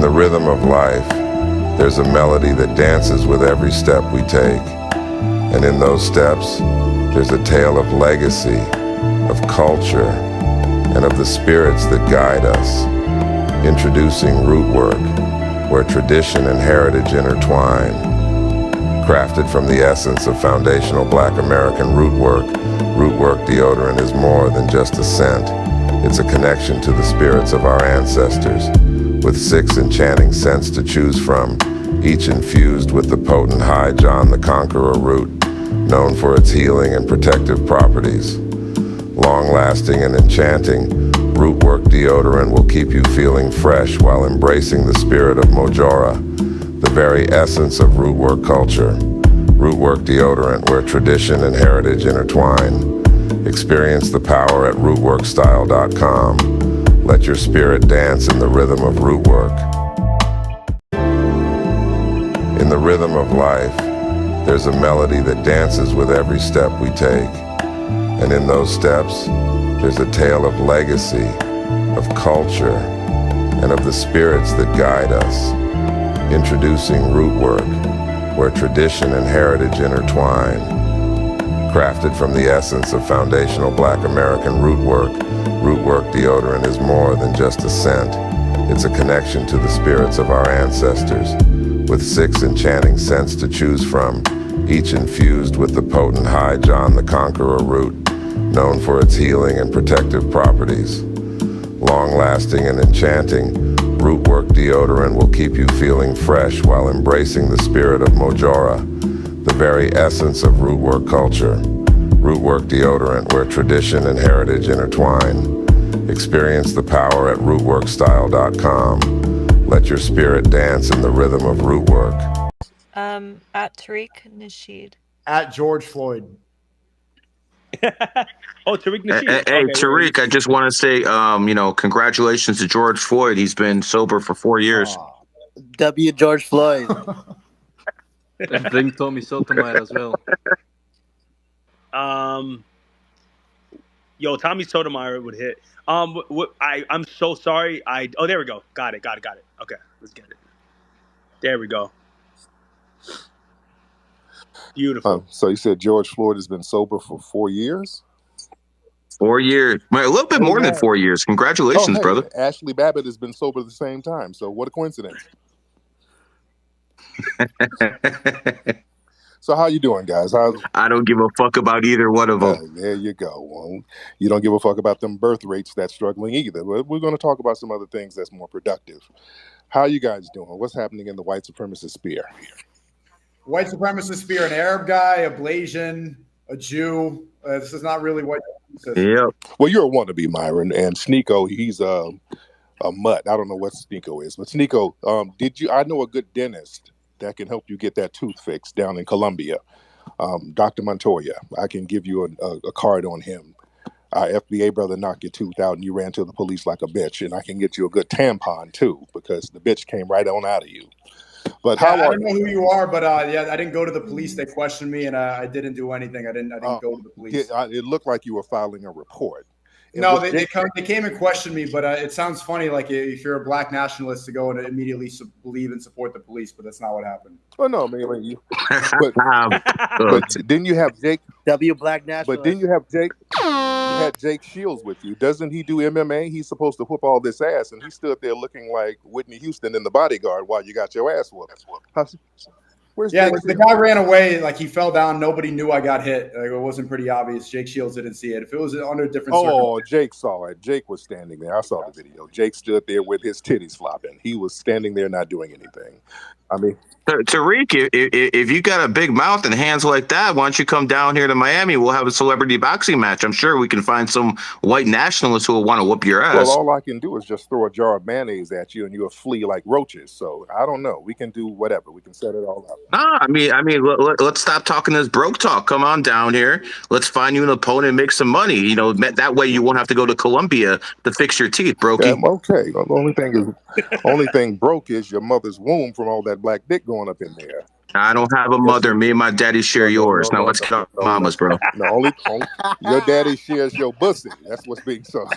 In the rhythm of life, there's a melody that dances with every step we take. And in those steps, there's a tale of legacy, of culture, and of the spirits that guide us. Introducing Root Work, where tradition and heritage intertwine. Crafted from the essence of foundational Black American root work deodorant is more than just a scent. It's a connection to the spirits of our ancestors, with 6 enchanting scents to choose from, each infused with the potent High John the Conqueror root, known for its healing and protective properties. Long-lasting and enchanting, Root Work deodorant will keep you feeling fresh while embracing the spirit of Mojora, the very essence of Root Work culture. Root Work deodorant, where tradition and heritage intertwine. Experience the power at rootworkstyle.com. Let your spirit dance in the rhythm of Root Work. In the rhythm of life, there's a melody that dances with every step we take. And in those steps, there's a tale of legacy, of culture, and of the spirits that guide us. Introducing Root Work, where tradition and heritage intertwine. Crafted from the essence of foundational Black American root work deodorant is more than just a scent. It's a connection to the spirits of our ancestors, with 6 enchanting scents to choose from, each infused with the potent High John the Conqueror root, known for its healing and protective properties. Long-lasting and enchanting, Root Work deodorant will keep you feeling fresh while embracing the spirit of Mojora, the very essence of Root Work culture. Root Work deodorant, where tradition and heritage intertwine. Experience the power at rootworkstyle.com. Let your spirit dance in the rhythm of Root Work. At Tariq Nasheed. At George Floyd. Oh, Tariq Nasheed. Hey, Okay, Tariq, I just want to say, congratulations to George Floyd. He's been sober for 4 years. W. George Floyd. And bring Tommy Sotomayor as well. Yo, Tommy Sotomayor would hit. I'm so sorry. There we go. Got it. Okay, let's get it. There we go. Beautiful. So you said George Floyd has been sober for 4 years? 4 years. A little bit more than 4 years. Congratulations, brother. Ashley Babbitt has been sober at the same time. So what a coincidence. So how you doing, guys? I don't give a fuck about either one of them. There you go. Well, you don't give a fuck about them birth rates that's struggling either. But we're going to talk about some other things that's more productive. How you guys doing? What's happening in the white supremacist sphere? White supremacist sphere, an Arab guy, a Blasian, a Jew. This is not really white supremacist. Yep. Well, you're a wannabe, Myron, and Sneako, he's a mutt. I don't know what Sneako is, but Sneako, I know a good dentist that can help you get that tooth fixed down in Colombia. Dr. Montoya, I can give you a card on him. Our FBA brother knocked your tooth out and you ran to the police like a bitch, and I can get you a good tampon too, because the bitch came right on out of you. But I don't know who you are, but I didn't go to the police. They questioned me, and I didn't do anything. I didn't go to the police. It looked like you were filing a report. No, they came and questioned me, but it sounds funny, like if you're a Black nationalist, to go and immediately believe and support the police, but that's not what happened. Well, no, man, but didn't you have Jake W. Black nationalist? But didn't you have Jake? You had Jake Shields with you. Doesn't he do MMA? He's supposed to whoop all this ass, and he stood there looking like Whitney Houston in The Bodyguard while you got your ass whooped. The guy ran away, like he fell down. Nobody knew I got hit. Like, it wasn't pretty obvious. Jake Shields didn't see it. If it was under different circumstances. Jake saw it. Jake was standing there. I saw the video. Jake stood there with his titties flopping. He was standing there not doing anything. I mean, Tariq, if you got a big mouth and hands like that, why don't you come down here to Miami? We'll have a celebrity boxing match. I'm sure we can find some white nationalists who will want to whoop your ass. Well, all I can do is just throw a jar of mayonnaise at you and you'll flee like roaches. So I don't know. We can do whatever. We can set it all up. Nah, I mean, let's stop talking this broke talk. Come on down here. Let's find you an opponent and make some money. You know, that way you won't have to go to Colombia to fix your teeth, brokey. Yeah, okay. The only thing broke is your mother's womb from all that black dick going up in there. I don't have a Yes, mother. you Me do. and my daddy share yours. Now let's get off mamas, bro. No, only your daddy shares your pussy. That's what's being sold.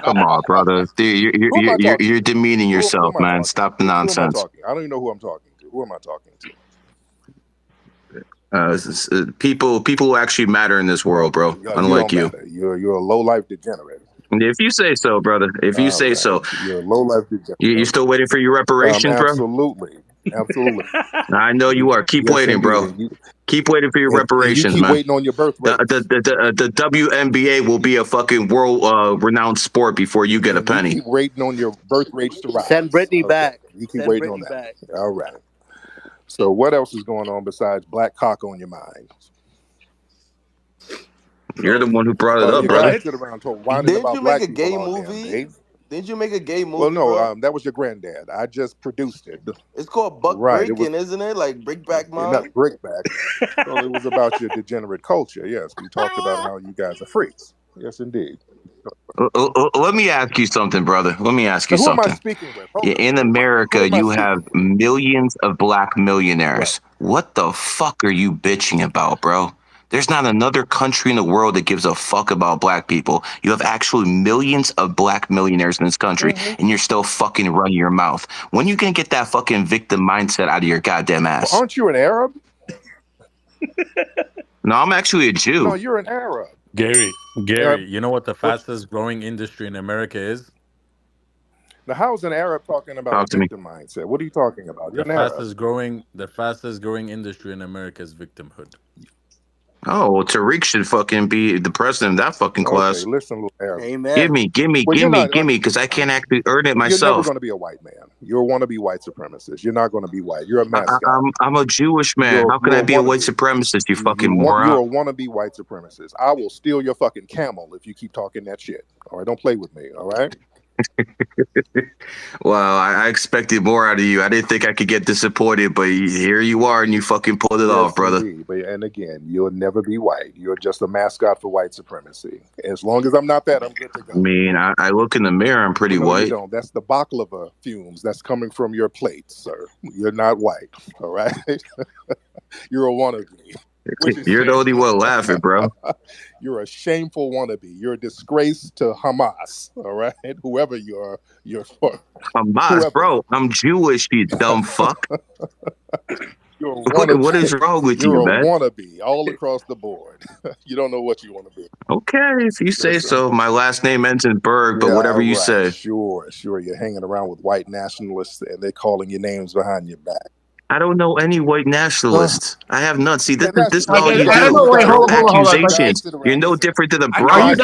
Come on, brother. Dude, Who am I talking you're to? demeaning Who yourself, am I man. talking Stop the to? Who am I nonsense. talking? I don't even know who I'm talking to. Who am I talking to? People who actually matter in this world, bro. You Unlike don't you. matter. You're a low life degenerate. If you say so, brother. If you say so. You're a low life degenerate. You still waiting for your reparations, bro? Absolutely. I know you are. Keep Yes, waiting, indeed. bro. Keep waiting for your And you reparations, keep man. waiting on your birth rate. The WNBA will be a fucking world renowned sport before you get a penny. You keep waiting on your birth rates to rise. Send Brittany back. You keep waiting on that. Back. All right. So what else is going on besides black cock on your mind? You're the one who brought it up, you brother. guys sit around whining about Didn't you black make a people gay all damn movie? day. Didn't you make a gay movie? Well, no, bro? that was your granddad. I just produced it. It's called Buck Right, Breaking, isn't it? Like Breakback Mom? Not Brickback. Well, it was about your degenerate culture. Yes, we talked about how you guys are freaks. Yes, indeed. Let me ask you something, brother. Let me ask you Now, who something. am I speaking with? In America, you have millions of black millionaires. What the fuck are you bitching about, bro? There's not another country in the world that gives a fuck about black people. You have actually millions of black millionaires in this country, and you're still fucking running your mouth. When you gonna get that fucking victim mindset out of your goddamn ass? Well, aren't you an Arab? No, I'm actually a Jew. No, you're an Arab. Gary, you know what the fastest growing industry in America is? Now, how's an Arab talking about a victim mindset? What are you talking about? You're The fastest growing industry in America is victimhood. Oh, well, Tariq should fucking be the president of that fucking class. Okay, listen, little Arab. Amen. Give me, because I can't actually earn it myself. You're never going to be a white man. You're a wannabe white supremacist. You're not going to be white. You're a mascot. I'm a Jewish man. How can I be a white supremacist, you fucking moron? You're a wannabe white supremacist. I will steal your fucking camel if you keep talking that shit. All right, don't play with me, all right? Well, I expected more out of you. I didn't think I could get disappointed, but here you are, and you fucking pulled it off, brother. Indeed. And again, you'll never be white. You're just a mascot for white supremacy. As long as I'm not that, I'm good to go. I mean, I look in the mirror, I'm pretty white. You don't. That's the baklava fumes that's coming from your plate, sir. You're not white, all right? You're a wannabe. You're the only one laughing, bro. You're a shameful wannabe. You're a disgrace to Hamas, all right? Whoever you're for. Hamas, bro. I'm Jewish, you dumb fuck. What is wrong with you, man? You're a wannabe all across the board. You don't know what you want to be. Okay, if you say so. My last name ends in Berg, but whatever you say. Sure. You're hanging around with white nationalists, and they're calling your names behind your back. I don't know any white nationalists. I have none. See, this is all you do. Hold Accusations. You're no different than the Bronx.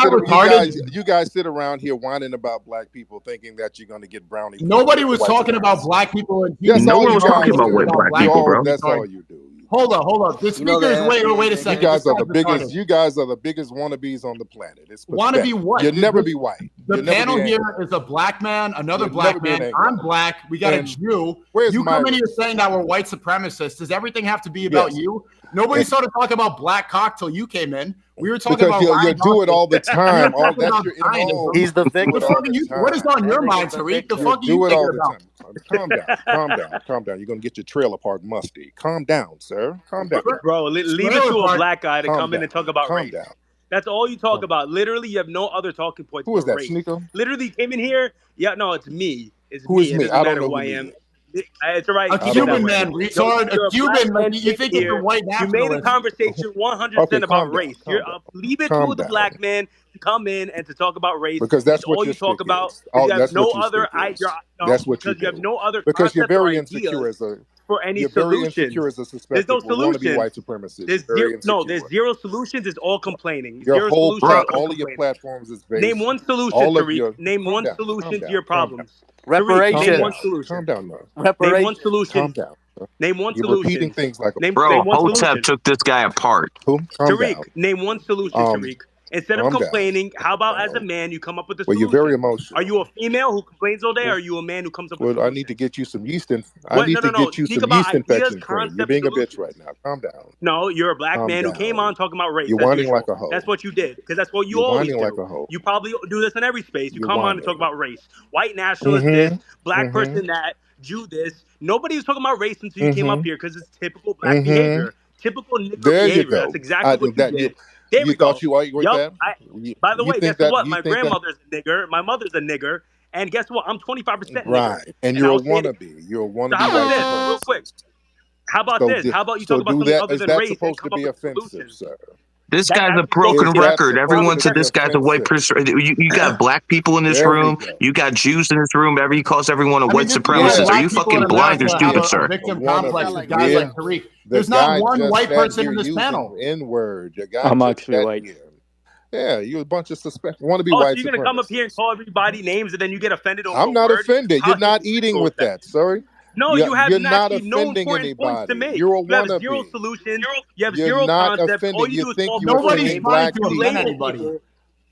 You guys sit around here whining about black people, thinking that you're going to get brownie. Nobody was talking about black people. No one was talking about black people, bro. That's all you do. Hold up. The speakers. Wait a second. You guys are the biggest wannabes on the planet. It's wannabe what? You'll never be white. The panel here is a black man, another black man. I'm black. We got a Jew. You come in here saying that we're white supremacists. Does everything have to be about you? Nobody started talking about black cock till you came in. We were talking about you do it all the time. He's the victim. What is on your mind, Tariq? The fuck you do it all the time. Calm down. You're gonna get your trailer park musty. Calm down, sir. Calm down, bro. Leave it to a black guy to come in and talk about race. Down. That's all you talk about. Literally, you have no other talking points. Who is that, race. Sneako? Literally came in here. Yeah, no, it's me. Who is me? I don't know who I am. It's all right. A Cuban man, retard. A Cuban. You think it's a white nationalist? You made a conversation 100% about race. Leave it to the black man to come in and to talk about race. Because that's what all you talk about. You have no other. That's what you do. You have no other. Because you're very insecure as a. For any you're solution. Very insecure as a suspect. There's no solution. White supremacist. There's zero solutions. It's all complaining. Your whole all of your platforms is based. Name one solution, Tariq. Name one solution to your problems. Reparations. Name one solution. Calm down, man. Reparations. Name one solution. Calm down. Name one You're solution. repeating things like bro, Hotep took this guy apart. Who? Tariq, name one solution, Tariq. Instead of complaining, how about as a man you come up with a solution? Well, you're very emotional. Are you a female who complains all day, or are you a man who comes up with a solution? I need to get you some yeast infection cream. You're being a bitch right now. Calm down. No, you're a black man who came on talking about race. You're whining like a hoe. That's what you did, because that's what you always do. Like a hoe. You probably do this in every space. You come on and talk about race. White nationalist this, black person that. Jew this. Nobody was talking about race until you came up here because it's typical black behavior. Typical nigger There you behavior. go. That's exactly what you That did. There you we thought go. you argued with that? By the way, guess what? You My think that? grandmother's a nigger. My mother's a nigger. And guess what? I'm 25% nigger. Right. And you're a wannabe. You're a wannabe So how about white this? Real quick. supremacist. How about this? How about you So talk about do something that. other Is than that race and supposed to come up be with offensive, solutions? sir? This guy's a That's broken Is that record. Everyone supposed to to be this guy's a white offensive? person. You got black people in this There we room. go. You got Jews in this room. He calls everyone a white This is why supremacist. Are you black people in fucking blind or America have stupid, a sir? victim Wannabe. complex with guys like Tariq. The There's not guy one just white said person you're in this using panel. N-word. The guy I'm just actually said white. Yeah, you're a bunch of wannabe Oh, so white you're gonna come up here and supremacists. call everybody names and then you get offended over I'm a not word? offended. How You're not hypocritical eating is with that, sir. No, you have You're not actually no offending important points to anybody. make. You're a You have zero wannabe. solutions. You have You're zero not concepts. All offending. you You do is think call you're people Nobody's offending names. trying black to You offend people. label anybody. people.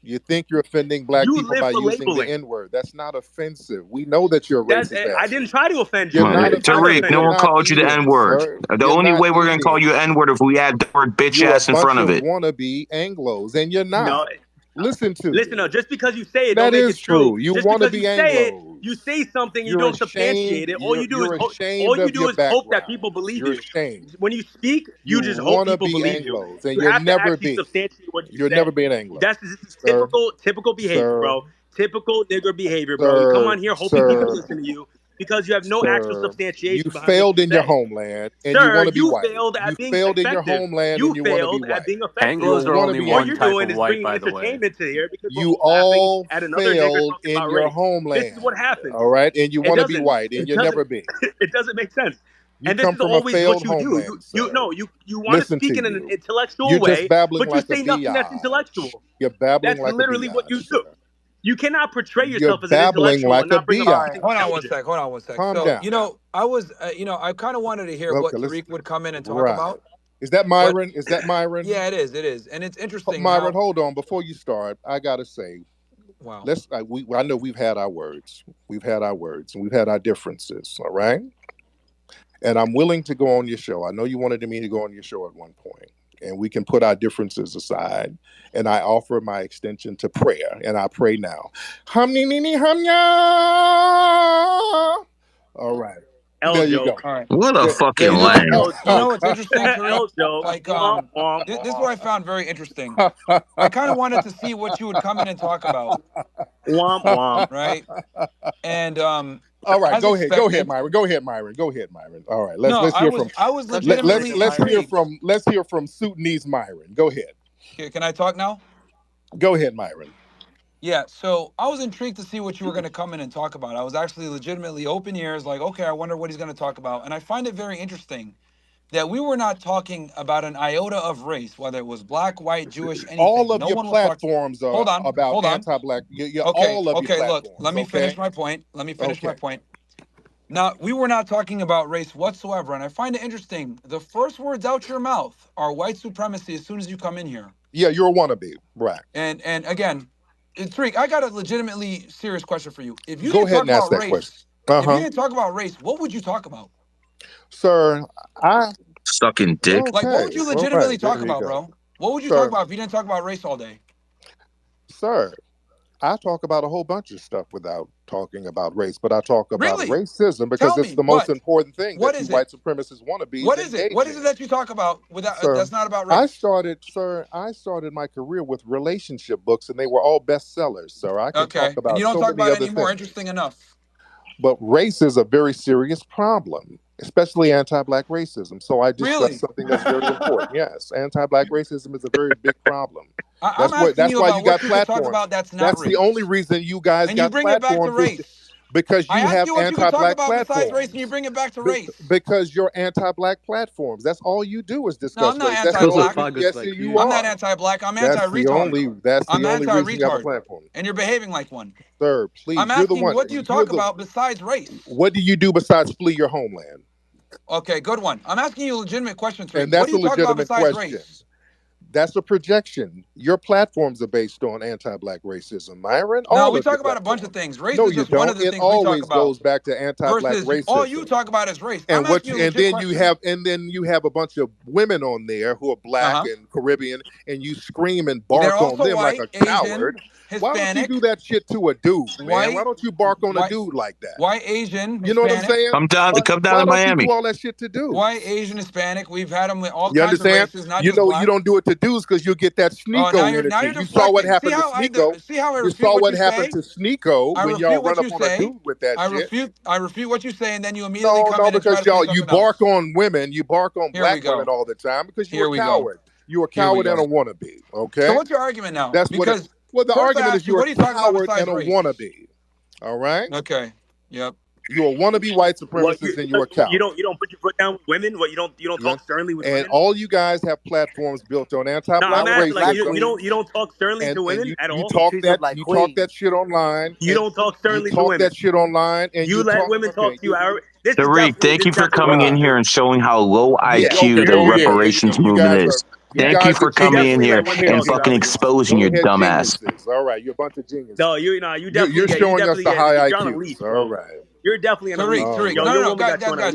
You think you're offending black You people live by for using the labeling. N-word. That's not offensive. We know that you're a That racist I didn't bastard. try to offend you. You're I not didn't try to Tariq, offended. offend no You're you. one not called you the eating, N-word. sir. The You're only not way we're going to call eating. you N-word if we add the word bitch You're a ass in bunch front of of it. wannabe Anglos, and you're No. not. Listen to Listen, no, me. just because you say it, don't That make is it true. true. You Just because you wannabe say it, you Anglos. say something, you You're don't substantiate ashamed. it. All you do is You're all ashamed you of do your is hope that background. people believe You're you. ashamed. When you speak, You you just hope wanna people be believe you. Anglos, and You you'll have to never actually be. substantiate what you You'll say. never be an Anglo, This is sir. typical behavior, Sir. bro. Typical nigger behavior, bro. You come Sir. on here hoping people Sir. listen to you because you have no actual Sir. You substantiation behind what failed you in your say. homeland, and you Sir, want to be you white. failed You at being failed in your effective. homeland, and You you want to be failed at white. being effective. You're a Anglos are only wannabe All one you're type Anglo. of doing is white, bringing by the way. entertainment to here because we're You all laughing all at another nigger failed talking in about your race. This is homeland, what happens. all right? And you It want to be doesn't. white, and It you'll doesn't. never be. It doesn't make sense. You And this come is from a always what failed you do. homeland, sir. You want to Listen speak to in an you. intellectual You're just way, babbling but you like a say nothing that's biatch. intellectual. You're babbling That's like a literally what biatch, you do. sir. You cannot portray You're yourself as an babbling intellectual like and a not bring up All biatch. right, something hold on one intelligent. sec. Hold on one sec. Calm So, down. I was, I kind of wanted to hear what Okay, let's. Tariq would come in and talk Right. about. Is that But Myron? Is that Myron? yeah, it is. It is. And it's interesting Myron, how, hold on. Before you start, I gotta say, wow. let's. I know we've had our words. We've had our words, and we've had our differences. All right. And I'm willing to go on your show. I know you wanted me to go on your show at one point, and we can put our differences aside. And I offer my extension to prayer, and I pray now. All right. There you go. All right. What a fucking You know, lame. what's interesting, Tariq? Like, this is what I found very interesting. I kind of wanted to see what you would come in and talk about. Womp womp. Right. And all right, go expected, ahead, Myron. Go ahead, Myron. All right, let's I hear was, from. I was legitimately Let's hear from Sudanese Myron. Go ahead. Can I talk now? Go ahead, Myron. Yeah, so I was intrigued to see what you were going to come in and talk about. I was actually legitimately open ears, like, okay, I wonder what he's going to talk about. And I find it very interesting that we were not talking about an iota of race, whether it was black, white, Jewish, anything. All of your platforms are about anti-black. Okay, all of your look, platforms. let me finish my point. My point. Now, we were not talking about race whatsoever, and I find it interesting. The first words out your mouth are white supremacy as soon as you come in here. Yeah, you're a wannabe, right? And again, Tariq, I got a legitimately serious question for you. If you go didn't ahead talk and ask about that race, question. if you didn't talk about race, what would you talk about? Sir, Sucking dick. Okay. Like, what would you legitimately talk about, go. bro? What would you talk about if you didn't talk about race all day? Sir, I talk about a whole bunch of stuff without talking about race, but I talk about racism because it's the most important thing that you white supremacists want to be. What is it? What is it that you talk about without that's not about race? I started my career with relationship books, and they were all bestsellers, sir. I can talk about and you don't talk about other any more things. interesting enough. But race is a very serious problem, especially anti-black racism. So I discussed something that's very important. Yes, anti-black racism is a very big problem. That's why you got platforms. That's the only reason you guys got platforms. It back to race. Because you have anti-black platforms. Race and you bring it back to race. Because you're anti-black platforms. That's all you do is discuss race. That's anti-black. Yes, you are. I'm not anti-black. I'm anti-retard. That's the only reason you have a platform. And you're behaving like one. Sir, please. I'm asking, what do you talk about besides race? What do you do besides flee your homeland? Okay, good one. I'm asking you a legitimate question, Tariq. And that's what do you a legitimate talk about besides question. Race? That's a projection. Your platforms are based on anti-black racism, Myron. No, All we of your talk about a bunch platforms. of things. Race No, is you just one don't. of the It things we talk always about. goes back to anti-black Versus all you racism. talk about is race. And I'm asking you a legit question. then you have a bunch of women on there who are black and Caribbean, and you scream and They're bark on also them like white, a coward. Asian, Why don't you Hispanic, do that shit to a dude, man? white, Why don't you bark on a white, dude like that? white, Asian, You know what I'm Hispanic. saying? Come down Why to don't you Miami. do all that shit to dudes? White, Asian, Hispanic. We've had them with all You kinds of understand? races, not You just know black. you don't do it to dudes because you'll get that Oh, Sneako now energy. you're You saw what deflecting. happened to Sneako. See how I You refute saw what what you happened say? to Sneako I when y'all refute run what up you on a say. dude with that shit. I refute what you say, and then you immediately come No, in and try because to say you something bark else. on women, you bark on Here we black women go. all the time because you're Here a we go. coward. You're a Here we coward and go. a wannabe. Okay. So what's your argument now? That's what it. Because Well, the first I argument is asked you, you're what are you a talking about coward besides and a race? wannabe. All right. Okay. Yep. You're a wannabe white What supremacist and you're a coward. you don't put your foot down with women? What you don't talk sternly with And women? all you guys have platforms built on No, anti-black I'm asking like racism. you don't talk sternly to women at all. You talk that shit online. You don't talk sternly to talk women. that shit online, and You let women talk to you. Tariq, thank you for coming in here and showing how low IQ the Okay, reparations you movement guys are. is. Thank you for coming in here and fucking exposing your dumbass. Geniuses. All right, you're a bunch of geniuses. No, you definitely you're showing us the high you're on a IQs. leash, All bro. right. You're definitely on a leash. Tariq, Yo, no, guys, chill. I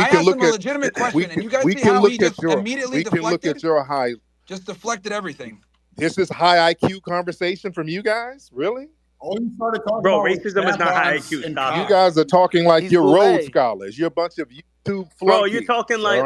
asked him a legitimate question, and you guys see how he just immediately deflected? We can look at your high. Just deflected everything. This is high IQ conversation from you guys, really? All you started talking bro, about racism is not high IQ. Stop. You guys are talking like you're Rhodes scholars. You're a bunch of YouTube flunkies. Bro, you're talking like,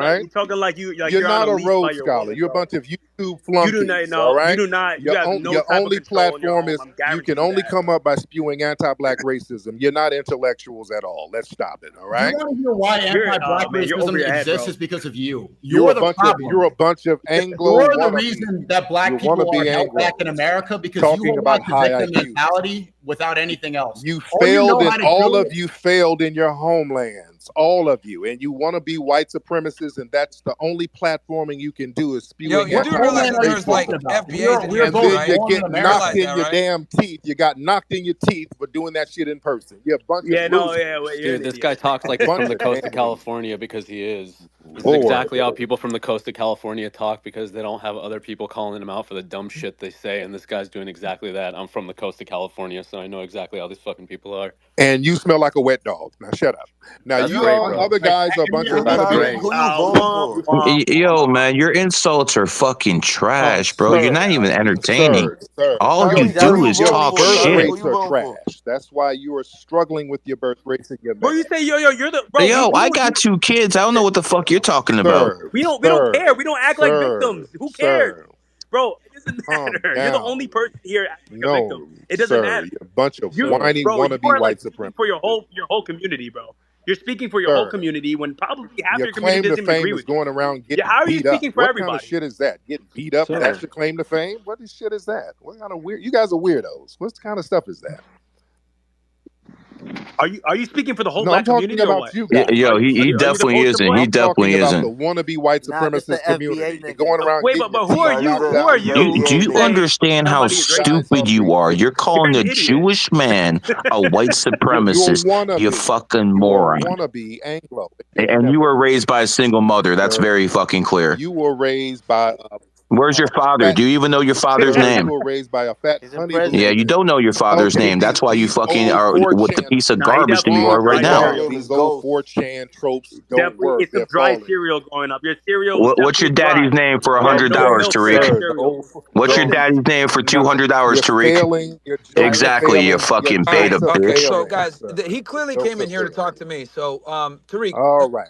you're not a Rhodes Rhodes scholar. You're a bunch of YouTube flunkies. You do not. All right? You do not. You have no your type only of control in your platform home. is I'm you can only come up by spewing anti-black racism. You're not intellectuals at all. Let's stop it. All right. You want to hear why anti-black racism exists is because of you. You're the problem. You're a bunch of Anglo. You're the reason that black people are held back in America because you hold on to victim mentality without anything else. You failed, and all of you failed in your homelands. All of you, and you want to be white supremacists, and that's the only platforming you can do is spewing. Yo, you do realize that there's like FBAs in here, and then right? you get knocked in your damn teeth. You got knocked in your teeth for doing that shit in person. You're a bunch of losers. Dude, this guy talks like he's from the coast of California because he is. This is exactly how people from the coast of California talk because they don't have other people calling them out for the dumb shit they say, and this guy's doing exactly that. I'm from the coast of California, so I know exactly how these fucking people are. And you smell like a wet dog. Now shut up. Now That's you great, all bro. other guys are a bunch of Who you voting for? Yo, man, your insults are fucking trash, bro. You're not even entertaining. Sir. All you do is talk shit. Rates are trash. That's why you are struggling with your birth rates and your Bro, you say you're the bro. Yo, I got 2 kids. I don't know what the fuck you're talking about. We don't care. We don't act like victims. Who cares? Bro, it doesn't matter. You're the only person here acting like a victim. It doesn't matter. You're a bunch of whiny wannabe white supremacists for your whole community, bro. You're speaking for your whole community when probably half your community doesn't even agree with you. Going around getting how are you beat up. speaking for everybody? What kind of shit is that? Getting beat up? That's your claim to fame? What shit is that? What kind of weird? You guys are weirdos. What kind of stuff is that? Are you speaking for the whole black community or what? You guys. Yo, he definitely isn't. He definitely isn't. The wannabe white supremacist community going around. Wait, but who are you? Who are you? Do you understand how stupid you are? You're calling a Jewish man a white supremacist. You fucking moron. Wannabe Anglo. And you were raised by a single mother. That's very fucking clear. You were raised by. Where's your father? Do you even know your father's name? You were raised by a fat honey. Yeah, you don't know your father's name. That's why you fucking are with the piece of garbage that you are right now. These old 4chan tropes don't work. It's a dry cereal growing up. Your cereal. What's your daddy's name for $100, Tariq? What's your daddy's name for $200, Tariq? Exactly, you fucking beta bitch. So, guys, he clearly came in here to talk to me. So, Tariq. All right.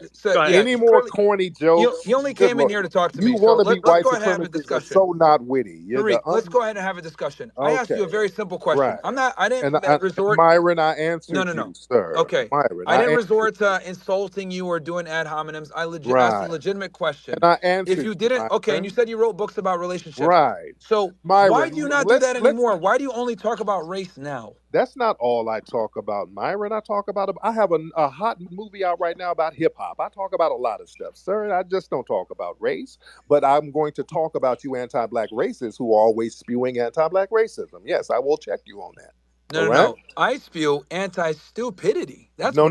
Any more corny jokes? He only came in here to talk to me. You want to be white go ahead and have a discussion. So not witty. Tariq, let's go ahead and have a discussion. I asked you a very simple question. Right. I didn't resort. Myron, I answered No, sir. Okay. Myron, I didn't resort to insulting you or doing ad hominems. I asked a legitimate question. And I answered. If you didn't, okay, and you said you wrote books about relationships. Right. So Myron, why do you not do that anymore? Why do you only talk about race now? That's not all I talk about, Myron. I have a hot movie out right now about hip hop. I talk about a lot of stuff, sir. I just don't talk about race. But I'm going to talk about you anti-black racists who are always spewing anti-black racism. Yes, I will check you on that. No. I spew anti-stupidity. That's no.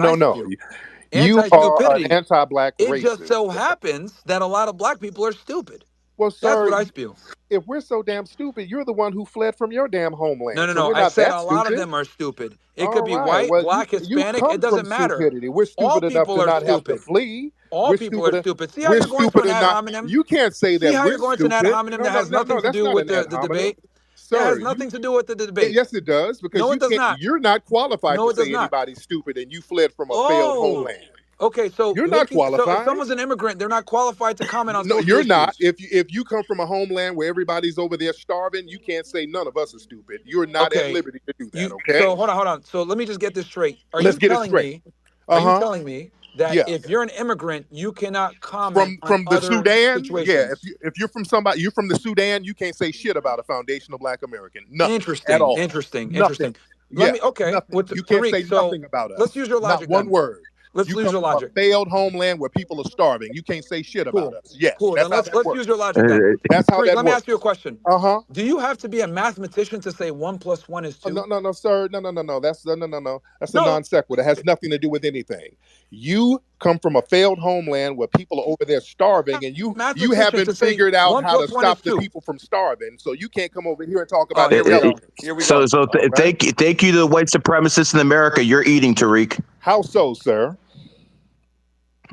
You are an anti-black racist. It just so happens that a lot of black people are stupid. Well, That's sir, what I feel. if we're so damn stupid, you're the one who fled from your damn homeland. So No. we're I not said that a lot of stupid. them are stupid. It could All be right. white, Well, black, you Hispanic. come It from doesn't matter. stupidity. We're All stupid enough people to are not have to stupid. flee. All We're people are stupid. stupid. See how We're you're going to stupid an ad enough. hominem? You can't say See that how we're you're going to an ad stupid. hominem that has nothing to That's do not with an ad the hominem, debate? That sir. has nothing to do with the debate. Yes, it does, because No, you it does can't. not. You're not qualified No, to it does say not. anybody's stupid, and you fled from a failed Oh, homeland. okay. So You're not so if qualified. someone's an immigrant, they're not qualified to comment on No, social you're issues. not. If you come from a homeland where everybody's over there starving, you can't say none of us are stupid. You're not at liberty to do that. Okay. So hold on. So let me just get this straight. Let's get it straight. Are you telling me that Yeah. if you're an immigrant, you cannot comment on From the other Sudan? situations? Yeah. If you're from somebody, you're from the Sudan, you can't say shit about a foundational Black American. Nothing at all. Nothing. Interesting. Yeah. Nothing. You can't Tariq, say nothing about us. Let's use your logic. Not one then. word. Let's You use come your from logic. a failed homeland where people are starving. You can't say shit about us. Yes. Cool. That's Then how that let's works. use your logic. Then. That's how Tariq, that let me works. ask you a question. Do you have to be a mathematician to say 1 + 1 is 2? No, sir. No. That's no. That's a non sequitur. It has nothing to do with anything. You come from a failed homeland where people are over there starving, and you haven't figured out how to stop the people from starving. So you can't come over here and talk about intelligence. Here we go. Thank you to the white supremacists in America. You're eating, Tariq. How so, sir?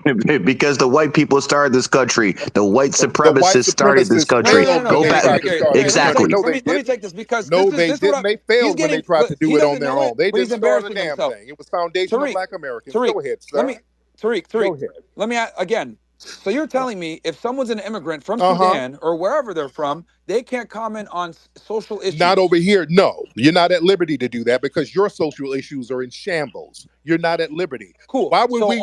Because the white people started this country. The white supremacists started this country. Go back. Exactly. No, let me take this because no, they didn't. They failed when they tried to do it on their own. They didn't start a damn thing. It was foundational Black Americans. Go ahead, sir. Tariq. Go ahead. Let me again. So you're telling me if someone's an immigrant from Sudan or wherever they're from, they can't comment on social issues? Not over here. No, you're not at liberty to do that because your social issues are in shambles. You're not at liberty. Cool. Why would we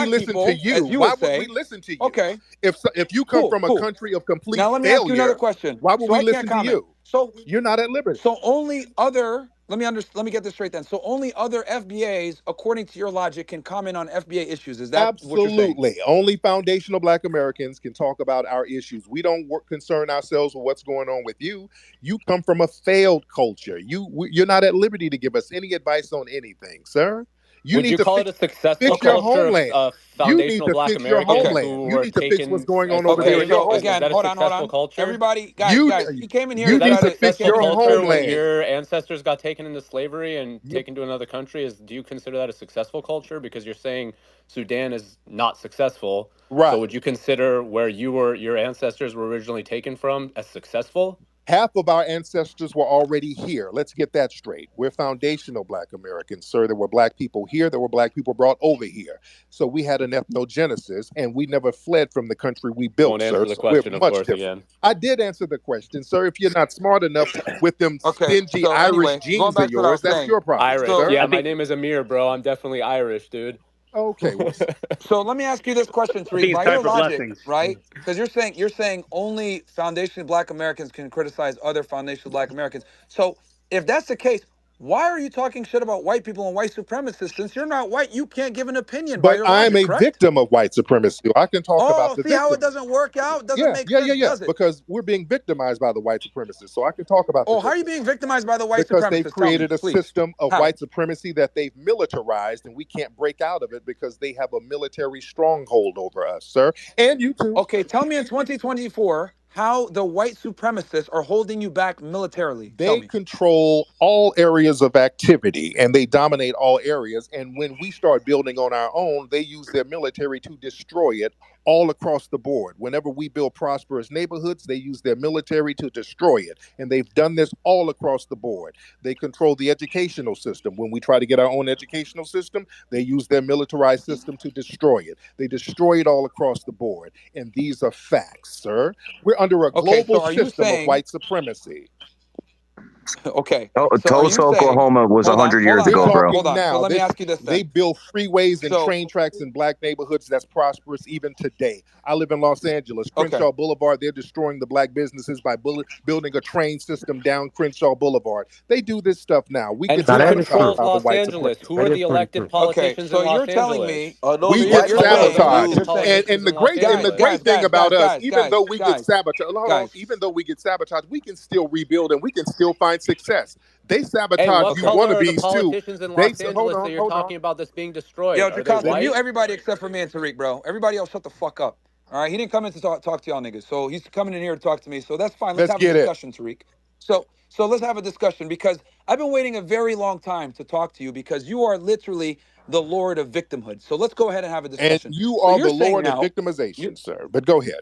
listen people, to you? Why would we listen to you? Okay. If you come from a country of complete now let me failure, ask you another question. Why would we listen to you? So you're not at liberty. So only other. Let me get this straight then. So only other FBAs, according to your logic, can comment on FBA issues. Is that absolutely what you're saying? Only foundational Black Americans can talk about our issues. We don't concern ourselves with what's going on with you. You come from a failed culture. You're not at liberty to give us any advice on anything, sir. Would you call it a successful culture of foundational Black Americans who were taken what's going on over there in your homeland? Again, hold on. Culture? Everybody, guys, he came in here. You need to fix your homeland. When your ancestors got taken into slavery and taken to another country, do you consider that a successful culture? Because you're saying Sudan is not successful. Right. So would you consider where your ancestors were originally taken from as successful? Half of our ancestors were already here. Let's get that straight. We're foundational Black Americans, sir. There were Black people here. There were Black people brought over here. So we had an ethnogenesis, and we never fled from the country we built, Won't sir. answer the question, of course, again. I did answer the question, sir. If you're not smart enough with them stingy Irish genes of yours, that's your problem, Irish. sir. Yeah, my name is Amir, bro. I'm definitely Irish, dude. Okay. Well, so let me ask you this question, Tariq. By your logic, right? Because you're saying only foundational Black Americans can criticize other foundational Black Americans. So if that's the case, why are you talking shit about white people and white supremacists? Since you're not white, you can't give an opinion. But I'm a victim of white supremacy. I can talk about the see how it doesn't work out? Doesn't make sense, does it? Because we're being victimized by the white supremacists. So I can talk about how are you being victimized by the white supremacists? Because they've created a system of white supremacy that they've militarized, and we can't break out of it because they have a military stronghold over us, sir. And you too. Okay, tell me in 2024 how the white supremacists are holding you back militarily. They control all areas of activity and they dominate all areas. And when we start building on our own, they use their military to destroy it all across the board. Whenever we build prosperous neighborhoods, they use their military to destroy it. And they've done this all across the board. They control the educational system. When we try to get our own educational system, they use their militarized system to destroy it. They destroy it all across the board. And these are facts, sir. We're under a global system of white supremacy. Okay. Tulsa, Oklahoma was 100 years ago, bro. Hold on. So let me ask you this then. They build freeways and train tracks in Black neighborhoods that's prosperous even today. I live in Los Angeles. Crenshaw Boulevard, they're destroying the Black businesses by building a train system down Crenshaw Boulevard. They do this stuff now. We get sabotaged by Los Angeles. Who are the elected politicians in Los Angeles? So you're telling me we get sabotaged. And the great thing about us, even though we get sabotaged, we can still rebuild and we can still find success. They sabotage you wannabes too. Politicians in Los Angeles that you're talking about that's being destroyed. Yo, Jacob, mute everybody except for me and Tariq, bro. Everybody else, shut the fuck up. All right, he didn't come in to talk to y'all niggas, so he's coming in here to talk to me. So that's fine. Let's Let's have a get it. discussion, Tariq. So let's have a discussion because I've been waiting a very long time to talk to you because you are literally the lord of victimhood. So let's go ahead and have a And discussion. you So are you're the saying Lord of now, victimization, sir. But go ahead.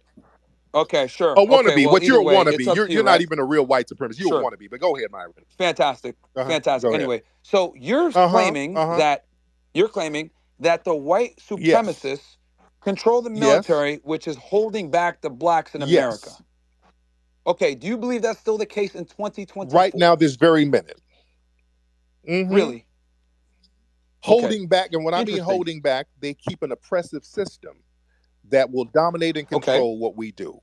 okay, sure, A okay. wannabe, Well, but either you're a way, wannabe. it's up to You're you, not right? even a real white supremacist. You're Sure. a wannabe. But go ahead, Myron. Fantastic, fantastic. Go ahead. Anyway, so you're claiming that the white Yes. supremacists control the Yes. military, which is holding back the blacks in America. Yes. Okay, do you believe that's still the case in 2024? Right now, this very minute. Mm-hmm. Really? Holding back, and when I mean holding back, they keep an oppressive system that will dominate and control what we do.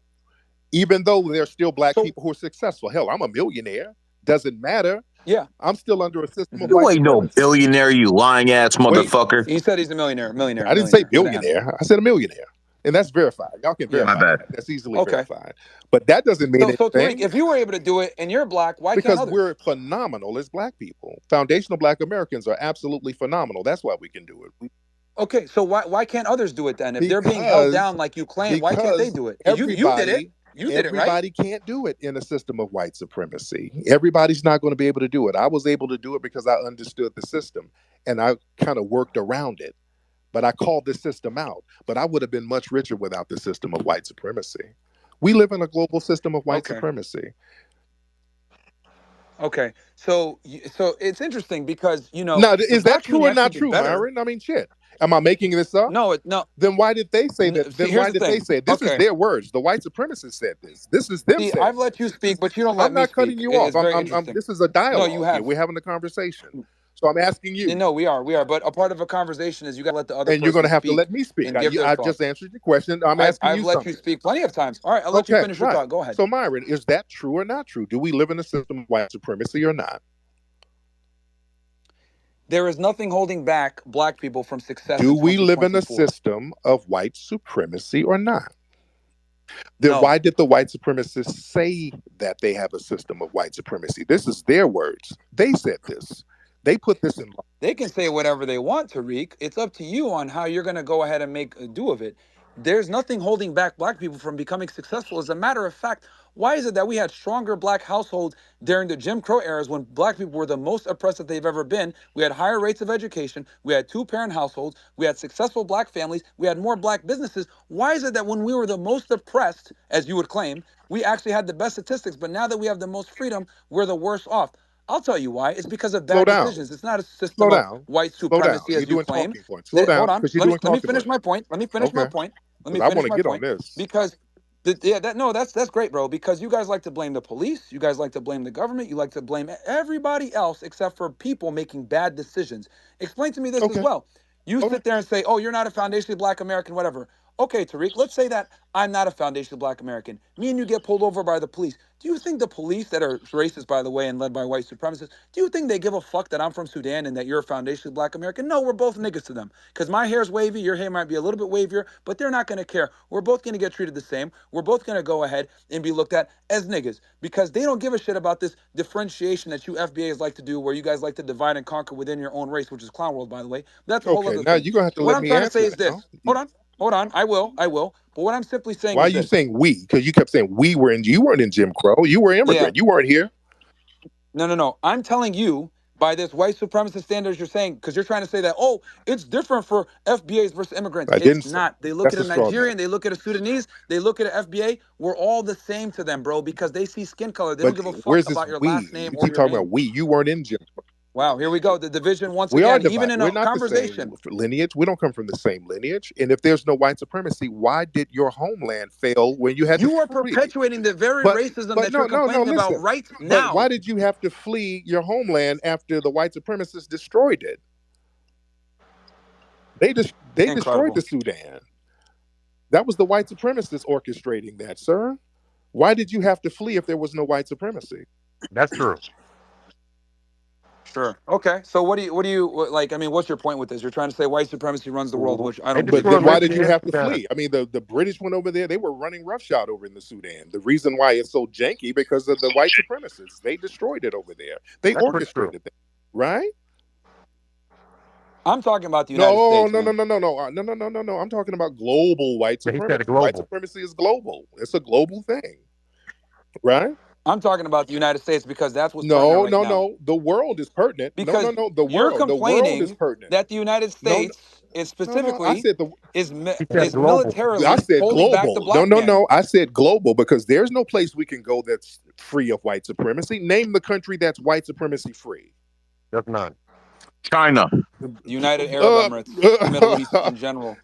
Even though there's still black people who are successful. Hell, I'm a millionaire. Doesn't matter. Yeah. I'm still under a system of You white ain't no supremacy. billionaire, you lying ass motherfucker. He said he's a millionaire. I didn't say billionaire. I said a millionaire. And that's verified. Y'all can verify that. That's easily verified. But that doesn't mean So Tariq, anything. if you were able to do it and you're black, why can't Because others? we're phenomenal as black people. Foundational black Americans are absolutely phenomenal. That's why we can do it. Okay, so why can't others do it then? If they're being held down like you claim, why can't they do it? You did it. You did it, right? Everybody can't do it in a system of white supremacy. Everybody's not going to be able to do it. I was able to do it because I understood the system and I kind of worked around it. But I called this system out. But I would have been much richer without the system of white supremacy. We live in a global system of white supremacy. Okay, so it's interesting because Now, is that true or not true, Myron? I mean, shit. Am I making this up? No. Then why did they say that? Then why did they say it? This is their words. The white supremacists said this. This is them saying. I've let you speak, but you don't let me speak. I'm not cutting you off. This is a dialogue. No, you have. Here. We're having a conversation. So I'm asking you. No, we are. But a part of a conversation is you got to let the other. And you're going to have to let me speak. I just answered your question. I'm asking you something. I've let you speak plenty of times. All right, I'll let you finish your thought. Go ahead. So Myron, is that true or not true? Do we live in a system of white supremacy or not? There is nothing holding back black people from success. Do we live in a system of white supremacy or not? Then why did the white supremacists say that they have a system of white supremacy? This is their words. They said this. They put this in law. They can say whatever they want, Tariq. It's up to you on how you're going to go ahead and make a do of it. There's nothing holding back black people from becoming successful. As a matter of fact, why is it that we had stronger black households during the Jim Crow eras when black people were the most oppressed that they've ever been? We had higher rates of education. We had two-parent households. We had successful black families. We had more black businesses. Why is it that when we were the most oppressed, as you would claim, we actually had the best statistics, but now that we have the most freedom, we're the worst off? I'll tell you why. It's because of bad decisions. It's not a system of white supremacy as you claim. Slow down. Hold on. Let me finish my point. Let me finish my point. I want to get on this. Because that's great, bro. Because you guys like to blame the police. You guys like to blame the government. You like to blame everybody else except for people making bad decisions. Explain to me this as well. You sit there and say, oh, you're not a foundationally black American, whatever. Okay, Tariq, let's say that I'm not a foundationally black American. Me and you get pulled over by the police. Do you think the police that are racist, by the way, and led by white supremacists, do you think they give a fuck that I'm from Sudan and that you're a foundationally black American? No, we're both niggas to them. Because my hair's wavy, your hair might be a little bit wavier, but they're not going to care. We're both going to get treated the same. We're both going to go ahead and be looked at as niggas. Because they don't give a shit about this differentiation that you FBAs like to do, where you guys like to divide and conquer within your own race, which is clown world, by the way. That's a whole other thing. Now you're going to have to let me answer. What I'm trying to say is this. Hold on. I will. But what I'm simply saying is why are you saying we? Because you kept saying we were in. You weren't in Jim Crow. You were immigrant. You weren't here. No. I'm telling you by this white supremacist standards you're saying, because you're trying to say that, oh, it's different for FBAs versus immigrants. It's not. They look at a Nigerian, they look at a Sudanese, they look at an FBA. We're all the same to them, bro, because they see skin color. They don't give a fuck about your last name or your name. You keep talking about we. You weren't in Jim Crow. Wow, here we go. The division once we again, are even in we're a not conversation. The same lineage. We don't come from the same lineage. And if there's no white supremacy, why did your homeland fail when you had to flee? You are perpetuating the very racism that you're complaining about right now. But why did you have to flee your homeland after the white supremacists destroyed it? They destroyed the Sudan. That was the white supremacists orchestrating that, sir. Why did you have to flee if there was no white supremacy? That's true. Sure. Okay. So what do you like? I mean, what's your point with this? You're trying to say white supremacy runs the world, which I don't. But then why did you have to flee? I mean, the British went over there. They were running roughshod over in the Sudan. The reason why it's so janky because of the white supremacists. They destroyed it over there. They orchestrated it, right? I'm talking about the United States. No. I'm talking about global white supremacy. White supremacy is global. It's a global thing, right? I'm talking about the United States because that's what's no. now. The world is pertinent. Because The you're world. The world is complaining pertinent. that the United States is specifically I said is militarily I said holding back the black man. No. I said global because there's no place we can go that's free of white supremacy. Name the country that's white supremacy free. There's none. China. The United Arab Emirates, Middle East in general,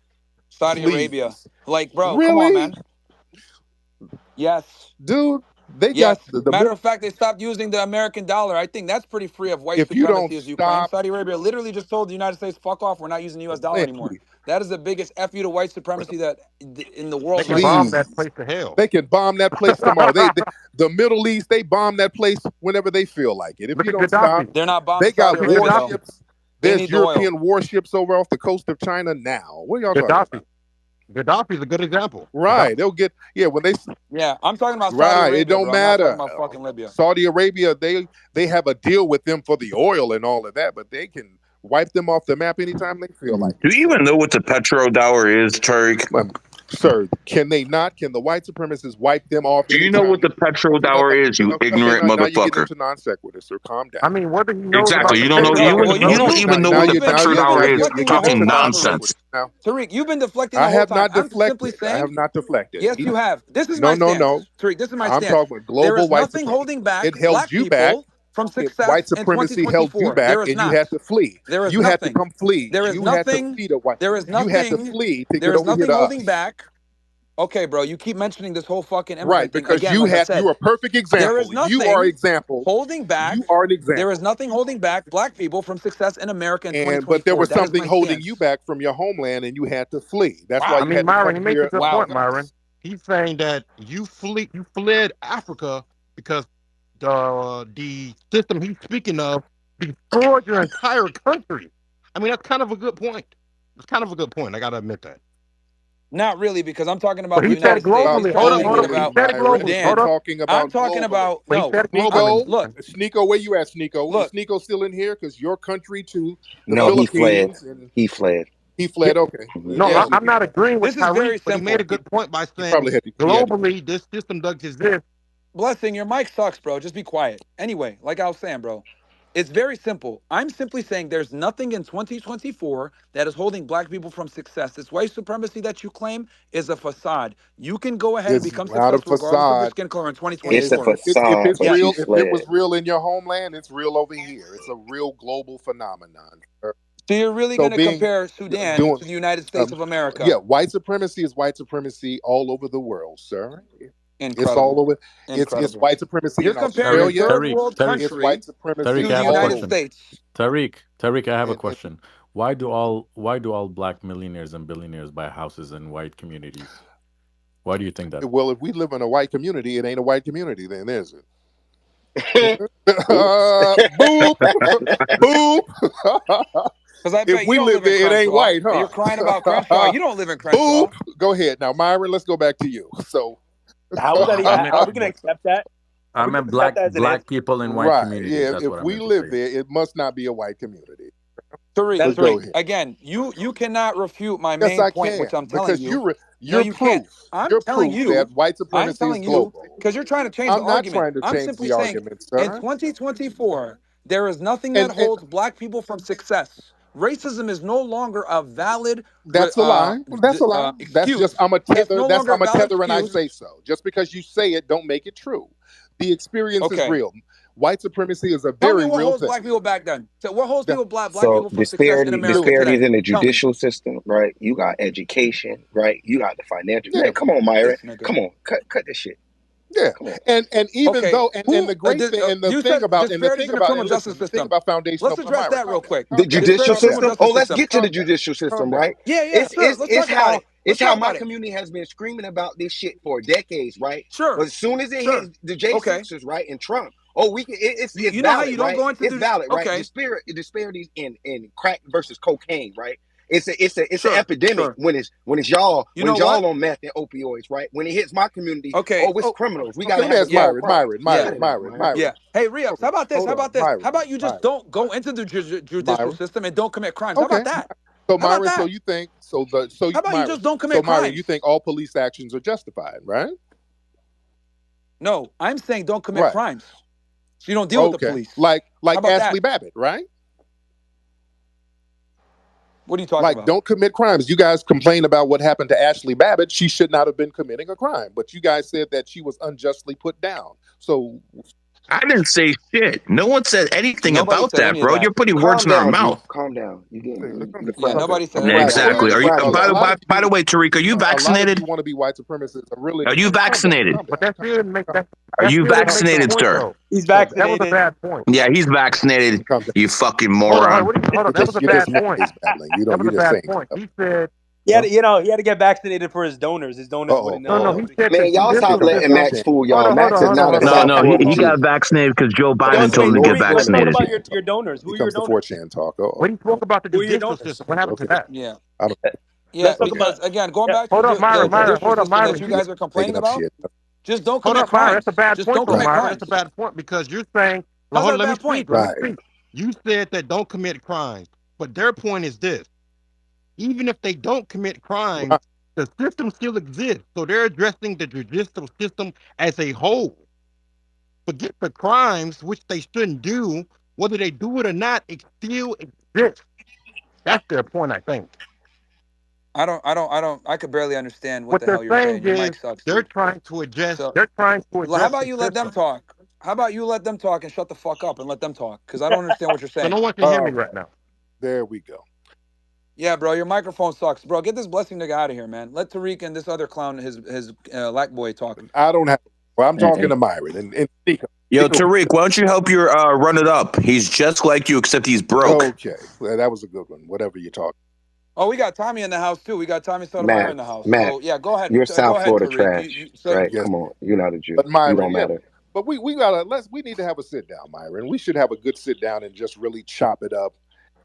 Saudi Arabia. Like, bro, really? Come on, man. Yes, dude. They got the matter of fact, they stopped using the American dollar. I think that's pretty free of white supremacy, as you claim. Saudi Arabia literally just told the United States, "Fuck off, we're not using the U.S. dollar anymore." That is the biggest F you to white supremacy that in the world. They can bomb that place to hell. They can bomb that place tomorrow. The Middle East, they bomb that place whenever they feel like it. If you don't stop, they're not bombing. They got Saudi Arabia, warships. There's European warships over off the coast of China now. What are y'all talking about? Gaddafi's a good example. Right. They'll get when they. Yeah, I'm talking about Saudi Right. Arabia, It don't bro. matter. I'm not talking about fucking Libya. Saudi Arabia, they have a deal with them for the oil and all of that, but they can wipe them off the map anytime they feel like. Do you even know what the petrodollar is, Tariq? Sir, can they not? Can the white supremacists wipe them off? Do you know what the petrodollar is, you ignorant motherfucker? Now you get into non sequitur, sir. Calm down. I mean, whether you know exactly, you don't know. You don't even know what the petrodollar is. You're talking nonsense. Now, Tariq, you've been deflecting. I have not deflected. I have not deflected. Yes, you have. This is my stance. No. Tariq, this is my stance. I'm talking about global white supremacy. There is nothing holding back. It held you back. From success white supremacy held you back, and you had to flee. There is you had to come flee. There is nothing. There is nothing. You had to flee to get over here to holding back. Okay, bro, you keep mentioning this whole fucking right because again, you're a perfect example. There is nothing you are an example holding back. You are an example. There is nothing holding back black people from success in America in 2024. But there was something holding you back from your homeland, and you had to flee. That's why. I mean, Myron, he makes a good point, Myron. He's saying that you fled Africa because the system he's speaking of destroyed your entire country. I mean, that's kind of a good point. It's kind of a good point. I got to admit that. Not really, because I'm talking about the United States. Globally. Hold on. I'm talking about no. Sneako, where you at, Sneako? Look, is Sneako still in here? Because your country too. No, he fled. He fled. He fled. Okay. No, I'm not agreeing with Tariq, but he made a good point by saying globally this system does exist. Blessing, your mic sucks, bro. Just be quiet. Anyway, like I was saying, bro. It's very simple. I'm simply saying there's nothing in 2024 that is holding black people from success. This white supremacy that you claim is a facade. You can go ahead and become successful regardless of your skin color in 2024. It's a facade. If it was real in your homeland, it's real over here. It's a real global phenomenon. So you're really going to compare Sudan to the United States of America? Yeah, white supremacy is white supremacy all over the world, sir. Incredible. It's all over. It's white supremacy. You're comparing Australia. third world country it's white supremacy Tariq, to the United States. Tariq, I have a question. Why do all black millionaires and billionaires buy houses in white communities? Why do you think that? Well, if we live in a white community, it ain't a white community. Then is it? Boop, boop. If we live there, it ain't white, huh? You're crying about Crenshaw. You don't live in Crenshaw. Boop. Go ahead now, Myron. Let's go back to you. So. How is that? How are we going to accept that? I meant black people in white communities. Yeah, that's if we live there, it must not be a white community. Tariq, again, you cannot refute my main point, which I'm telling you. You're proof. I'm telling you that white supremacy is global. Because you're trying to change the argument. I'm simply saying, in 2024, there is nothing that holds black people from success. Racism is no longer a valid. That's a lie. That's a lie. That's just I'm a tether. No I'm a tether, and I excuse. say so. Just because you say it, don't make it true. The experience is real. White supremacy is a very what real holds thing. black people back then? So what holds black people from success in America disparities today? in the judicial system, right? You got education, right? You got the financial. Man, come on, Myron. Come on, cut this shit. Yeah, and even though and the great thing and the thing about foundational. Let's address that real quick. The judicial system. Oh, let's get to the judicial system, right? Yeah. It's how my community has been screaming about this shit for decades, right? Sure. But as soon as it hits the J6s, right, and Trump, we can. It's you valid, know how you don't right? go into it's valid, right? Disparities in crack versus cocaine, right? It's an epidemic when it's y'all y'all on meth and opioids, right? When it hits my community, it's criminals. We gotta have Myron. Yeah. Hey, Rios, how about this? How about this? Myron, How about you just don't go into the judicial system and don't commit crimes? How Okay. about that? So How about Myron, so that? you think How about you just don't commit So Myron, crimes? you think all police actions are justified, right? No, I'm saying don't commit Right. crimes. So you don't deal with the police. Like How about Ashley that? Babbitt, right? What are you talking about? Don't commit crimes. You guys complain about what happened to Ashley Babbitt. She should not have been committing a crime, but you guys said that she was unjustly put down. So I didn't say shit. No one said anything Nobody about said that, any of bro. that. You're putting words in our mouth. Calm down. You getting nobody said Yeah, exactly. Are you? By the way, Tariq, are you a lot vaccinated? of you want to be white supremacists are really. Are you vaccinated? But that still make that. Are you vaccinated, sir? Though. He's That was a vaccinated. bad point. Yeah, he's vaccinated. You fucking Hold moron. on. That was a bad point. That was a bad point. He said. He had to get vaccinated for his donors. His donors wouldn't know. No, he said man, y'all stop letting Max fool y'all. Max is not a soft No, he got vaccinated because Joe Biden told him to get Let's talk vaccinated. about your donors. Who are your donors? 4chan talk. When he spoke about the judicial system, what happened to that? Yeah. Let's talk because about, again, going back to Hold the up, Myron. judicial Hold up, system Myron. that you guys are complaining about, shit. just don't Hold commit up, Myron. crimes. That's a bad Just point, don't though, commit Myron. crimes. That's a bad point because you're saying. How's that a Let me bad point? speak. Let me speak. You said that don't commit crimes, but their point is this: even if they don't commit crimes, the system still exists. So they're addressing the judicial system as a whole. Forget the crimes, which they shouldn't do. Whether they do it or not, it still exists. That's their point, I think. I could barely understand what the hell you're saying. Your mic sucks. They're Dude. trying to address. So, They're trying to address. how about you let them talk? How about you let them talk and shut the fuck up and let them talk? Because I don't understand what you're saying. So no one can hear me right now. There we go. Yeah, bro, your microphone sucks, bro. Get this blessing nigga out of here, man. Let Tariq and this other clown, his lack boy, talk. I don't have. Well, I'm talking to Myron and Sneako. Yo, Tariq, why don't you help your run it up? He's just like you, except he's broke. Okay, well, that was a good one. Whatever you're talking. Oh, we got Tommy in the house too. We got Tommy Sotomayor in the house. Matt, so yeah, go ahead. You're South Florida Tariq. trash, right? Yes. Come on, you're not a Jew. But Myron, you don't matter. But we need to have a sit down, Myron. We should have a good sit down and just really chop it up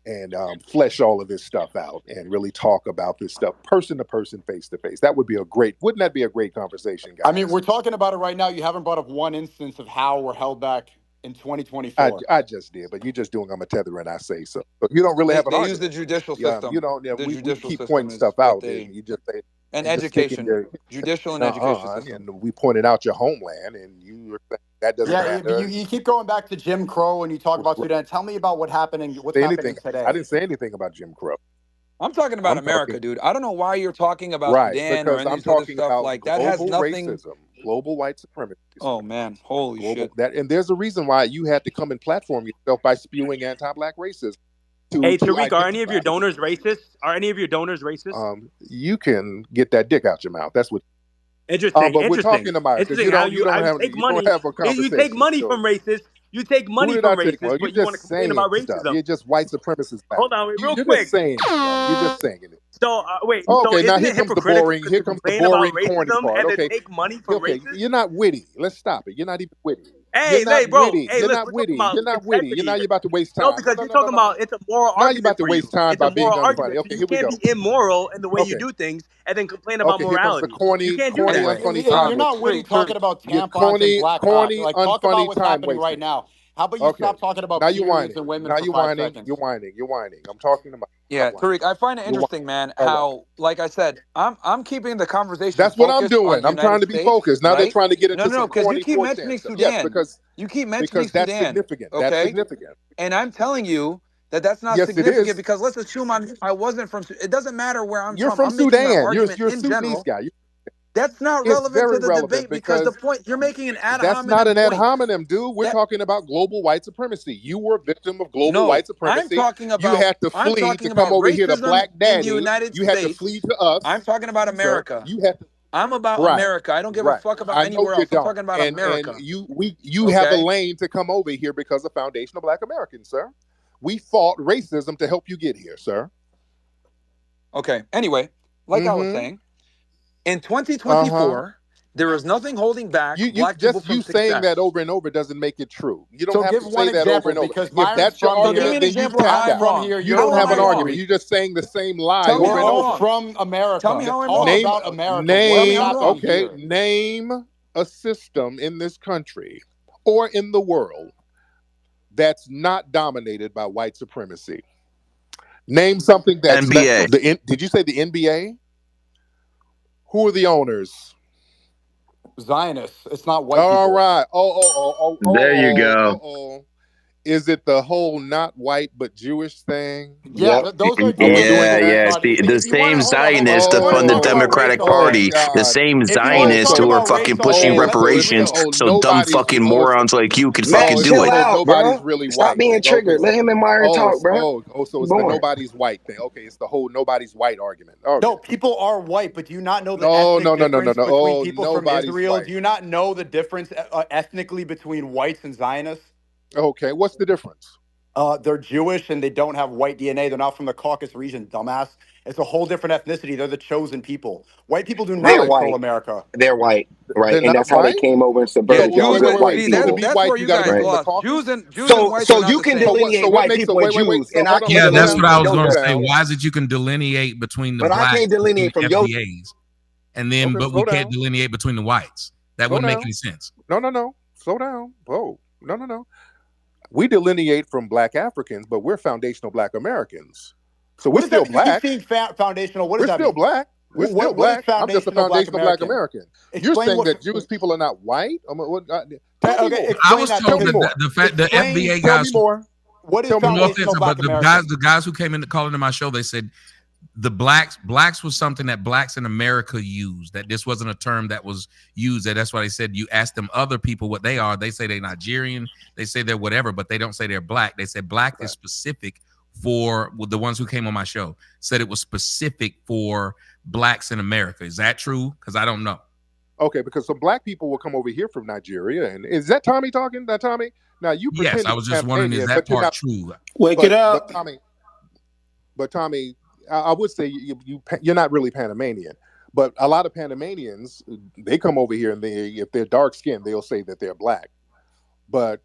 and flesh all of this stuff out and really talk about this stuff person to person, face to face. Wouldn't that be a great conversation, guys? I mean, we're talking about it right now. You haven't brought up one instance of how we're held back in 2024. I just did, but you're just doing I'm a tether and I say so. But you don't really have an argument. They use the judicial system. We keep pointing stuff out and you just say and education, judicial and education system. And we pointed out your homeland and you were saying that doesn't matter. You keep going back to Jim Crow and you talk about Sudan. Tell me about what's happening today. I didn't say anything about Jim Crow. I'm talking about America, dude. I don't know why you're talking about Sudan or any other stuff like that. Has nothing. Racism, global white supremacy. Oh man, holy shit! And there's a reason why you had to come and platform yourself by spewing anti-black racism. Hey, Tariq, are any of your donors racist? You can get that dick out your mouth. That's what. Interesting. But we're talking about it. You don't have a conversation. You take money from racists. You take money from racists, well, but you want to complain about racism. Stuff. You're just white supremacists. Hold on, real quick. You're just saying it. So wait. Okay, so now here comes the boring. Here comes the boring, corny part. Okay, take money from racists. You're not witty. Let's stop it. You're not even witty. Hey, bro. Witty. Hey, you're not witty. You're not witty. You're about to waste time. No, because you're talking about it's a moral argument. Now you're about to waste time by being unfunny. Okay, here we go. You can't be immoral in the way you do things and then complain about morality. You can't do that. Unfunny time. You're not witty talking about tampons and black cock. Like, talk about what's happening right now. How about you stop talking about periods and women for 5 seconds? You're whining. I'm talking about. Yeah, Tariq, I find it interesting, man, how, like I said, I'm keeping the conversation. That's what I'm doing. I'm trying to be focused. Now they're trying to get into No, because you keep mentioning Sudan. Yes, because you keep mentioning that's Sudan. significant. Okay? That's significant. And I'm telling you that's not significant because let's assume I wasn't from Sudan. It doesn't matter where I'm from. You're from Sudan. You're a Sudanese guy. That's not relevant to the debate because the point you're making an ad hominem. That's not an ad point. hominem, dude. We're talking about global white supremacy. You were a victim of global white supremacy. I'm talking about. You had to flee to come over here to Black Daddy. You had to flee to us. I'm talking about America. You had to. I'm about America. I don't give a fuck about anywhere else. I'm talking about America. And you have a lane to come over here because of foundational Black Americans, sir. We fought racism to help you get here, sir. Okay. Anyway, like I was saying. In 2024, There is nothing holding back You black people just from saying success. that over and over doesn't make it true. You don't So have give to one say that over example, and over. because If Myron's that's your from So give me here. an argument, then you've example of tapped how I'm out. I'm from wrong. here. You You're How don't am have from I an wrong? argument. here. You're just saying the same lie Tell me over We're how and I'm all over. wrong. from America. Tell me how I'm Talk wrong. Name, about America. We're Tell me name, how I'm not wrong. from okay, here. name a system in this country or in the world that's not dominated by white supremacy. Name something that's less. NBA. Did you say the NBA? Who are the owners? Zionists. It's not white All people. right. There you go. Is it the whole not white but Jewish thing? Yeah, Yep. those are Are we different doing Yeah, people. that? yeah. See, The if you want to same hold on, Zionists if to you want to fund the talk about race Democratic all Oh day, Party, the God. same if you want to Zionists talk who are about race fucking all pushing day, Oh, let so me it's reparations explain. so dumb fucking morons like you could Matt, fucking it's do chill just it. that out, nobody's bro. really Stop white being thing. Okay, triggered. Let him and Myron talk, bro. so Keep it's the going. nobody's white thing. Okay, it's the whole nobody's white argument. Okay. No, people are white, but do you not know the No, ethnic no, no, no, no, difference no. between Oh, people from nobody's Israel? white. Do you not know the difference ethnically between whites and Zionists? Okay, what's the difference? They're Jewish and they don't have white DNA. They're not from the Caucasus region, dumbass. It's a whole different ethnicity. They're the chosen people. White people do They're not Really? control white. America. They're white, right? They're And not that's how they white? came over and Yeah, subverted y'all Jews as and white see So to that people. be that's white, where you you got to be guys Right. from the lost. caucus? Jews and whites are So not the you can same. So delineate what white makes a people and wait, Jews, so and I hold on, can't Yeah, slow that's down, what I delineate was your going to slow say. down. definition. Why is it you can delineate between the But I blacks can't and delineate the from your FBAs, and then Okay, but we slow can't down. delineate between the whites? That Slow wouldn't make down. any sense. No. Slow down. Whoa. No. We delineate from black Africans, but we're foundational black Americans. So we're What does that still mean? You keep black. saying foundational. What does We're that still mean? black. We're still What is black. I'm just a foundational black foundational black American? American. You're Explain saying what. that Jewish people are not white? Tell me Okay, more. I explain was that Tell told me because that more. the fact the explain FBA Tell me guys, more. what is Tell me no more. foundational offense, but black American. the guys who came in calling in my show, they said the blacks was something that blacks in America used. That this wasn't a term that was used. That's why they said you ask them other people what they are. They say they're Nigerian. They say they're whatever, but they don't say they're black. They said black is specific for the ones who came on my show. Said it was specific for blacks in America. Is that true? Because I don't know. Okay, because some black people will come over here from Nigeria, and is that Tommy talking? That Tommy? Now you Yes, pretend to I be was just wondering, is Panamanian, that but you're part not. true? Wake it But up. Tommy, I would say you're not really Panamanian. But a lot of Panamanians, they come over here and if they're dark skinned, they'll say that they're black. But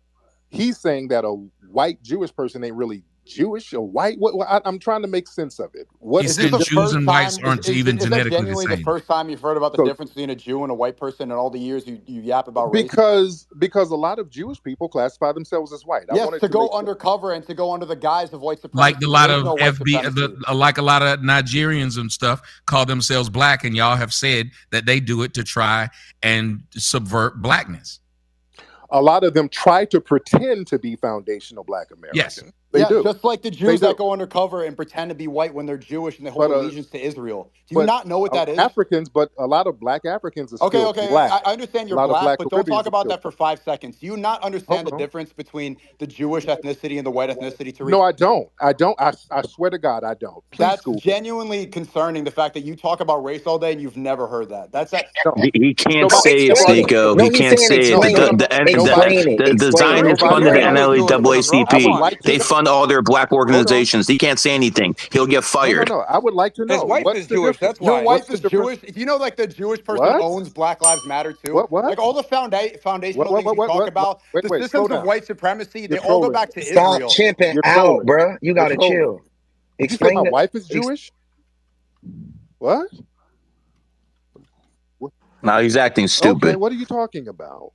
he's saying that a white Jewish person ain't really Jewish or white. I'm trying to make sense of it. What He's Is this saying the Jews first and whites time? aren't even Is that genetically the genuinely the same. first time you've heard about the so difference between a Jew and a white person in all the years you yap about race? because a lot of Jewish people classify themselves as white. I Yes, wanted to to go make sure. undercover and to go under the guise of white Like a supremacy. There lot is of no white supremacy. like a lot of Nigerians and stuff call themselves black, and y'all have said that they do it to try and subvert blackness. A lot of them try to pretend to be foundational black American. Yes. They do. Just like the Jews that go undercover and pretend to be white when they're Jewish and they hold allegiance to Israel. Do you not know what that is? Africans, but a lot of black Africans are still Okay. black. I understand you're a lot of black, but don't Caribbeans talk are about still that for black. 5 seconds. Do you not understand the difference between the Jewish ethnicity and the white ethnicity, Tariq? No, I don't. I swear to God, I don't. Please That's school me. genuinely concerning, the fact that you talk about race all day and you've never heard that. That's that. No. He can't No, say it, explain it. Sneako. No, He he's can't saying say it. explain it. Explain it. The Explain it. Zionists Nobody. funded the Explain it. I would NAACP. like to They know. fund all their black organizations. He can't say anything. He'll get fired. No. I would like to know. His wife What's is the Jewish. difference? That's Your why. wife What's the is difference? Jewish. Do you know, like, the Jewish person What? owns Black Lives Matter too? What? Like all the foundational things you talk about, the Wait, slow systems of down. white supremacy, they You're all go trolling. back to Stop Israel. chimping You're out, trolling. bruh. You You're gotta trolling. chill. Did you say my Explain wife is Jewish? What? Now he's acting stupid. Okay, what are you talking about?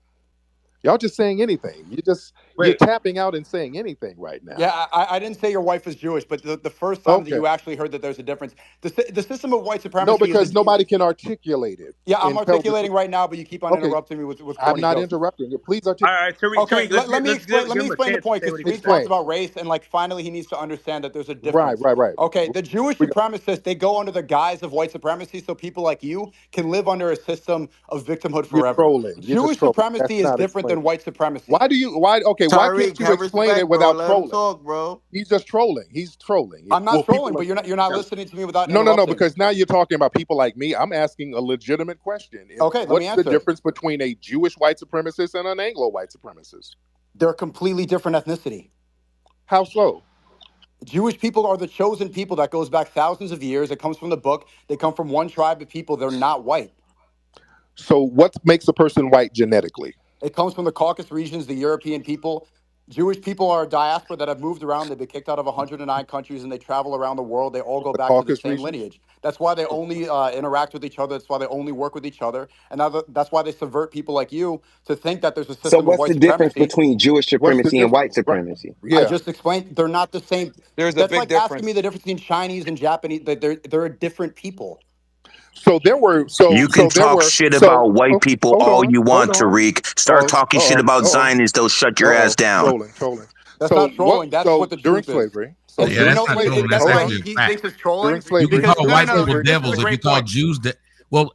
Y'all just saying anything. You're tapping out and saying anything right now. Yeah, I didn't say your wife is Jewish, but the first time that you actually heard that there's a difference, the system of white supremacy. No, because nobody can articulate it. Yeah, I'm articulating right now, but you keep on interrupting me with I'm corny not jokes. interrupting you. Please All articulate. right, Tariq, let me explain. Let me him a explain the chance to point, say because what he Tariq got to talks say. about race, and like finally he needs to understand that there's a Right. difference. Okay, the Jewish supremacists, they go under the guise of white supremacy, so people like you can live under a system of victimhood You're forever. trolling. You're just Jewish trolling. That's supremacy is not different than explaining. white supremacy. Why can't Tariq, you have explain it respect, bro. without Let him trolling? talk, bro. He's just trolling. He's trolling. I'm not trolling, but you're not listening to me without No, interrupting. because now you're talking about people like me. I'm asking a legitimate question. Okay, let me What's the answer. difference between a Jewish white supremacist and an Anglo white supremacist? They're completely different ethnicity. How so? Jewish people are the chosen people that goes back thousands of years. It comes from the book. They come from one tribe of people. They're not white. So what makes a person white genetically? It comes from the Caucasus regions, the European people. Jewish people are a diaspora that have moved around. They've been kicked out of 109 countries, and they travel around the world. They all go The back to the Caucasus same region? lineage. That's why they only interact with each other. That's why they only work with each other. And that's why they subvert people like you to think that there's a So system of what's white the difference supremacy. between Jewish What's the supremacy and difference? white supremacy? I Yeah. just explained they're not the same. There's a That's big like difference. asking me the difference between Chinese and Japanese. They're a different people. So there were You can talk shit about white people all you want, Tariq. Start talking shit about Zionists, they'll shut your ass down. Trolling. That's not trolling. That's what the during truth is. slavery. So Yeah, that's not trolling. That's actually a he fact. thinks it's trolling. During slavery, You can call white people this is devils a if you great call point. Jews that. Well,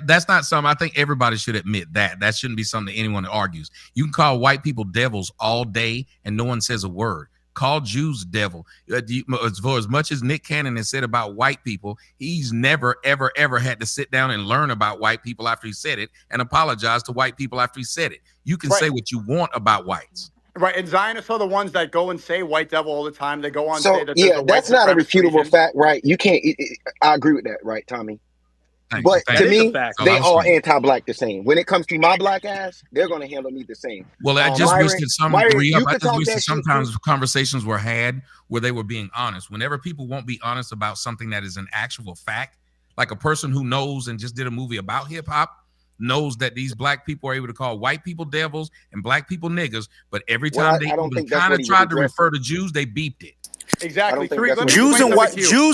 that's not something I think everybody should admit. That shouldn't be something that anyone argues. You can call white people devils all day and no one says a word. Call Jews devil. For as much as Nick Cannon has said about white people, he's never, ever, ever had to sit down and learn about white people after he said it and apologize to white people after he said it. You can say what you want about whites. Right, and Zionists are the ones that go and say white devil all the time. They go on So say that there's a white that's not a supremacist refutable region. fact, right? You can't. I agree with that, right, Tommy? But Thank to you. me, Fact. they all anti-black the same. When it comes to my black ass, they're gonna handle me the same. Well, I just wish that Myron, sometimes conversations were had where they were being honest. Whenever people won't be honest about something that is an actual fact, like a person who knows and just did a movie about hip hop knows that these black people are able to call white people devils and black people niggas, but every time they even kind of tried to refer to Jews, they beeped it. Exactly. Jews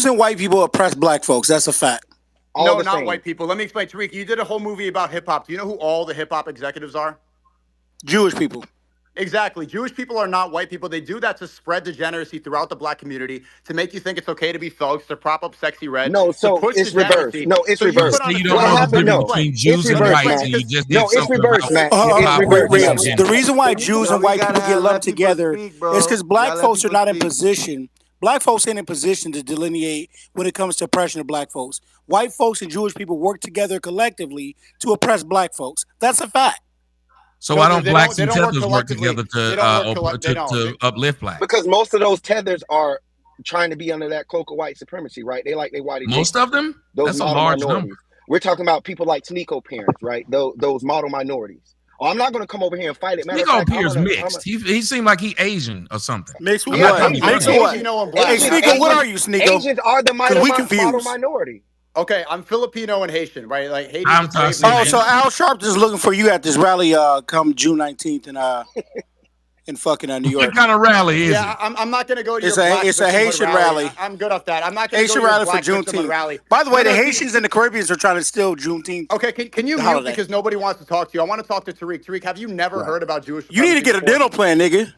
and white people oppress black folks. That's a fact. No, not white people. Let me explain. Tariq, you did a whole movie about hip hop. Do you know who all the hip hop executives are? Jewish people. Exactly. Jewish people are not white people. They do that to spread degeneracy throughout the black community, to make you think it's okay to be thugs, to prop up Sexy Red. No, so it's reversed. No, it's reversed. You don't know the difference between Jews and whites, and you just did something reversed, about The reason why Jews and white people get lumped together is because black folks are not in position. Black folks ain't in position to delineate when it comes to oppression of black folks. White folks and Jewish people work together collectively to oppress black folks. That's a fact. So why don't blacks and tethers work together to uplift blacks? Because most of those tethers are trying to be under that cloak of white supremacy, right? They like they white. Most of them? Those That's a large number. We're talking about people like Sneako parents, right? Those model minorities. Oh, I'm not going to come over here and fight it. Sneako appears mixed. He seemed like he Asian or something. Mixed with what? Mixed with what? Hey, Sneako, what are you, Sneako? Asians are the model minority. Okay, I'm Filipino and Haitian, right? Like Haiti. So Al Sharpton is looking for you at this rally come June 19th in fucking New York. What kind of rally is it? Yeah, I'm not going to go to It's a Haitian rally. I'm good off that. I'm not going to Haitian go to rally for Juneteenth. rally. By the way, the Haitians and the Caribbeans are trying to steal Juneteenth. Okay, can you mute because nobody wants to talk to you? I want to talk to Tariq. Tariq, have you never heard about Jewish? You need to get a dental plan, nigga.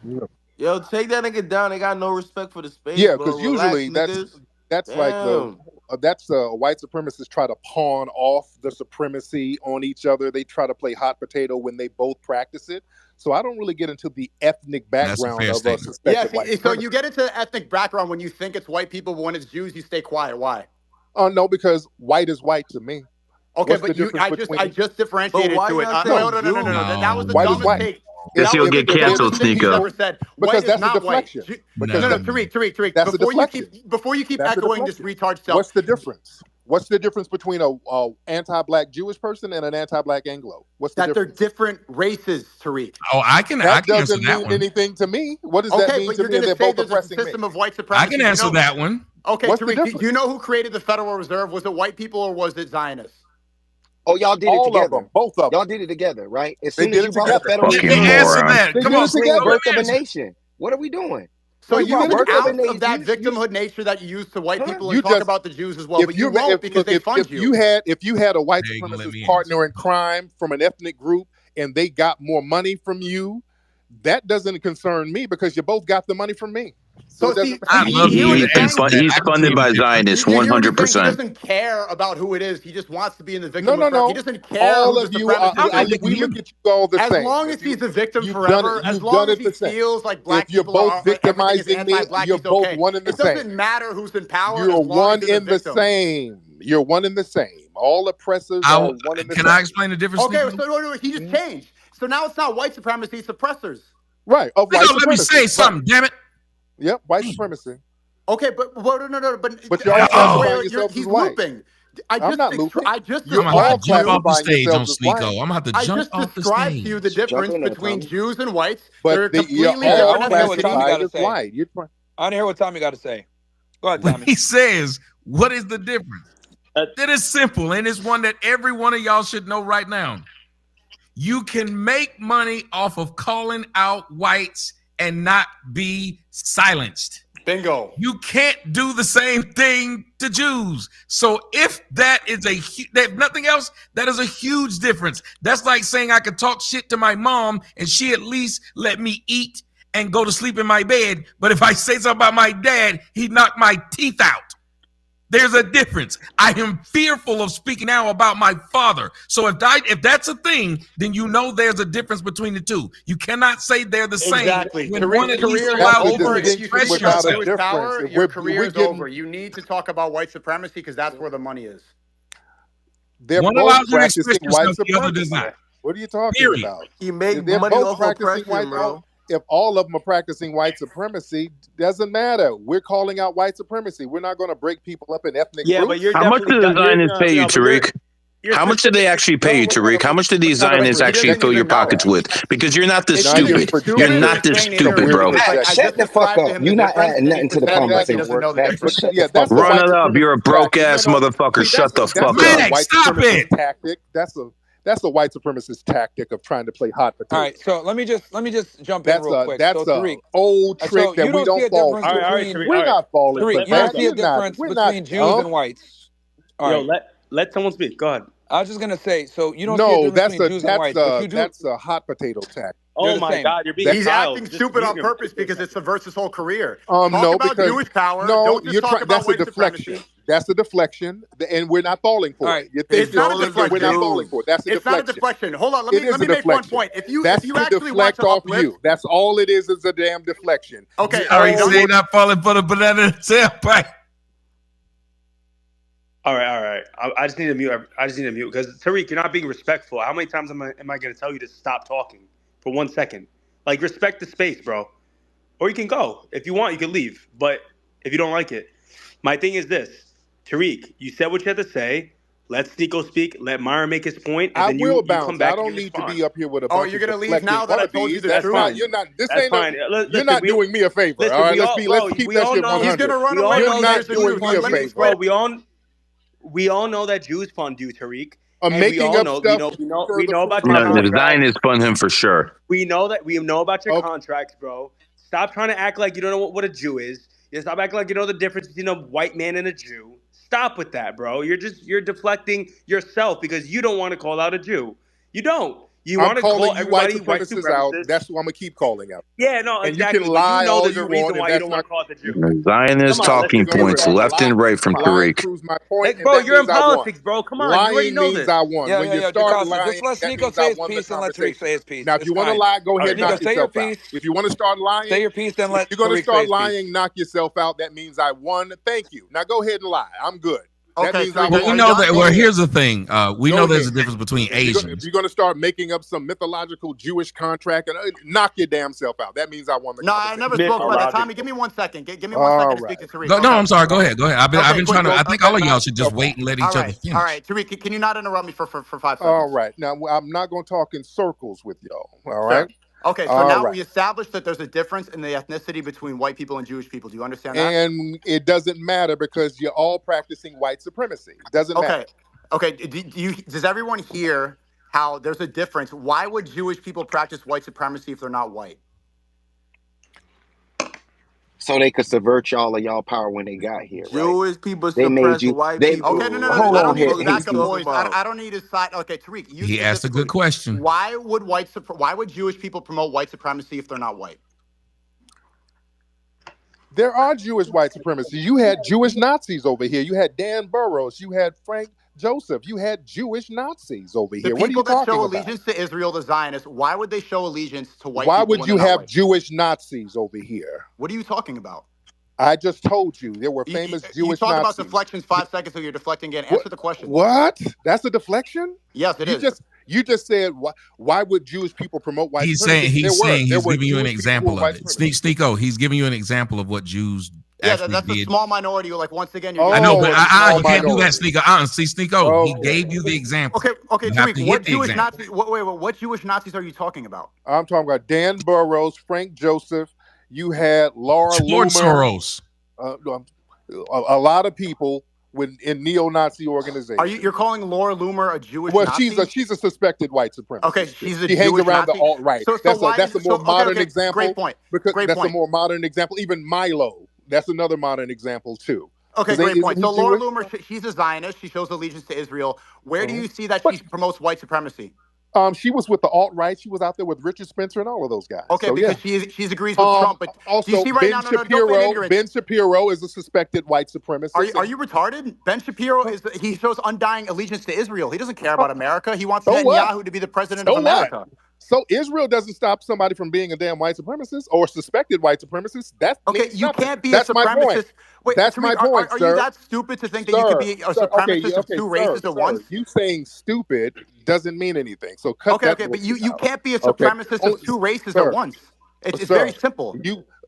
Yo, take that nigga down. They got no respect for the space. Yeah, because usually that's Damn. like that's white supremacists try to pawn off the supremacy on each other. They try to play hot potato when they both practice it. So I don't really get into the ethnic background of a suspected white supremacist. So you get into the ethnic background when you think it's white people, but when it's Jews, you stay quiet. Why? Oh no, because white is white to me. Okay, but I just differentiated to it. No. That was the dumbest take. Guess you'll get canceled, Sneako. Because that's a deflection. No, Tariq. That's a deflection. Before you keep echoing this retard stuff. What's the difference? What's the difference between a anti-black Jewish person and an anti-black Anglo? What's the difference? That they're different races, Tariq. Oh, I can answer that one. Anything to me. What does that mean to me? They're both oppressing me. System of white supremacy. I can answer that one. Okay, Tariq, do you know who created the Federal Reserve? Was it white people or was it Zionists? Oh, y'all did it together. Of them, both of them. Y'all did it together, right? As soon as you brought the Federal Reserve, answer that. Come on, the birth of a nation. What are we doing? So you get out of that victimhood nature that you use to white people and talk about the Jews as well, but you won't because they fund you. If you had a white supremacist partner in crime from an ethnic group and they got more money from you, that doesn't concern me because you both got the money from me. So he's funded by Zionists 100%. He doesn't care about who it is. He just wants to be in the victim. No. He doesn't care. All of you, we look at you all the same. As long as he's a victim forever, as long as he feels like black people are victimizing me, you're both one in the same. It doesn't matter who's in power. You're one in the same. You're one in the same. All oppressors are one in the same. Can I explain the difference? Okay, so he just changed. So now it's not white supremacy, it's oppressors. Right. Of white supremacy. Let me say something, damn it. Yep, white supremacy. Okay, but no. But you're he's looping. I'm not looping. I'm gonna have to jump off the stage on Sneako. I'm gonna have to jump off the stage. I just described to you the difference between Jews and whites. But They're completely all different classified as white. I want to hear what Tommy got to say. Go ahead, Tommy. He says, what is the difference? That is simple, and it's one that every one of y'all should know right now. You can make money off of calling out whites and not be silenced. Bingo. You can't do the same thing to Jews. So if that is if nothing else, that is a huge difference. That's like saying I could talk shit to my mom and she at least let me eat and go to sleep in my bed. But if I say something about my dad, he knocked my teeth out. There's a difference. I am fearful of speaking now about my father. So if that's a thing, then you know there's a difference between the two. You cannot say they're the same. Exactly. When one of these allows you to express yourself. Power, your career is over. You need to talk about white supremacy because that's where the money is. One allows you to express yourself, the other does not. What are you talking about? He made They're money both off oppression, white, bro. If all of them are practicing white supremacy, doesn't matter. We're calling out white supremacy. We're not going to break people up in ethnic groups. But how much do the Zionists pay you, Tariq? How much do they actually pay you, Tariq? How much do these Zionists actually fill your pockets with? Because you're not this stupid. You're not this stupid, bro. Shut the fuck up. You're not adding nothing to the conversation. Run it up. You're a broke ass motherfucker. Shut the fuck up. Stop it. Tactic. That's a white supremacist tactic of trying to play hot potato. All right, so let me just jump in real quick. That's an old trick that we don't fall for. We're not falling for that. You don't see a difference between Jews and whites. All right, let someone speak. Go ahead. I was just gonna say, so you don't see a difference between Jews and whites. That's a hot potato tactic. Oh my God, you're being He's acting stupid on purpose because it subverts his whole career. Talk No, about because Jewish power. no, Don't just talk about that's a white deflection. supremacy. That's a deflection, and we're not falling for it. It's not a deflection. We're not falling for it. That's a deflection. It's not a deflection. Hold on, let me make one point. If you that's actually want to off uplift, you. That's all it is a damn deflection. Okay, All right, so you're not falling for the banana in the tailpipe. All right. I just need to mute. Because Tariq, you're not being respectful. How many times am I going to tell you to stop talking for 1 second? Like, respect the space, bro. Or you can go. If you want, you can leave. But if you don't like it, my thing is this. Tariq, you said what you had to say. Let Sneako speak. Let Myron make his point. And then you come back. I don't need to be up here with a bunch Oh, you're going to leave now that I told you the truth? That's fine. You're not. This ain't fine. You're not doing me a favor. Listen, all right, let's keep that shit 100. He's going to run away. You're not doing me a favor. Bro, we all know that Jews fund you, Tariq. Making up stuff. We know about your contracts. The Zionists fund him for sure. We know about your contracts, bro. Stop trying to act like you don't know what a Jew is. Stop acting like you know the difference between a white man and a Jew. Stop with that, bro. You're deflecting yourself because you don't want to call out a Jew. You don't. You want to call everybody white supremacists out. That's what I'm gonna keep calling out. Yeah, no, and exactly. You can lie know all there's you a reason want, why you don't want to call it the Jew. Zionist talking points left and right from Tariq. Bro, you're in politics, bro. Come on, you already know this. I won. Yeah, when you start lying, just let Sneako say his piece and let Tariq say his piece. Now, if you want to lie, go ahead and knock yourself out. If you want to start lying, say your piece, then let. If you're going to start lying, knock yourself out. That means I won. Thank you. Now go ahead and lie. I'm good. Okay, we know that. Well, here's the thing. We know there's a difference between Asians. If you're going to start making up some mythological Jewish contract, and knock your damn self out. That means I won the competition. I never spoke about that. Tommy, give me 1 second. Give me 1 second to speak to Tariq. No, I'm sorry. Go ahead. I've been trying to. I think all of y'all should just wait and let each other finish. All right, Tariq, can you not interrupt me for 5 seconds? All right. Now, I'm not going to talk in circles with y'all. All right. Okay, so now we established that there's a difference in the ethnicity between white people and Jewish people. Do you understand that? And it doesn't matter because you're all practicing white supremacy. It doesn't matter. Okay. Does everyone hear how there's a difference? Why would Jewish people practice white supremacy if they're not white? So they could subvert y'all power when they got here, right? Jewish people suppress white people. Okay, no. I don't need I don't need his side. Okay, Tariq, he asked a good question. Why would Jewish people promote white supremacy if they're not white? There are Jewish white supremacy. You had Jewish Nazis over here. You had Dan Burroughs. You had Frank Joseph. You had Jewish Nazis over here. What are you talking about? The people that show allegiance to Israel, the Zionists, why would they show allegiance to white people? Why would you have Jewish Nazis over here? What are you talking about? I just told you there were famous Jewish Nazis. You talk about deflections 5 seconds, so you're deflecting again. Answer the question. What? That's a deflection? Yes, it is. You just said why would Jewish people promote white supremacy? He's giving you an example of it. Sneako, he's giving you an example of what Jews Yeah, actually that's a did. small minority. Like once again, you're I giving know, but Oh, a small you can't do that, minority. Sneako. See, Sneako, he Okay. gave you the example. Okay, You have Tariq, to what hit the Jewish example. Nazi? What Jewish Nazis are you talking about? I'm talking about Dan Burrows, Frank Joseph. You had Laura George Loomer. Soros. A lot of people in neo-Nazi organizations. You're calling Laura Loomer a Jewish Well, Nazi? she's a suspected white supremacist. Okay, she's a she hangs Jewish around Nazi. the alt-right. So That's a more modern example. Great point. Because Great that's point. a more modern example. Even Milo, that's another modern example too. Okay, great point. So Laura Jewish? Loomer, she's a Zionist. She shows allegiance to Israel. Where do you see that But she promotes white supremacy? she was with the alt-right. She was out there with Richard Spencer and all of those guys. Okay, so, because yeah. she agrees with Trump. But also, do you see right Ben now? No, don't be an ignorant. Ben Shapiro is a suspected white supremacist. Are you retarded? Ben Shapiro he shows undying allegiance to Israel. He doesn't care about America. He wants Netanyahu to be the president of America. What? So Israel doesn't stop somebody from being a damn white supremacist or suspected white supremacist. That's okay. You can't be That's a supremacist. My point. Wait, that's Tariq, my point, are sir. you that stupid to think that you could be a supremacist of two races at once? You saying stupid doesn't mean anything. So cut that. Okay, but you can't be a supremacist of two races at once. It's very simple.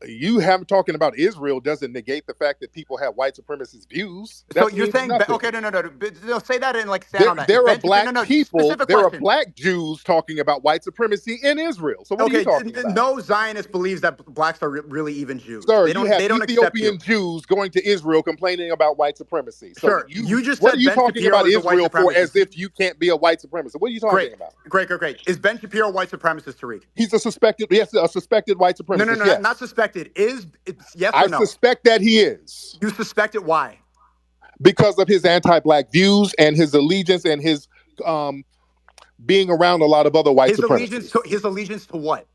You have talking about Israel doesn't negate the fact that people have white supremacist views. So you're saying okay, no. Say that and stand on that. There are black people. There are question. black Jews talking about white supremacy in Israel. So what are you talking about? No Zionist believes that blacks are really even Jews. Sir, you have Ethiopian Jews going to Israel complaining about white supremacy. So sure, you just what said are you Ben talking Shapiro about Israel for as if you can't be a white supremacist? What are you talking about? Great. Is Ben Shapiro a white supremacist, Tariq? He's a suspected white supremacist. No, yes. not suspected. Yes or no? I suspect that he is. You suspect it? Why? Because of his anti-black views and his allegiance and his being around a lot of other white supremacists. His allegiance to what?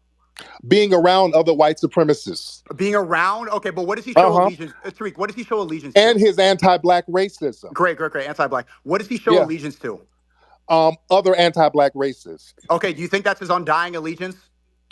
Being around other white supremacists. Being around? Okay, but what does he show allegiance? Tariq, what does he show allegiance to? And his anti-black racism. Great. Anti-black. What does he show allegiance to? Other anti-black racists. Okay, do you think that's his undying allegiance?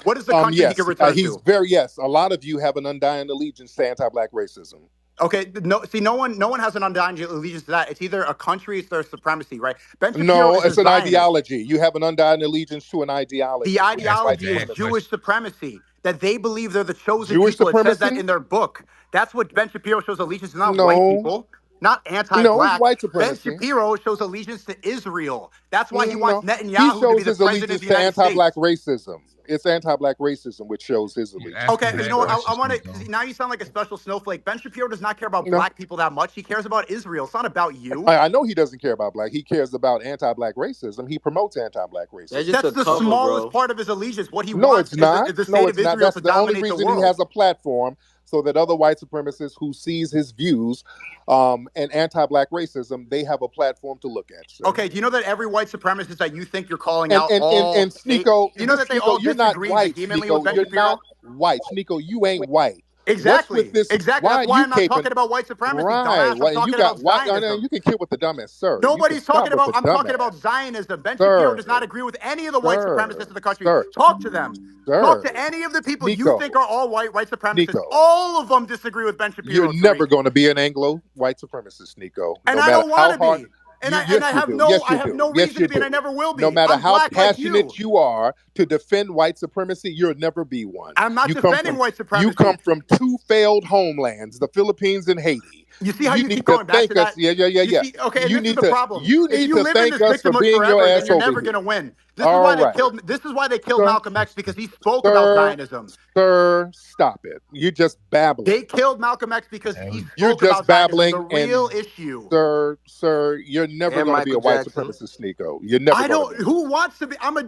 What is the country he can return to? Yes. A lot of you have an undying allegiance to anti-black racism. Okay, no one has an undying allegiance to that. It's either a country, it's their supremacy, right? It's an ideology. You have an undying allegiance to an ideology. The ideology is Jewish supremacy. That they believe they're the chosen Jewish people. Supremacy? It says that in their book. That's what Ben Shapiro shows allegiance to, not white people. Not anti-black. No, it's white supremacy. Ben Shapiro shows allegiance to Israel. That's why he wants Netanyahu to be the president of the United States. He shows his allegiance to anti-black racism. It's anti-black racism which shows his allegiance. Okay, you know what? I want to. Now you sound like a special snowflake. Ben Shapiro does not care about black people that much. He cares about Israel. It's not about you. I know he doesn't care about black. He cares about anti-black racism. He promotes anti-black racism. That's the smallest part of his allegiance. What he wants it's not. Is the state of Israel That's to the only dominate reason the world. He has a platform so that other white supremacists who sees his views and anti-black racism, they have a platform to look at. So. Okay, do you know that every white supremacist that you think you're calling out, and Sneako, you know that they all you're not white. Sneako, you're not white. Sneako, you ain't white. Exactly. Exactly. That's why I'm not talking about white supremacy. Right. I'm talking about Zionism. You can kill with the dumbass, sir. Nobody's talking about. I'm talking about Zionism. Ben Shapiro does not agree with any of the white supremacists in the country. Talk to them. Talk to any of the people you think are all white supremacists. All of them disagree with Ben Shapiro. You're never going to be an Anglo white supremacist, Sneako. And I don't want to be. And I have no reason to be, and I never will be. No matter how passionate you are to defend white supremacy, you'll never be one. I'm not defending white supremacy. You come from two failed homelands, the Philippines and Haiti. You see how you keep going back to that? Yeah. Okay, and this is the problem. You need to thank us for being your ass you're never going to win. This is why they killed Malcolm X, because he spoke about Zionism. Sir, stop it. You're just babbling. They killed Malcolm X because he spoke about babbling. The real issue. Sir, you're never going to be a white supremacist, Sneako. You're never. I don't. Who wants to be? I'm a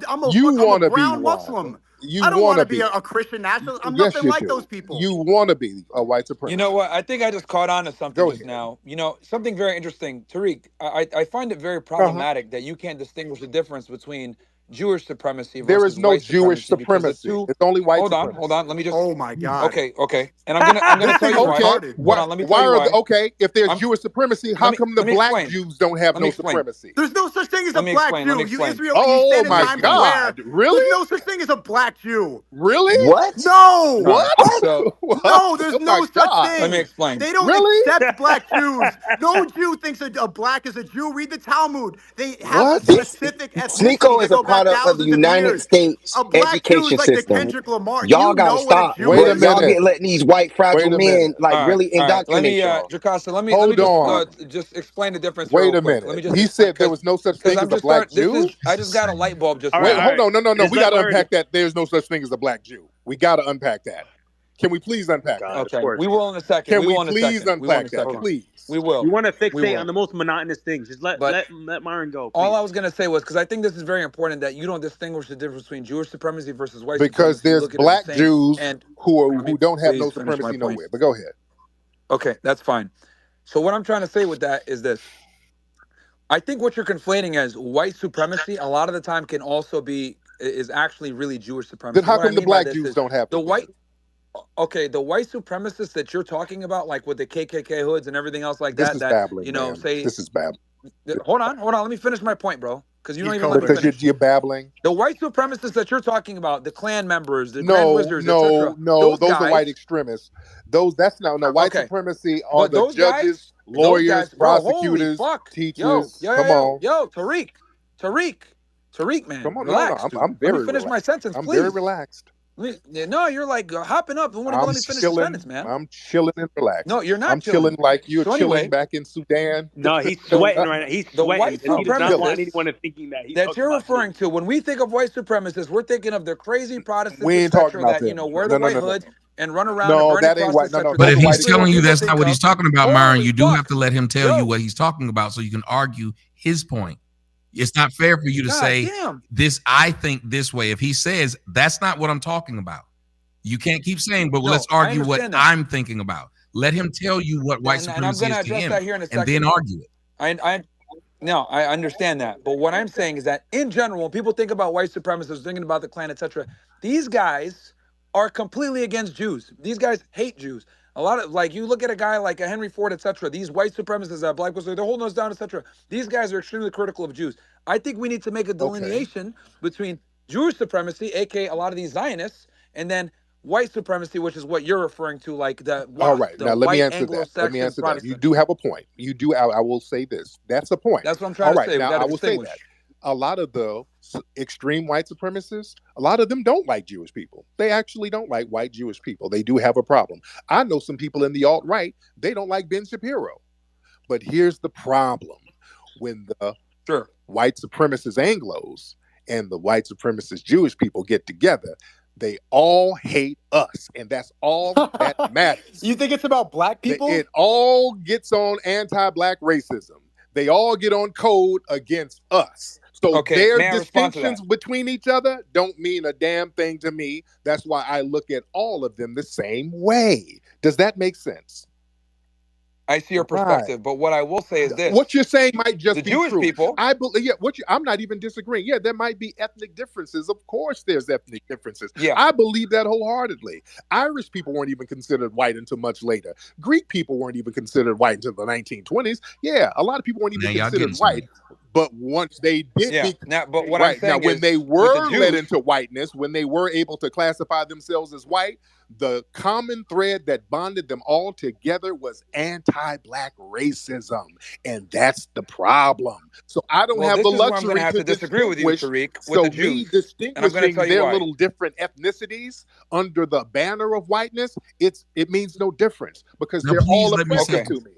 brown Muslim. I don't want to be a Christian nationalist. I'm nothing like those people. You want to be a white supremacist. You know what? I think I just caught on to something just now. You know, something very interesting. Tariq, I find it very problematic that you can't distinguish the difference between Jewish supremacy versus there is no white Jewish supremacy. It's only white supremacy. Hold on. Let me just. Oh my God. Okay. And I'm gonna tell you why. Let me tell you why. If there's Jewish supremacy, how come the black Jews don't have no supremacy? There's no such thing as a black Jew. You Israel. Oh my God! Really? There's no such thing as a black Jew. Really? What? No. What? No, there's no such thing. Let me explain. They don't accept black Jews. No Jew thinks a black is a Jew. Read the Talmud. They have a specific ethnicity. Sneako is a byproduct of the United States A black Jew is education like the system. Kendrick Lamar. Do Y'all you gotta know what a stop. Jew is? Y'all get letting these white fragile men like really All right. Let me, indoctrinate y'all. Jocasta, let me Hold on. just explain the difference here Wait real a quick. Let me minute. just He explain said there was no such thing I'm as a just black Jew. Jew. I just got a light bulb just. Wait, hold on. No. Just We got to let Myron unpack that. There's no such thing as a black Jew. We got to unpack that. Can we please unpack that? Okay, we will in a second. Can we we will in a please second. We will in a unpack that, second. please? We will. You want to We fixate will. on the most monotonous things. Just let Myron go, please. All I was gonna say was because I think this is very important that you don't distinguish the difference between Jewish supremacy versus white Because supremacy. You there's look at it the black same. Jews And who don't have no please finish my supremacy point. nowhere. But go ahead. Okay, that's fine. So what I'm trying to say with that is this. I think what you're conflating as white supremacy a lot of the time can also be is actually really Jewish supremacy. Then how What I come the mean by black this Jews is don't have the it? white the white supremacists that you're talking about, like with the KKK hoods and everything else like This that, is that babbling, you know, man. say This is babbling. hold on, let me finish my point, bro. Because you don't even let me Because finish. you're babbling. The white supremacists that you're talking about, the Klan members, the Grand No, Wizards, etc. those are white extremists. That's not white Okay. supremacy are But the those judges, guys, lawyers, bro, holy prosecutors, fuck. teachers. Come on. Tariq, man, Come on. relax, No. dude. I'm Let me very finish my relaxed. sentence, I'm please. very relaxed. No, you're like hopping up. You won't even let me finish the sentence, man. I'm chilling and relaxed. No, you're not I'm chilling like you're So chilling anyway, back in Sudan. No, he's sweating right now. He's the sweating white because he does not want supremacists anyone to thinking that he's that talking you're about referring me. to, when we think of white supremacists, we're thinking of the crazy Protestants, We ain't talking etc., about that, you them. know, wear the white hoods and run around and No, burning that ain't crosses, white. No, etc. But those if are white he's telling you extremists. that's not what he's talking about, Myron, you do have to let him tell you what he's talking about so you can argue his point. It's not fair for you to say this. I think this way. If he says that's not what I'm talking about, you can't keep saying, but let's argue what I'm thinking about. Let him tell you what white supremacy is to him, and then argue it. I understand that. But what I'm saying is that in general, when people think about white supremacists, thinking about the Klan, etc., these guys are completely against Jews. These guys hate Jews. A lot of, like, you look at a guy like a Henry Ford, etc., these white supremacists that black was, they're holding us down, etc. These guys are extremely critical of Jews. I think we need to make a delineation between Jewish supremacy, aka a lot of these Zionists, and then white supremacy, which is what you're referring to, like the all right. the Now let me white answer that. Let me Anglo-Saxon answer that. You Protestant. do have a point. You do. I will say this. That's a point. That's what I'm trying all to right. say. Now We got I to will say distinguish. that a lot of the extreme white supremacists, a lot of them don't like Jewish people. They actually don't like white Jewish people. They do have a problem. I know some people in the alt-right, they don't like Ben Shapiro. But here's the problem. When the white supremacist Anglos and the white supremacist Jewish people get together, they all hate us. And that's all that matters. You think it's about black people? It all gets on anti-black racism. They all get on code against us. So their distinctions between each other don't mean a damn thing to me. That's why I look at all of them the same way. Does that make sense? I see your perspective, but what I will say is this: what you're saying might just the be Jewish true. people. I believe. Yeah, I'm not even disagreeing. Yeah, there might be ethnic differences. Of course, there's ethnic differences. Yeah, I believe that wholeheartedly. Irish people weren't even considered white until much later. Greek people weren't even considered white until the 1920s. Yeah, a lot of people weren't even considered white. But once they did, but what I'm saying when is, they were the Jews, led into whiteness, when they were able to classify themselves as white, the common thread that bonded them all together was anti-black racism, and that's the problem. So I don't have the luxury I'm have to disagree with you, Tariq. With the Jews, distinguishing their little different ethnicities under the banner of whiteness, it means no difference because they're all oppressive to me.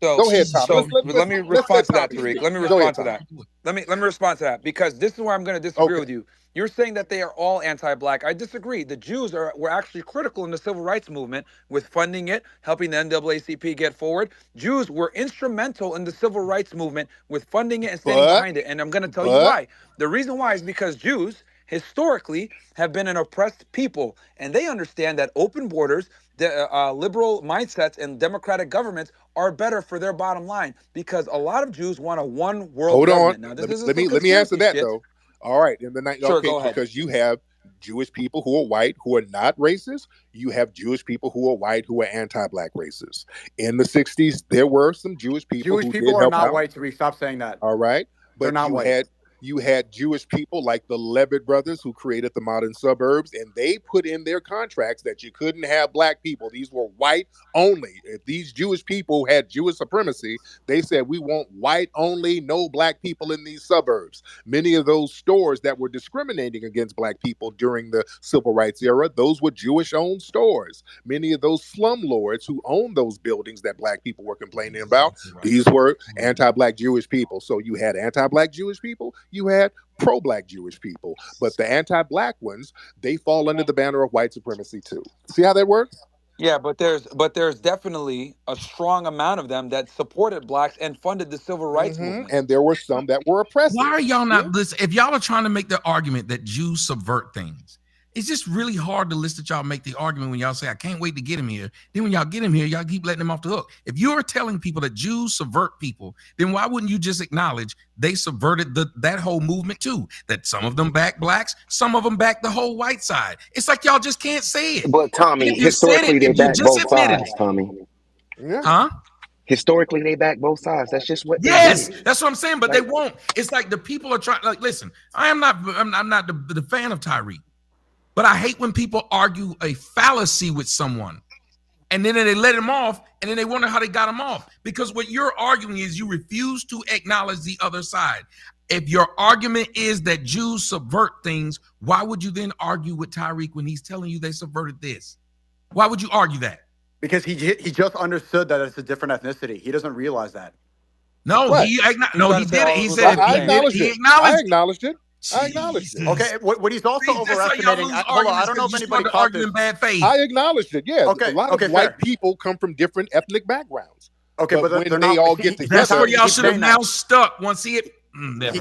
So, go ahead, Tom. Let me respond to that, Tariq. Let me respond to that. Let me respond to that, because this is where I'm going to disagree with you. You're saying that they are all anti-black. I disagree. The Jews were actually critical in the civil rights movement with funding it, helping the NAACP get forward. Jews were instrumental in the civil rights movement with funding it and standing behind it. And I'm going to tell you why. The reason why is because Jews historically have been an oppressed people, and they understand that open borders, the liberal mindsets, and democratic governments are better for their bottom line, because a lot of Jews want a one world government. Now, this let me answer that though. All right, in the night, go ahead. Because you have Jewish people who are white who are not racist. You have Jewish people who are white who are anti-black racists. In the 60s, there were some Jewish people who did help out. are not white, Tariq. Stop saying that. All right, but they're not white. You had Jewish people like the Levitt brothers who created the modern suburbs, and they put in their contracts that you couldn't have black people. These were white only. If these Jewish people had Jewish supremacy, they said, we want white only, no black people in these suburbs. Many of those stores that were discriminating against black people during the civil rights era, those were Jewish-owned stores. Many of those slumlords who owned those buildings that black people were complaining about, these were anti-black Jewish people. So you had anti-black Jewish people, you had pro-black Jewish people. But the anti-black ones, they fall under the banner of white supremacy too. See how that works? Yeah, but there's definitely a strong amount of them that supported blacks and funded the civil rights movement. And there were some that were oppressive. Why are y'all not listening? If y'all are trying to make the argument that Jews subvert things, it's just really hard to listen to y'all make the argument when y'all say, I can't wait to get him here. Then when y'all get him here, y'all keep letting him off the hook. If you're telling people that Jews subvert people, then why wouldn't you just acknowledge they subverted that whole movement too? That some of them back blacks, some of them back the whole white side. It's like y'all just can't say it. But Tommy, historically they back both sides, Tommy. Yeah. Huh? Historically, they back both sides. That's just what. Yes, that's what I'm saying. But they won't. It's like the people are trying. Like, listen, I'm not the fan of Tariq. But I hate when people argue a fallacy with someone and then they let him off and then they wonder how they got him off. Because what you're arguing is you refuse to acknowledge the other side. If your argument is that Jews subvert things, why would you then argue with Tariq when he's telling you they subverted this? Why would you argue that? Because he just understood that it's a different ethnicity. He doesn't realize that. No, he did it. He said I acknowledged it. I acknowledged it. Okay, what he's also overestimating. Hold on, I don't know if anybody caught this. Bad faith. I acknowledged it. Yeah, okay, a lot of white people come from different ethnic backgrounds. Okay, but when they all get together, that's where y'all should have now stuck. Once he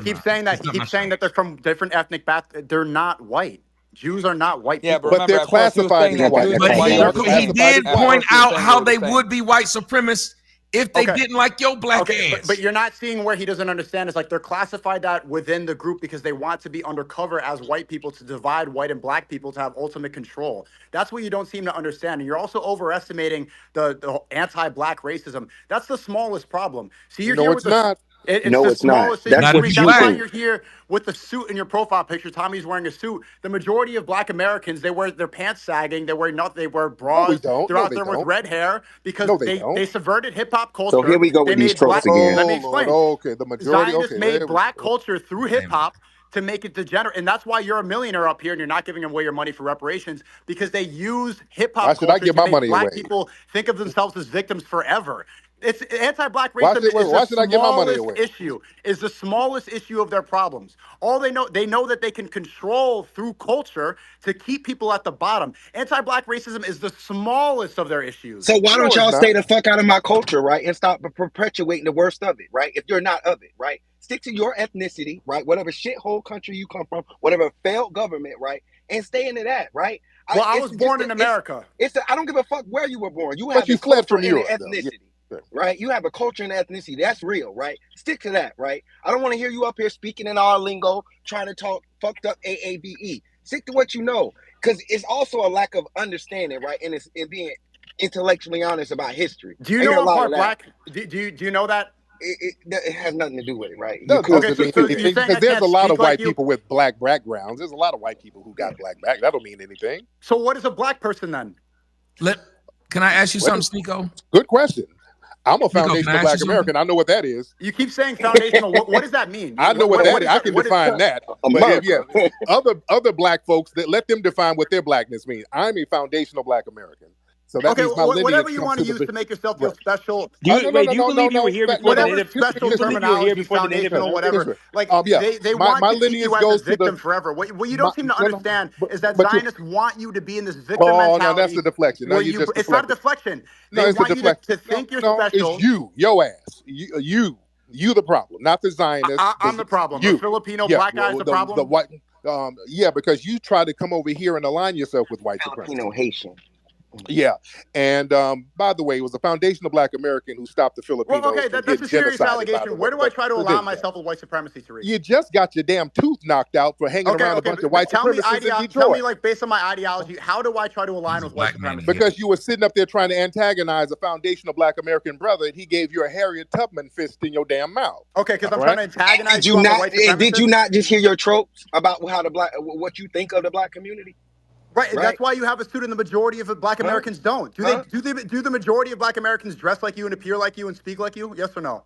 keeps saying that. He keeps saying that they're from different ethnic backgrounds. They're not white. Jews are not white people. But they're classified as white. But he did point out how they would be white supremacists if they didn't like your black ass. But you're not seeing where he doesn't understand. It's like they're classified that within the group because they want to be undercover as white people to divide white and black people to have ultimate control. That's what you don't seem to understand. And you're also overestimating the anti-black racism. That's the smallest problem. See, you're here with not. It's the smallest thing. That's why you're here with the suit in your profile picture. Tommy's wearing a suit. The majority of black Americans, they wear their pants sagging. They wear nothing. They wear bras. They're out there with red hair because they subverted hip hop culture. So here we go with these tropes again. Let me explain. Okay, the majority. Zionists made black culture through hip hop to make it degenerate, and that's why you're a millionaire up here and you're not giving away your money for reparations because they use hip hop culture to make black people think of themselves as victims forever. It's anti-black racism is the smallest issue of their problems. All they know that they can control through culture to keep people at the bottom. Anti-black racism is the smallest of their issues. So why don't y'all stay the fuck out of my culture, right? And stop perpetuating the worst of it, right? If you're not of it, right? Stick to your ethnicity, right? Whatever shithole country you come from, whatever failed government, right? And stay into that, right? Well, I was born in America. I don't give a fuck where you were born. But you fled from Europe, ethnicity. Right, you have a culture and ethnicity that's real, right? Stick to that, right? I don't want to hear you up here speaking in our lingo, trying to talk fucked up AAVE. Stick to what you know, because it's also a lack of understanding, right? And it's being intellectually honest about history. Do you know I'm part black? Do you know that? It has nothing to do with it, right? Because there's a lot of white people with black backgrounds. There's a lot of white people who got black back. That don't mean anything. So what is a black person then? Can I ask you something, Sneako? Good question. I'm a foundational black American. I know what that is. You keep saying foundational. What does that mean? I know what that is. I can define that. But other black folks, that let them define what their blackness means. I'm a foundational black American. So that means my lineage whatever you want to use to make yourself feel special. Do you believe you were here before the native? Special terminology, foundational, whatever. Like they want to keep you as a victim forever. What you don't seem to understand is that Zionists want you to be in this victim mentality. Oh no, that's a deflection. It's not a deflection. They want you to think you're special. It's you, your ass. You the problem, not the Zionists. I'm the problem. The Filipino black guy is the problem. The white, because you try to come over here and align yourself with white supremacy. Filipino Haitian. Yeah, and by the way, it was a foundational Black American who stopped the Filipinos Well, okay, from that's getting a serious genocided. allegation. Where do I try to align myself with white supremacy, Tariq? You just got your damn tooth knocked out for hanging around a bunch of white supremacists in Detroit. Tell me, like, based on my ideology, how do I try to align with white supremacy? Because you were sitting up there trying to antagonize a foundational Black American brother, and he gave you a Harriet Tubman fist in your damn mouth. Okay, because I'm trying to antagonize did you not? Did you not just hear your tropes about how what you think of the Black community? Right, that's why you have a student. The majority of Black Americans don't. Do the majority of Black Americans dress like you and appear like you and speak like you? Yes or no?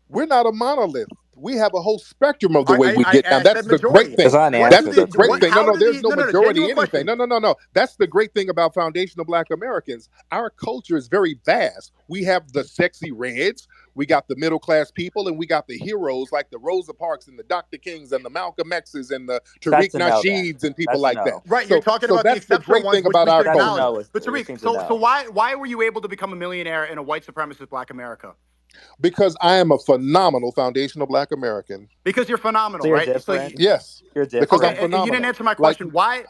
We're not a monolith. We have a whole spectrum of the way we get down. That's the great thing. That's the great thing. No, there's no majority anything. No. That's the great thing about foundational Black Americans. Our culture is very vast. We have the sexy reds. We got the middle class people, and we got the heroes like the Rosa Parks and the Dr. Kings and the Malcolm X's and the Tariq Nasheeds and people like that. Right, you're talking about the exceptional ones. Thing about our culture. But Tariq, so why were you able to become a millionaire in a white supremacist Black America? Because I am a phenomenal foundational Black American. Because you're phenomenal, so you're right? Different. Yes. You're different. Because I'm phenomenal. You didn't answer my question. Why?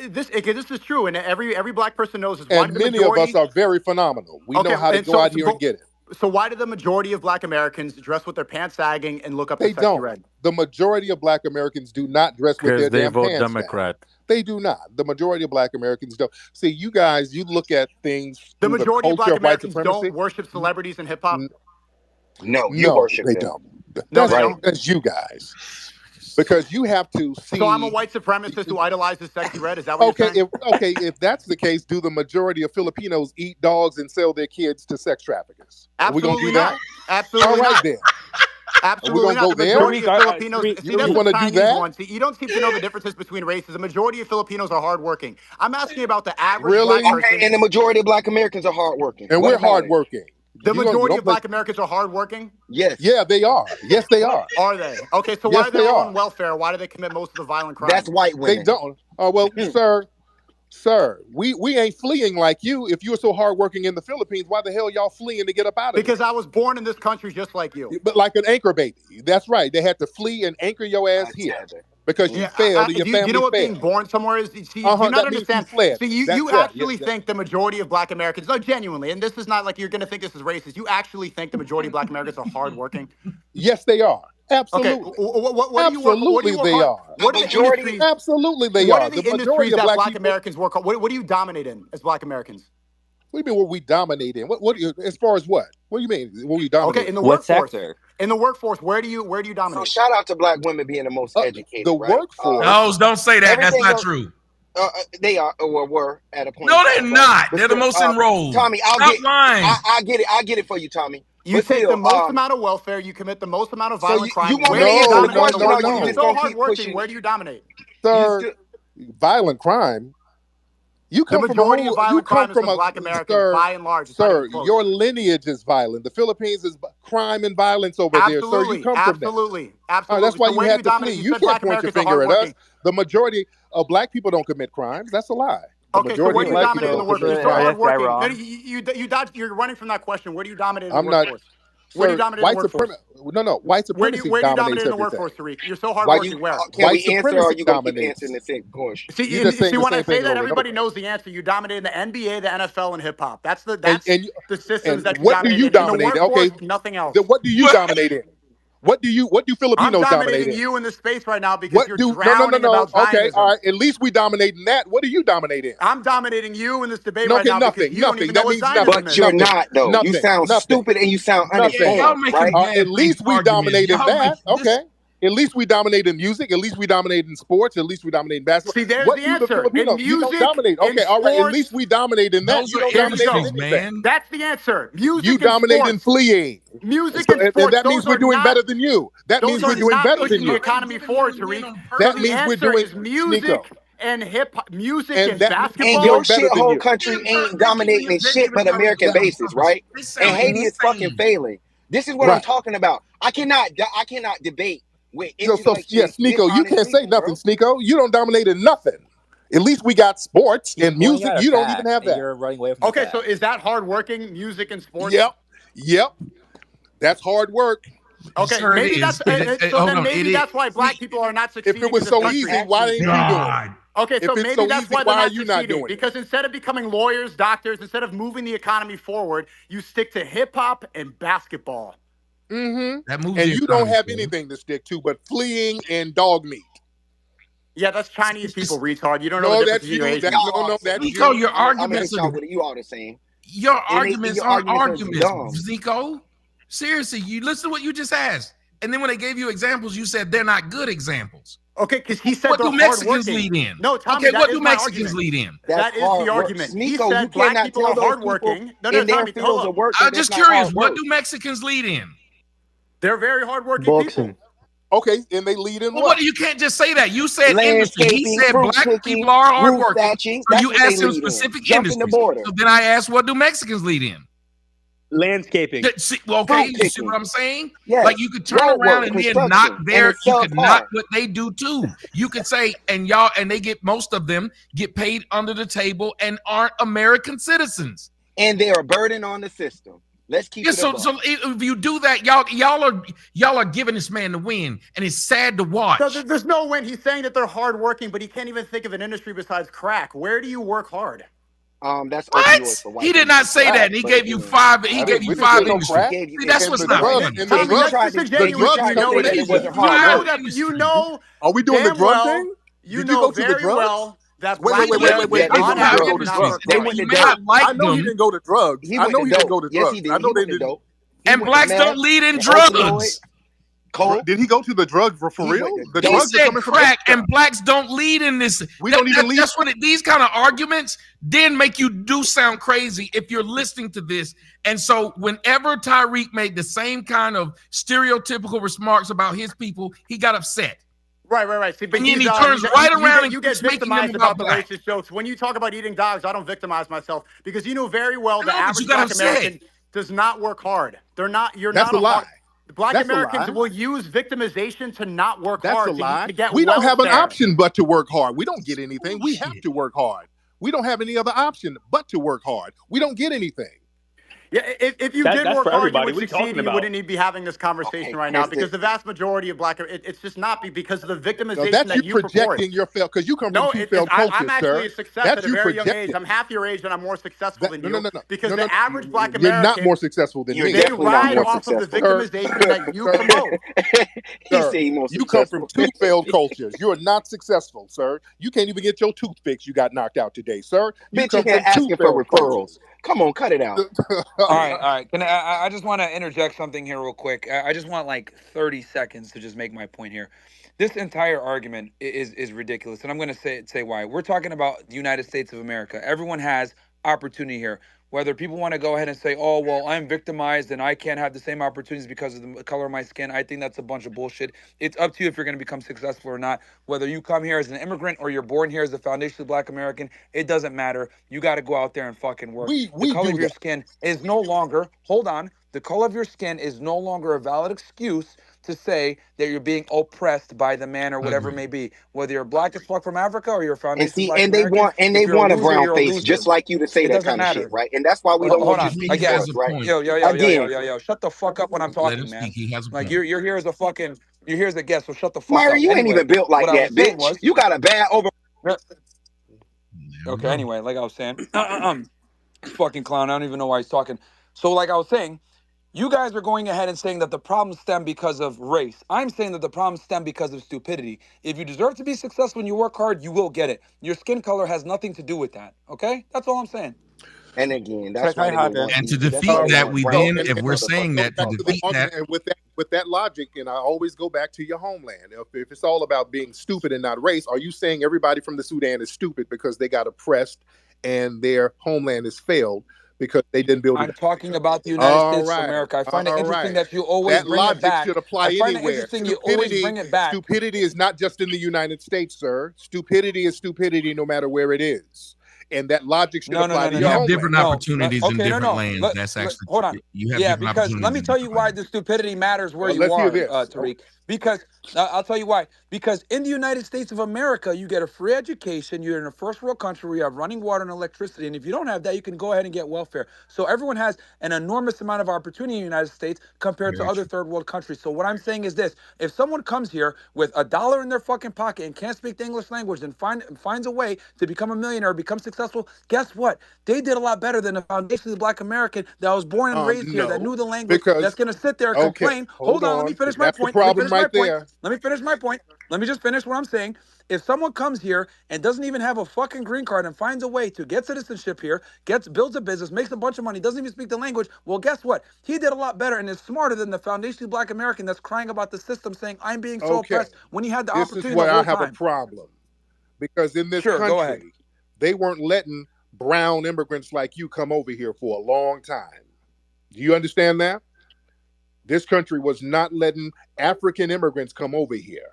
This is true, and every Black person knows this. Why and many of us are very phenomenal. We know how to go out here and get it. So why do the majority of Black Americans dress with their pants sagging and look up at sexy red? The majority of Black Americans do not dress with their damn pants sagging. Democrat. They do not. The majority of Black Americans don't. See, you guys, you look at things. The majority of Black Americans don't worship celebrities in hip hop. No, you worship they them. Don't. That's you guys. Because you have to see. So I'm a white supremacist who idolizes sexy red. Is that what you're saying? If that's the case, do the majority of Filipinos eat dogs and sell their kids to sex traffickers? Absolutely Are we gonna do that? Absolutely All right not. then. Absolutely Are we not. gonna The go majority there? of Filipinos. See, that's you want to do that? One. See, you don't seem to know the differences between races. The majority of Filipinos are hardworking. I'm asking about the average Black person. And the majority of Black Americans are hardworking. And we're hardworking. The majority of Black Americans are hardworking? Yes. Yeah, they are. Yes, they are. Are they? Okay, so why are they on welfare? Why do they commit most of the violent crimes? That's white women. They don't. Oh, well, sir, we ain't fleeing like you. If you were so hardworking in the Philippines, why the hell y'all fleeing to get up out of it? Because I was born in this country just like you. But like an anchor baby. That's right. They had to flee and anchor your ass here. Because you failed and your family failed. You know what being born somewhere is? See, you not understand. See, you actually think the majority of Black Americans, no, genuinely, and this is not like you're going to think this is racist. You actually think the majority of Black Americans are hardworking? Yes, they are. Absolutely. Okay. What Absolutely, they are. What are the industries? Absolutely, they what are. What are the industries that Black Americans work on? What do you dominate in as Black Americans? What do you mean? What we dominate in? What? As far as what? What do you mean? What we dominate? Okay, in the workforce. In the workforce, where do you dominate? So shout out to Black women being the most educated. The workforce. No, don't say that. That's not true. They are or were at a point. No, they're not. They're the most enrolled. Tommy, I'll get it for you, Tommy. You take the most amount of welfare. You commit the most amount of violent crime. No. You're so hardworking. Where do you dominate? Sir, violent crime. You come the majority of violent crime is from Black Americans, by and large. Sir, your lineage is violent. The Philippines is crime and violence over there. Sir, you come from that. Absolutely. That's why you had to flee. You can't point your finger at us. The majority of Black people don't commit crimes. That's a lie. Okay, so where do you dominate in the workforce? You're so hardworking. You're running from that question. Where do you dominate in the workforce? Where do you dominate in the workforce? White supremacy where do you dominate in the workforce, Tariq? You're so hardworking. Where? Can we answer, or are you going to keep answering the same question? See, when I say that, everybody knows the answer. You dominate in the NBA, the NFL, and hip hop. That's the systems that you dominate in. What do you dominate? Okay, nothing else. Then what do you dominate in? What do Filipinos dominate in? I'm dominating you in the space right now because you're drowning about Zionism. Okay, all right. At least we dominate in that. What do you dominate in? I'm dominating you in this debate right now because you don't even know what Zionism is. But you're not, though. You sound stupid and you sound uninformed, right? At least we dominate in that. Okay. At least we dominate in music. At least we dominate in sports. At least we dominate in basketball. See, there's the answer. In music, you don't dominate. Okay, all right. At least we dominate in that. You don't dominate in anything. That's the answer. Music. You dominate in fleeing. Music and sports. And that means we're doing better than you. That means we're doing better than you. The economy forward, Tariq. That means we're doing music and hip hop, music and basketball. And your shithole country ain't dominating in shit but American bases, right? And Haiti is fucking failing. This is what I'm talking about. I cannot debate. Sneako, you can't say nothing, Sneako. You don't dominate in nothing. At least we got sports and music. You don't even have that. You're running away from so is that hardworking music and sports? Yep. That's hard work. Okay, maybe that's maybe that's why Black people are not succeeding. If it was so easy, why ain't you doing it? Okay, so maybe that's why they're not succeeding. it? Because instead of becoming lawyers, doctors, instead of moving the economy forward, you stick to hip hop and basketball. Mm-hmm. That moves And the you don't economy have forward. anything to stick to but fleeing and dog meat. Yeah, that's Chinese people, retard. You don't know No, the that's difference you. between No, Asians. that's you. Zico, your I'm gonna arguments hit y'all are with it. You all the same. your And arguments your aren't arguments are arguments, dumb. Zico. Seriously, you listen to what you just asked, and then when they gave you examples, you said they're not good examples. Okay, because he said what they're do Mexicans hardworking. lead in? No, Tommy, okay, that what is do my Mexicans argument. lead in? That's That is hard the work. argument. Sneako, He said you black cannot people tell are those hardworking. people No, in their Tommy, hold fields up. of work I'm that just that's not curious. hard What work. do Mexicans lead in? They're very hardworking people. Okay, and they lead in well, what? You can't just say that. You said industry. He Landscaping, said fruit black picking, people are roof hardworking. thatching. So That's you what they asked him lead in. specific Jumping the industries. border. So then I asked, what do Mexicans lead in? Landscaping. Well, okay, Fruit you see picking. what I'm saying? Yes. Like you could turn Road around work, and then knock construction, and their, it's you could knock subpar. what they do too. You could say, and y'all, and they get, most of them get paid under the table and aren't American citizens. And they're a burden on the system. Let's keep it so above. if you do that, y'all are giving this man the win, and it's sad to watch. No, there's no win. He's saying that they're hardworking, but he can't even think of an industry besides crack. Where do you work hard? That's what? opioids for white He did not say people. that. And he gave you five. He gave you five industries. See, that's what's not funny. Tommy, that's disingenuous. You know that you know. Are we doing the damn drug well, thing? You Did know you go to the very drugs? well that Wait, black on Americans average not drugs. work You may hard. not like I know he them. didn't go to drugs. I know he didn't go to drugs. Yes, he did. I know He they went to didn't. dope. And blacks don't lead in drugs. Did he go to the drugs for real? The He drugs are said coming from crack, Africa. and blacks don't lead in this. That's what these kind of arguments then make you do sound crazy if you're listening to this. And so whenever Tariq made the same kind of stereotypical remarks about his people, he got upset. Right. See, but And then he turns right around and you get keeps making them victimized about the black. racist jokes. When you talk about eating dogs, I don't victimize myself because you know very well the but average you got black upset. American does not work hard. They're not. That's a lie. Black That's a Americans lie. will use victimization to not work That's hard a lie. to get We don't have an welfare. option but to work hard. We don't get anything. We have to work hard. We don't have any other option but to work hard. We don't get anything. Yeah, if you did that's work for hard, you everybody. would What are you talking succeed. You about? wouldn't need to be having this conversation right now because the vast majority of black, it's just not because of the victimization That's that you you purport. projecting your fail because you come from two failed cultures, I'm actually a sir. success That's at a you very young projecting. age. I'm half your age and I'm more successful than you. No. Because the average black You're American, not more successful than me. they ride off of the victimization that you promote. You come from two failed cultures. You are not successful, sir. You can't even get your tooth fixed. You got knocked out today, sir. You Bitch, you can't ask for referrals. Come on, cut it out. All right. Can I just want to interject something here real quick. I just want like 30 seconds to just make my point here. This entire argument is ridiculous, and I'm going to say why. We're talking about the United States of America. Everyone has opportunity here. Whether people want to go ahead and say, oh, well, I'm victimized and I can't have the same opportunities because of the color of my skin, I think that's a bunch of bullshit. It's up to you if you're going to become successful or not. Whether you come here as an immigrant or you're born here as a foundationally black American, it doesn't matter. You got to go out there and fucking work. The color of your skin is no longer, hold on, the color of your skin is no longer a valid excuse to say that you're being oppressed by the man or whatever it may be. Whether you're black as fuck from Africa or you're foundation black American, they want a loser, brown you're face loser. just like you to say It that doesn't kind of matter. shit, right? And that's why we don't want you speaking for us, right? Yo. Shut the fuck up when I'm talking, man. Like you're here as a fucking, you're here as a guest, so shut the fuck up. Myron, you ain't even built like that, bitch. You got a bad over. Okay, anyway, like I was saying, fucking clown. I don't even know why he's talking. So, like I was saying, you guys are going ahead and saying that the problems stem because of race. I'm saying that the problems stem because of stupidity. If you deserve to be successful and you work hard, you will get it. Your skin color has nothing to do with that. Okay, that's all I'm saying. And again, that's why and to defeat that, we then, if we're saying that, to defeat that, and with that logic, and I always go back to your homeland. If it's all about being stupid and not race, are you saying everybody from the Sudan is stupid because they got oppressed and their homeland has failed because they didn't build it? I'm talking about the United States of America. I find it interesting that you always bring it back. That logic should apply I find anywhere. it interesting you always bring it back. Stupidity is not just in the United States, sir. Stupidity is stupidity no matter where it is. and that logic should No, no, apply no, to no, You your have no. different homeland. No. opportunities in Okay, no, different no. lands. That's actually Hold on. you have Yeah, different because let opportunities me in tell you different why lands. the stupidity matters where Well, you let's hear are, this. Tariq. Because I'll tell you why. Because in the United States of America, you get a free education. You're in a first world country where you have running water and electricity. And if you don't have that, you can go ahead and get welfare. So everyone has an enormous amount of opportunity in the United States compared to Very other true. third world countries. So what I'm saying is this: if someone comes here with $1 in their fucking pocket and can't speak the English language and finds a way to become a millionaire, become successful, guess what? They did a lot better than the foundationally black American that was born and raised here, that No, knew the language, that's because going to sit there and okay, complain. hold Hold on, let me on. finish my That's the point. Let me problem finish my right point. there. Let me finish my point. Let me just finish what I'm saying. If someone comes here and doesn't even have a fucking green card and finds a way to get citizenship here, builds a business, makes a bunch of money, doesn't even speak the language, well, guess what? He did a lot better and is smarter than the foundationally black American that's crying about the system, saying, I'm being so Okay, oppressed, when he had the this is opportunity the where I whole have a time. problem, because in this Sure, go ahead. country, they weren't letting brown immigrants like you come over here for a long time. Do you understand that? This country was not letting African immigrants come over here.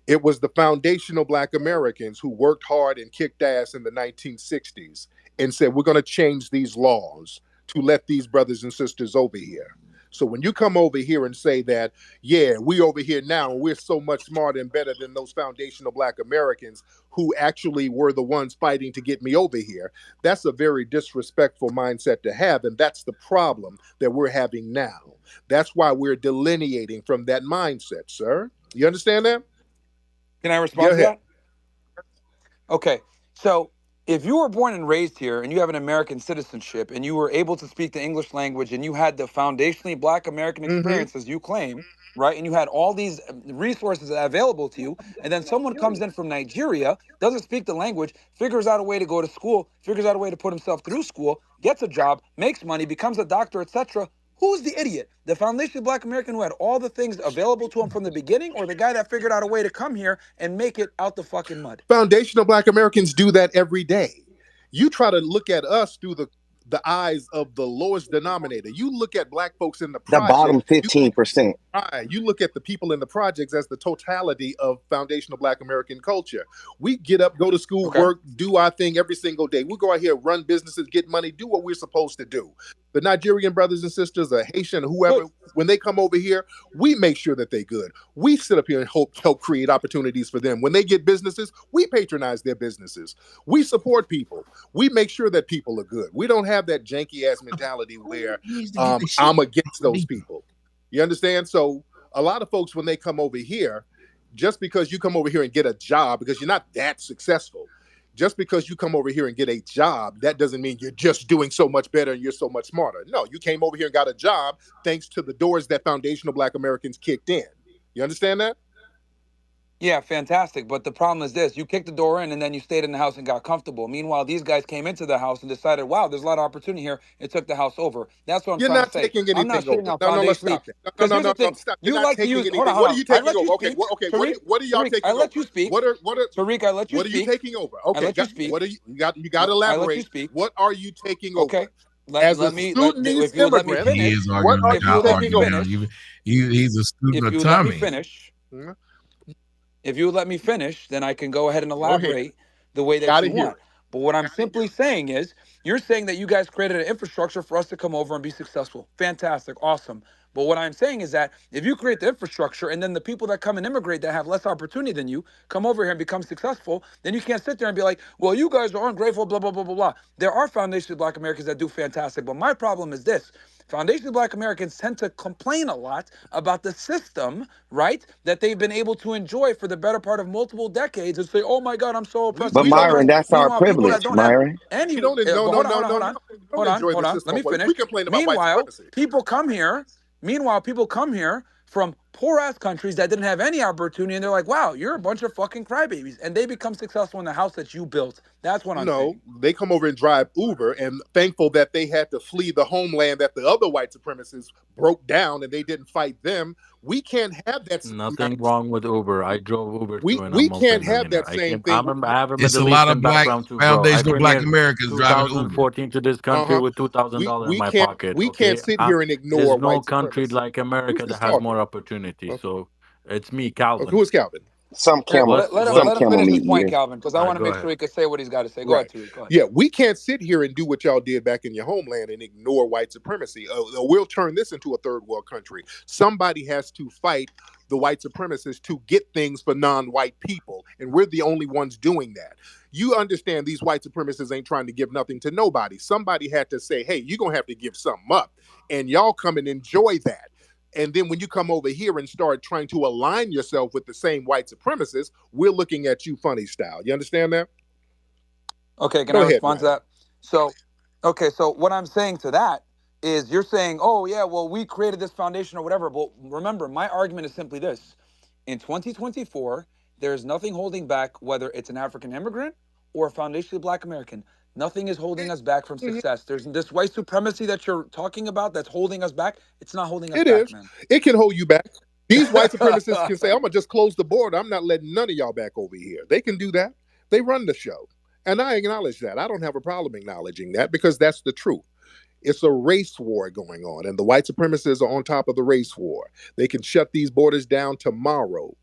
It was the foundational black Americans who worked hard and kicked ass in the 1960s and said, we're going to change these laws to let these brothers and sisters over here. So when you come over here and say that, yeah, we over here now, we're so much smarter and better than those foundational black Americans who actually were the ones fighting to get me over here, that's a very disrespectful mindset to have. And that's the problem that we're having now. That's why we're delineating from that mindset, sir. You understand that? Can I Go respond to ahead. that? Okay. So if you were born and raised here and you have an American citizenship and you were able to speak the English language and you had the foundationally black American experience as you claim, right? And you had all these resources available to you, and then someone comes in from Nigeria, doesn't speak the language, figures out a way to go to school, figures out a way to put himself through school, gets a job, makes money, becomes a doctor, etc. Who's the idiot? The foundationally black American who had all the things available to him from the beginning, or the guy that figured out a way to come here and make it out the fucking mud? Foundational black Americans do that every day. You try to look at us through the eyes of the lowest denominator. You look at black folks in the The bottom project. 15%. You look at the people in the projects as the totality of foundational black American culture. We get up, go to school, work, do our thing every single day. We go out here, run businesses, get money, do what we're supposed to do. The Nigerian brothers and sisters, the Haitian, whoever, when they come over here, we make sure that they're good. We sit up here and help create opportunities for them. When they get businesses, we patronize their businesses. We support people. We make sure that people are good. We don't have that janky ass mentality where I'm against those people. You understand? So a lot of folks, when they come over here, just because you come over here and get a job, because you're not that successful, just because you come over here and get a job, that doesn't mean you're just doing so much better and you're so much smarter. No, you came over here and got a job thanks to the doors that foundational black Americans kicked in. You understand that? Yeah, fantastic. But the problem is this: you kicked the door in and then you stayed in the house and got comfortable. Meanwhile, these guys came into the house and decided, wow, there's a lot of opportunity here. It took the house over. That's what I'm You're trying to not say. taking I'm not anything shitting over. on No, let's foundationally. stop that. Because here's the thing: Stop. You're you not like to taking use. anything. Hold What on. are you I taking let you over? Okay, speak. okay. Tariq, What are y'all Tariq, taking I over? let you speak. What are Tariq, I let you what are you speak. taking over? I Okay, let you speak. what are you got to I let you elaborate. speak. What are you taking Okay. over? As a If Sudanese you would let me immigrant, He finish. is what arguing are like If you you I would let me taking argue over? now. finish. He's a student If of you would let me Tommy. finish. If you would let me finish, then I can go ahead and Go ahead. elaborate the way that Gotta you hear want. it. But what I'm simply saying is, you're saying that you guys created an infrastructure for us to come over and be successful. Fantastic, awesome. But what I'm saying is that if you create the infrastructure and then the people that come and immigrate that have less opportunity than you come over here and become successful, then you can't sit there and be like, well, you guys are ungrateful, blah, blah, blah, blah, blah. There are foundationally black Americans that do fantastic. But my problem is this. Foundationally black Americans tend to complain a lot about the system, right, that they've been able to enjoy for the better part of multiple decades and say, oh my God, I'm so oppressed But and We so don't Myron, oppressed. that's our Meanwhile, people that privilege, don't have Myron. any, we don't but no hold on, no hold on, no hold no. on, We don't enjoy the Let system. me finish. We complain about white Meanwhile, supremacy. people come here from poor ass countries that didn't have any opportunity and they're like, wow, you're a bunch of fucking crybabies. And they become successful in the house that you built. That's what I'm No, saying. they come over and drive Uber and thankful that they had to flee the homeland that the other white supremacists broke down and they didn't fight them. We can't have that same Nothing mindset. wrong with Uber. I drove Uber too, and I'm We can't have multi-millionaire. that same thing. I have a It's a Middle lot of Eastern black background too, bro. I foundational came black here Americans driving Uber. 2014 to this country Uh-huh. with $2,000 in We my pocket. can't Okay, sit here and there's ignore no white country supremacy. like Who's America that this has talking? more opportunity. Okay, So it's me, okay, Calvin. who is Calvin? Some Here, camel, let him finish his point, meat. Calvin, because I want to make sure he can say what he's got to say. Go ahead, Tariq. Go ahead. Yeah, we can't sit here and do what y'all did back in your homeland and ignore white supremacy. We'll turn this into a third world country. Somebody has to fight the white supremacists to get things for non-white people, and we're the only ones doing that. You understand these white supremacists ain't trying to give nothing to nobody. Somebody had to say, hey, you're going to have to give something up, and y'all come and enjoy that. And then when you come over here and start trying to align yourself with the same white supremacists, we're looking at you funny style. You understand that? Okay, can I respond to that? So what I'm saying to that is you're saying, oh, yeah, well, we created this foundation or whatever. But remember, my argument is simply this. In 2024, there's nothing holding back, whether it's an African immigrant or a foundationally Black American. Nothing is holding us back from success. There's this white supremacy that you're talking about that's holding us back. It's not holding us back, man. It can hold you back. These white supremacists can say, I'm going to just close the border. I'm not letting none of y'all back over here. They can do that. They run the show. And I acknowledge that. I don't have a problem acknowledging that because that's the truth. It's a race war going on, and the white supremacists are on top of the race war. They can shut these borders down tomorrow.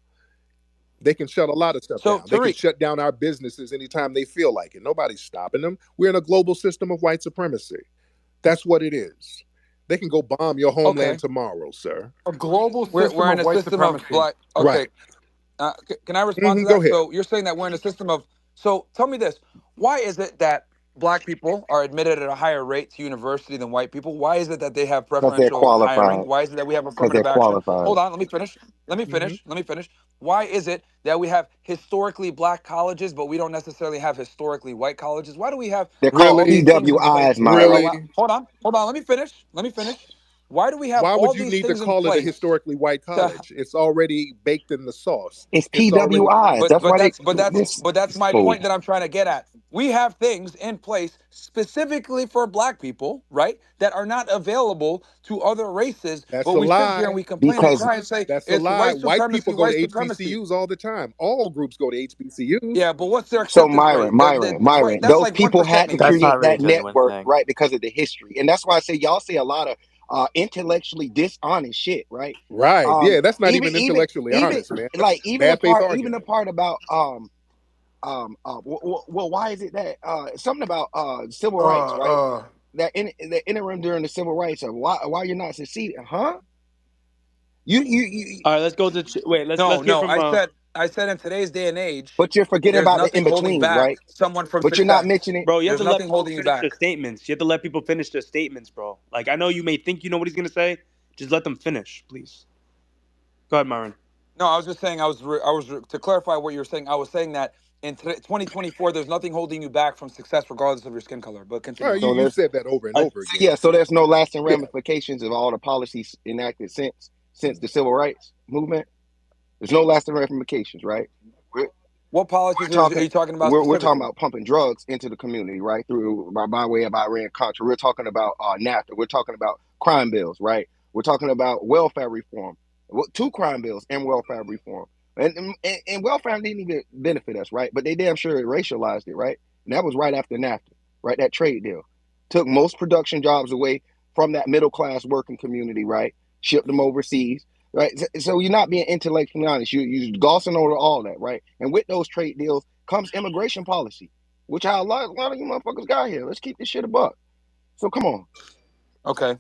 They can shut a lot of stuff down. They can shut down our businesses anytime they feel like it. Nobody's stopping them. We're in a global system of white supremacy. That's what it is. They can go bomb your homeland tomorrow, sir. A global system we're in a system of black. Okay. Right. Can I respond to that? Go ahead. So you're saying that we're in a system of. So tell me this: why is it that Black people are admitted at a higher rate to university than white people? Why is it that they have preferential hiring? Why is it that we have affirmative action? Hold on, let me finish. Let me finish. Why is it that we have historically Black colleges, but we don't necessarily have historically white colleges? Why do we have? They're called PWIs, Myron. Hold on. Let me finish. Why do we have Why all would you these need to things call in it a place? historically white college? It's already baked in the sauce. It's PWIs. But that's my point that I'm trying to get at. We have things in place specifically for Black people, right, that are not available to other races. That's but a we lie. sit here and we complain and cry and say that's it's a lie. white people go to supremacy. HBCUs all the time. All groups go to HBCUs. Yeah, but what's their so acceptance rate? Myron, That's those like people 1% had to maybe. create that network, right, because of the history. And that's why I say y'all say a lot of intellectually dishonest shit, right? Right. Yeah, that's not even intellectually honest, man. Like even the part about well, why is it that something about civil rights, right? That in the interim during the civil rights, of why you're not succeeding, huh? You All right, let's go to let's hear from I said in today's day and age, but you're forgetting about the in-betweens, right? Someone from but success. You're not mentioning, bro. You have to let people finish their statements. You have to let people finish their statements, bro. Like I know you may think you know what he's gonna say. Just let them finish, please. Go ahead, Myron. No, I was just saying. I was to clarify what you were saying. I was saying that in 2024, there's nothing holding you back from success, regardless of your skin color. But continue. Right, you said that over and over again. Yeah, so there's no lasting ramifications of all the policies enacted since the civil rights movement. There's no lasting ramifications, right? What policies are you talking about? We're talking about pumping drugs into the community, right? Through by way of Iran-Contra. We're talking about NAFTA. We're talking about crime bills, right? We're talking about welfare reform. 2 crime bills and welfare reform. And welfare didn't even benefit us, right? But they damn sure racialized it, right? And that was right after NAFTA, right? That trade deal took most production jobs away from that middle class working community, right? Shipped them overseas, right? So you're not being intellectually honest. You're glossing over all that, right? And with those trade deals comes immigration policy, which how a lot of you motherfuckers got here. Let's keep this shit a buck. So come on. Okay.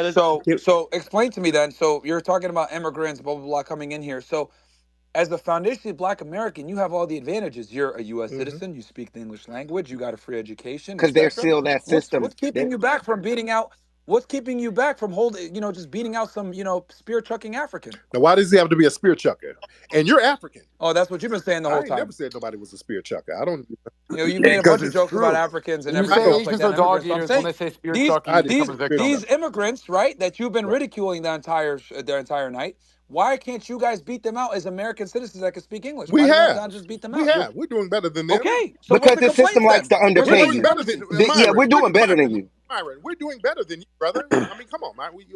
So explain to me then. So you're talking about immigrants, blah, blah, blah, coming in here. So as a foundationally Black American, you have all the advantages. You're a U.S. citizen. You speak the English language. You got a free education. Because they're still that system. What's keeping you back from beating out? What's keeping you back from holding, just beating out some, spear chucking African? Now, why does he have to be a spear chucker? And you're African. Oh, that's what you've been saying the whole time. I never said nobody was a spear chucker. I don't. You made a bunch of jokes about Africans and everything else like that. Are dog eaters when they say spear chucking. These immigrants, right, that you've been ridiculing their entire night. Why can't you guys beat them out as American citizens that can speak English? We have. Not just beat them out? We have. We're doing better than them. Okay. So because the system likes to underpay you. We're doing better than you. Myron, we're doing better than you, brother. I mean, come on, Myron.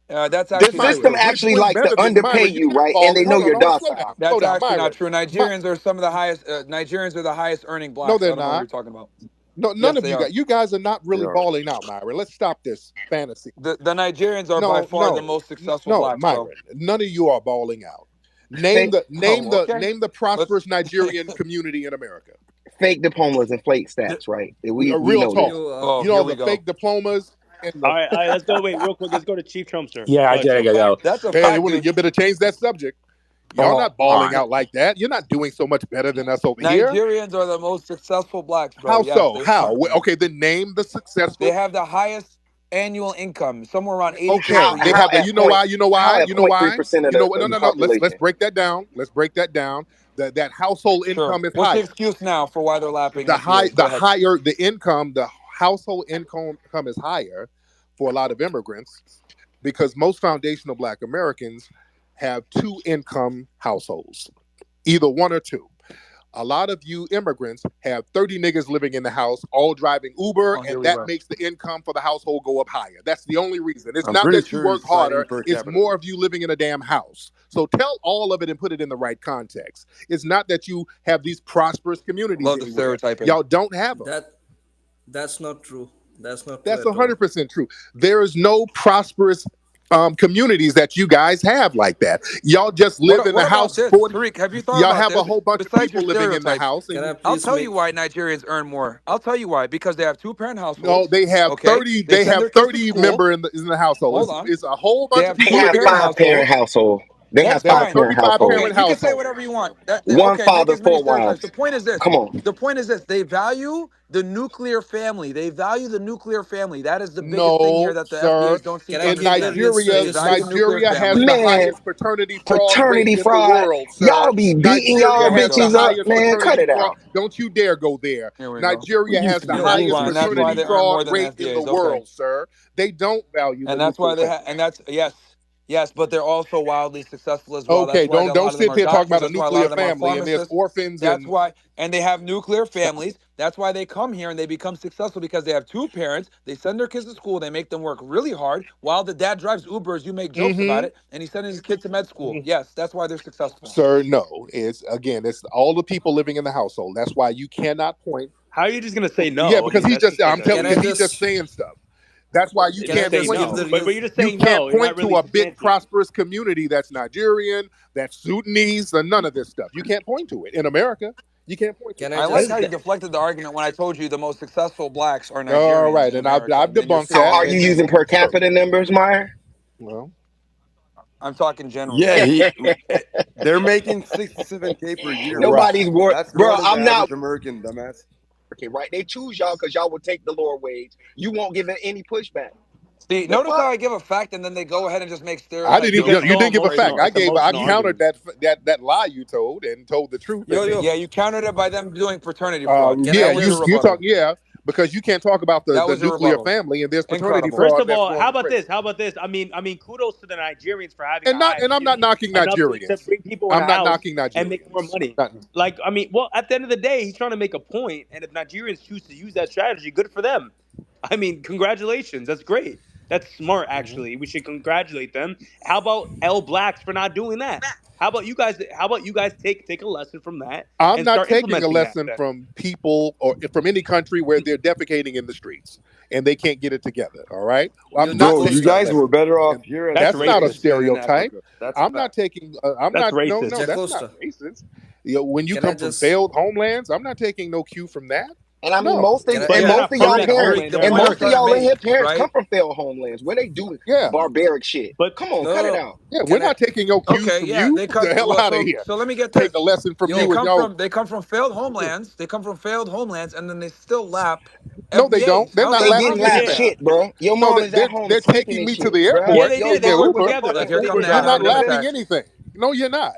That's actually the system actually likes to underpay you, right? And they know you're docile. That's actually not true. Nigerians are some of the highest. Nigerians are the highest earning Blacks. No, they're not. Know what you're talking about. No, none of you guys. You guys are not really balling out, Myron. Let's stop this fantasy. The Nigerians are by far the most successful Blacks. Myron, none of you are balling out. Name Fake, the prosperous Nigerian community in America. fake diplomas and flake stats, right? We Real know talk. this. You know the fake diplomas. And All right, let's go. Wait, real quick. Let's go to Chief Trumpster. Yeah, I gotta go. That's a Man, fact, dude. you better change that subject. Y'all not balling out like that. You're not doing so much better than us over here. Nigerians are the most successful blacks, bro. How Yes, so? they How? are. Okay, then name the successful. They have the highest annual income, somewhere around 80K. Okay, they have. You know why? You know why? You know why? 0.3% of No. Let's break that down. Let's break that down. That household income is What's higher. the excuse now for why they're lapping? The higher the income, the household income is higher for a lot of immigrants because most foundational Black Americans have 2 income households, either 1 or 2. A lot of you immigrants have 30 niggas living in the house, all driving Uber, and that makes the income for the household go up higher. That's the only reason. It's not that you work harder. It's more of you living in a damn house. So tell all of it and put it in the right context. It's not that you have these prosperous communities. Love the stereotyping. Y'all don't have them. That's not true. That's 100% true. There is no prosperous communities that you guys have like that. Y'all just live in the house. Tariq, have you thought y'all about have this? a whole bunch of people living in the house. I'll tell you why Nigerians earn more. I'll tell you why. Because they have 2-parent households. No, they have 30. They have 30 member in the household. Hold on. It's a whole bunch of They people. have 5-parent household. They have 5-parent household. Okay, you can say whatever you want. One father, 4 wives. The point is this. Come on. The point is this. They value the nuclear family. They value the nuclear family. That is the biggest thing here that the FBAs don't see. In Nigeria has the highest paternity fraud rate in the world, sir. Y'all be beating y'all bitches up, man. Cut it out. Don't you dare go there. Nigeria has the highest paternity fraud rate in the world, sir. They don't value. And that's why they have. And that's Yes, but they're also wildly successful as well. Okay, don't sit here talking about a nuclear family and there's orphans. That's why, and they have nuclear families. That's why they come here and they become successful because they have 2 parents. They send their kids to school. They make them work really hard while the dad drives Ubers. You make jokes about it, and he's sending his kid to med school. Yes, that's why they're successful. Sir, no. It's all the people living in the household. That's why you cannot point. How are you just gonna say no? Yeah, because I'm telling you, he's just saying stuff. That's why you can't point but you're just saying you can't no. point to a big prosperous community that's Nigerian, that's Sudanese, and none of this stuff. You can't point to it in America. You can't point to it. I like how you deflected the argument when I told you the most successful blacks are Nigerians. All right, and I've debunked So that. are you using per capita numbers, Myron? Well, I'm talking general. Yeah, they're making 67K per year. Nobody's worried, bro. I'm not American dumbass. Okay, right? They choose y'all because y'all will take the lower wage. You won't give it any pushback. See, notice how I give a fact and then they go ahead and just make stereotypes. You didn't give a fact. I countered that lie you told and told the truth. Yeah, you countered it by them doing fraternity fraud. You talk. Because you can't talk about the nuclear family and there's paternity fraud. First of all, how about this? I mean, kudos to the Nigerians for having. And I'm not knocking Nigerians. To bring people I'm not knocking Nigerians and make more money. Like, I mean, well, at the end of the day, he's trying to make a point, and if Nigerians choose to use that strategy, good for them. I mean, congratulations. That's great. That's smart, actually. We should congratulate them. How about L Blacks for not doing that? How about you guys? Take a lesson from that? I'm not taking a lesson from people or from any country where they're defecating in the streets and they can't get it together. All right, you guys were better off here. That's not a stereotype. I'm not taking. I'm that's not. Racist. No, that's not racist. When you come from failed homelands, I'm not taking no cue from that. And I mean, most of y'all in here parents come from failed homelands where they do barbaric shit. But come on, cut it out. Yeah, we're not taking no cues from you. Get the hell out of here. So let me get this. Take a lesson from you. They come from failed homelands. They come from failed homelands, and then they still lap. No, they don't. They're not lapping shit, bro. Your mom is at home. They're taking me to the airport. Yeah, they did. They work together. You're not lapping anything. No, you're not.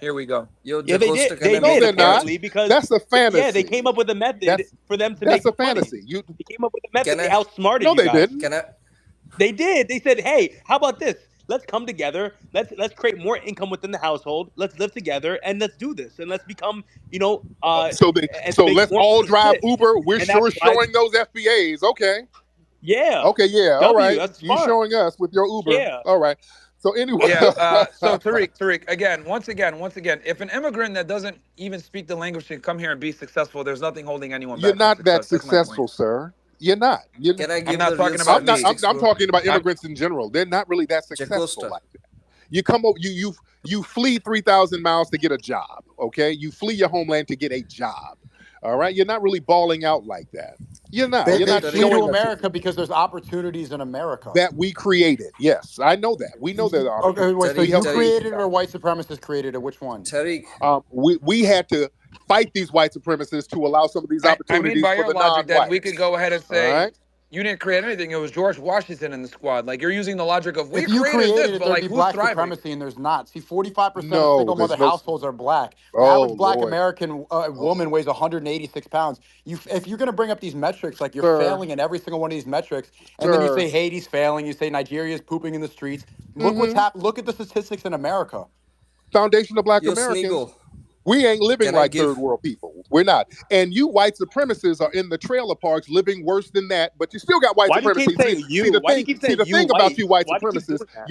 Here we go. Yeah, they did. No, they're not. Because that's a fantasy. Yeah, they came up with a method for them to make. That's a fantasy. They came up with a method. They outsmarted you guys. No, they didn't. They did. They said, "Hey, how about this? Let's come together. Let's create more income within the household. Let's live together and let's do this and let's become, So let's all drive Uber. We're showing those FBAs. Okay. Yeah. Okay. Yeah. All right. You're showing us with your Uber. Yeah. All right. So anyway. Yeah. So Tariq, once again, if an immigrant that doesn't even speak the language can come here and be successful, there's nothing holding anyone back. You're not that successful, sir. You're not. I'm not talking about. I'm talking about immigrants in general. They're not really that successful like that. You come over, you flee 3,000 miles to get a job. Okay, you flee your homeland to get a job. All right, you're not really balling out like that. You're not. They You're not flee to showing America because there's opportunities in America. that we created. Yes, I know that. We know there are. Okay, wait. So We you helped created it create or white supremacists created it? Which one? Tariq. we had to fight these white supremacists to allow some of these I mean, opportunities by for your the logic, then we non-whites. could go ahead and All say right. you didn't create anything. It was George Washington in the squad. Like you're using the logic of we If you created this, it, but there'd like be who's black thriving? supremacy, and there's not. See, 45% of No, single there's mother no. households are black. The Oh average black Lord, American woman weighs 186 pounds. If you're going to bring up these metrics, like you're sir, failing in every single one of these metrics, and then you say sir. Haiti's failing, you say Nigeria's pooping in the streets. Look what's happened. Look at the statistics in America. Foundation of Black Yo, Americans. Sneako. We ain't living Can I like give? third world people. We're not. And you white supremacists are in the trailer parks living worse than that, but you still got white Why do you supremacy. keep saying you? See the Why do you thing. keep See saying the you thing about white? you white Why do you keep supremacists. doing that?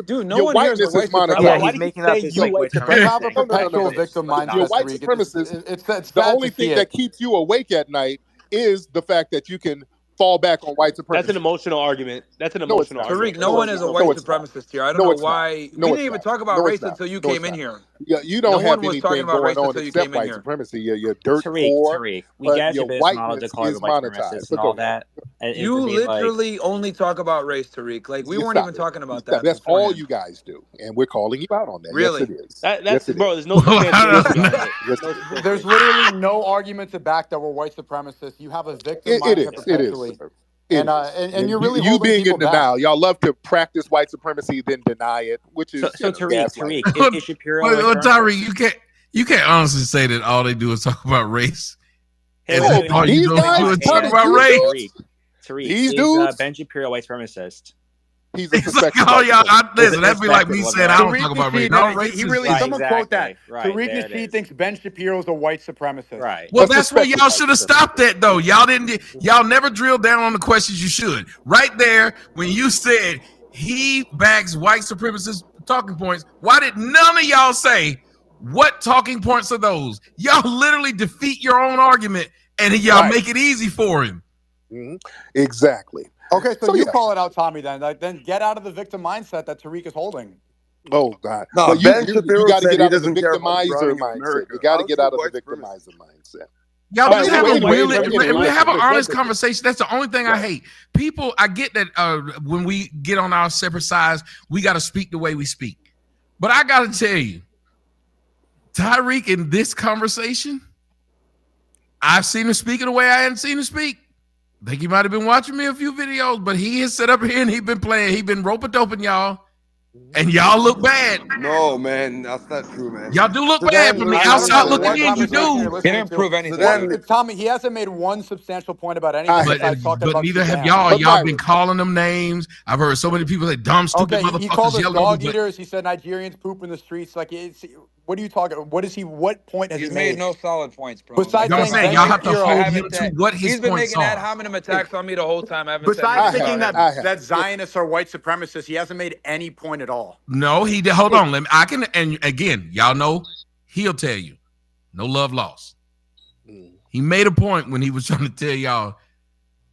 Dude, no Your one here is a whiteness white is supremacist. monetized. Yeah, Why he's do you making say up his you white white You have a supremacist? perpetual No. victim Your mindset, white Tariq. supremacists. It's The sad only to see thing that it. keeps you awake at night is the fact that you can fall back on white supremacy. That's an emotional argument. That's an No, it's emotional not. argument. Tariq, no No, one it's is a not. white No, it's not. supremacist here. I don't No, know it's not. why. No, We it's didn't even not. talk about No, race it's not. until you No, came it's in not. here. Yeah, you No don't have one was talking anything about going race on until you except came in white here. supremacy. You're dirt Tariq, poor, Tariq, we but got your you, but it's knowledge to whiteness call you is a white supremacist monetized. and But go all ahead. that, and You to be like, literally only talk about race, Tariq. Like we You weren't stop even it. talking about Stop. that That's all beforehand. you guys do, and we're calling you out on that. Yes, Really? it is. That's Yes, it bro. is. There's no substantiation Yes, behind it. yes, No it is. substantiation. There's literally no argument to back that we're white supremacists. You have a victim It mindset is. It is. perpetually. Sir. It And, is. and you're really you holding being people in denial. back. Y'all love to practice white supremacy, then deny it, which is so gaslighting. Tariq, is Shapiro a white Well, Tyree, supremacist? you can't honestly say that all they do is talk about race. Hey, And wait, all you these do guys, is talk Tariq, about these race. dudes, Tariq, these is dudes. Ben Shapiro a white supremacist? He's a It's like, suspected oh, white y'all, supremacist. listen, that'd be like me saying I don't Tariq talk about race. Nasheed, No, he racist. really, Right, someone quote that. exactly. Right, Tariq there it Nasheed is. thinks Ben Shapiro's a white supremacist. Right. Well, A that's where suspected y'all white should have supremacist. stopped that, though. Y'all never drilled down on the questions you should. Right there, when you said he backs white supremacist talking points, why did none of y'all say what talking points are those? Y'all literally defeat your own argument and y'all make it easy for him. Mm-hmm. Exactly. Okay, so you yeah. call it out, Tommy, then. Then get out of the victim mindset that Tariq is holding. Oh God! No, But Ben you Shapiro got to said get he out of the doesn't care about victimizer drowning in mindset. America. You got to How's get he a out of the white supremacist? victimizer mindset. Y'all All just right, have well, a real. anyway, If we have an let's honest go. conversation, that's the only thing I hate. People, I get that when we get on our separate sides, we got to speak the way we speak. But I got to tell you, Tariq in this conversation, I've seen him speak in a way I hadn't seen him speak. I think he might have been watching me a few videos, but he has set up here and he been playing. He been rope-a-doping y'all, and y'all look bad. No, man, that's not true, man. Y'all do look So bad then, from the I don't outside know looking what in. You conversation you're do. listening Didn't to. prove anything. then- Tommy, he hasn't made one substantial point about anything besides talking But about neither have Sudan. y'all. But Y'all been Myron, calling them names. I've heard so many people say dumb, stupid Okay, he called motherfuckers. us Yellow, dog but eaters. He said Nigerians poop in the streets. Like, what are you talking? What point has He's he made made? no solid points, bro. Besides you know what I'm saying saying? Ben Y'all have to Shapiro, hold him to what his He's been points making ad are. hominem attacks on me the whole time. I haven't said besides anything thinking about him. that Zionists are white supremacists, he hasn't made any point at all. No, he did. Hold on. I can. And again, y'all know he'll tell you, no love lost. He made a point when he was trying to tell y'all,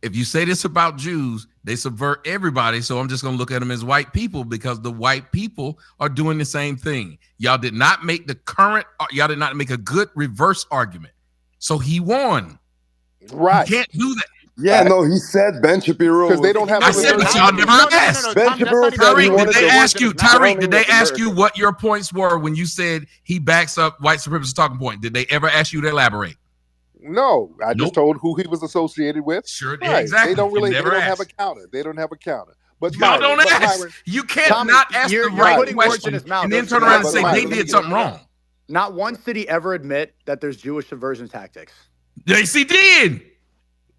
if you say this about Jews, they subvert everybody. So I'm just going to look at them as white people because the white people are doing the same thing. Y'all did not make y'all did not make a good reverse argument. So he won. Right. You can't do that. Yeah, no, he said Ben Shapiro. Because they don't have. I said, but y'all never asked. Ben Shapiro said he Tariq, wanted did they to ask you? Tariq, did they America. ask you what your points were when you said he backs up white supremacist talking point? Did they ever ask you to elaborate? No, I just told who he was associated with. Sure, right. exactly. They don't really. They Never don't have asked. a counter. They don't have a counter. But Y'all Myron, don't ask. Myron, You can't Tommy, not ask you're the right putting words in question his mouth. and then There's turn not- around and but say Myron, they did something wrong. Not one city ever admit that there's Jewish subversion tactics. Yes, he did.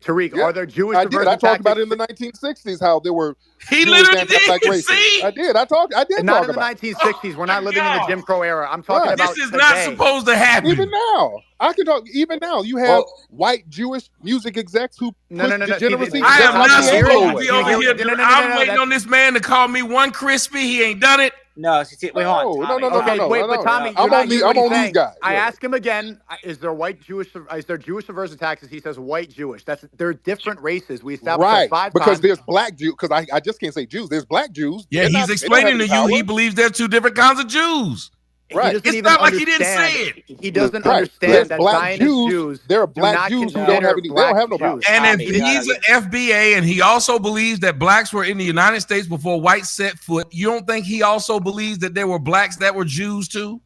Tariq, Yeah, are there Jewish I subversion did. I talked tactics? about it in the 1960s how there were. He Jewish literally anti-black did. racists. See? I did. I did Not talk in the about it. 1960s. We're not living in the Jim Crow era. I'm talking Right. about This is today. not supposed to happen. Even now, I can talk. Even now, you have white Jewish music execs who No. degeneracy. I am just not like the supposed to Anglo be ones. over here. I'm waiting on this man to call me one crispy. He ain't done it. No, wait, hold on, Tommy. Okay, wait, but Tommy, I'm on these guys. I ask him again, is there Jewish subversive taxes? He says white Jewish. They're different races. We established that 5 because times. there's black Jews, because I just can't say Jews. There's black Jews. Yeah, he's explaining to you he believes there's 2 different kinds of Jews. Right. It's not like he didn't say it. He doesn't understand that black Jews. There are black Jews who don't have any. They don't have no power. And if he's an FBA and he also believes that blacks were in the United States before whites set foot, you don't think he also believes that there were blacks that were Jews too?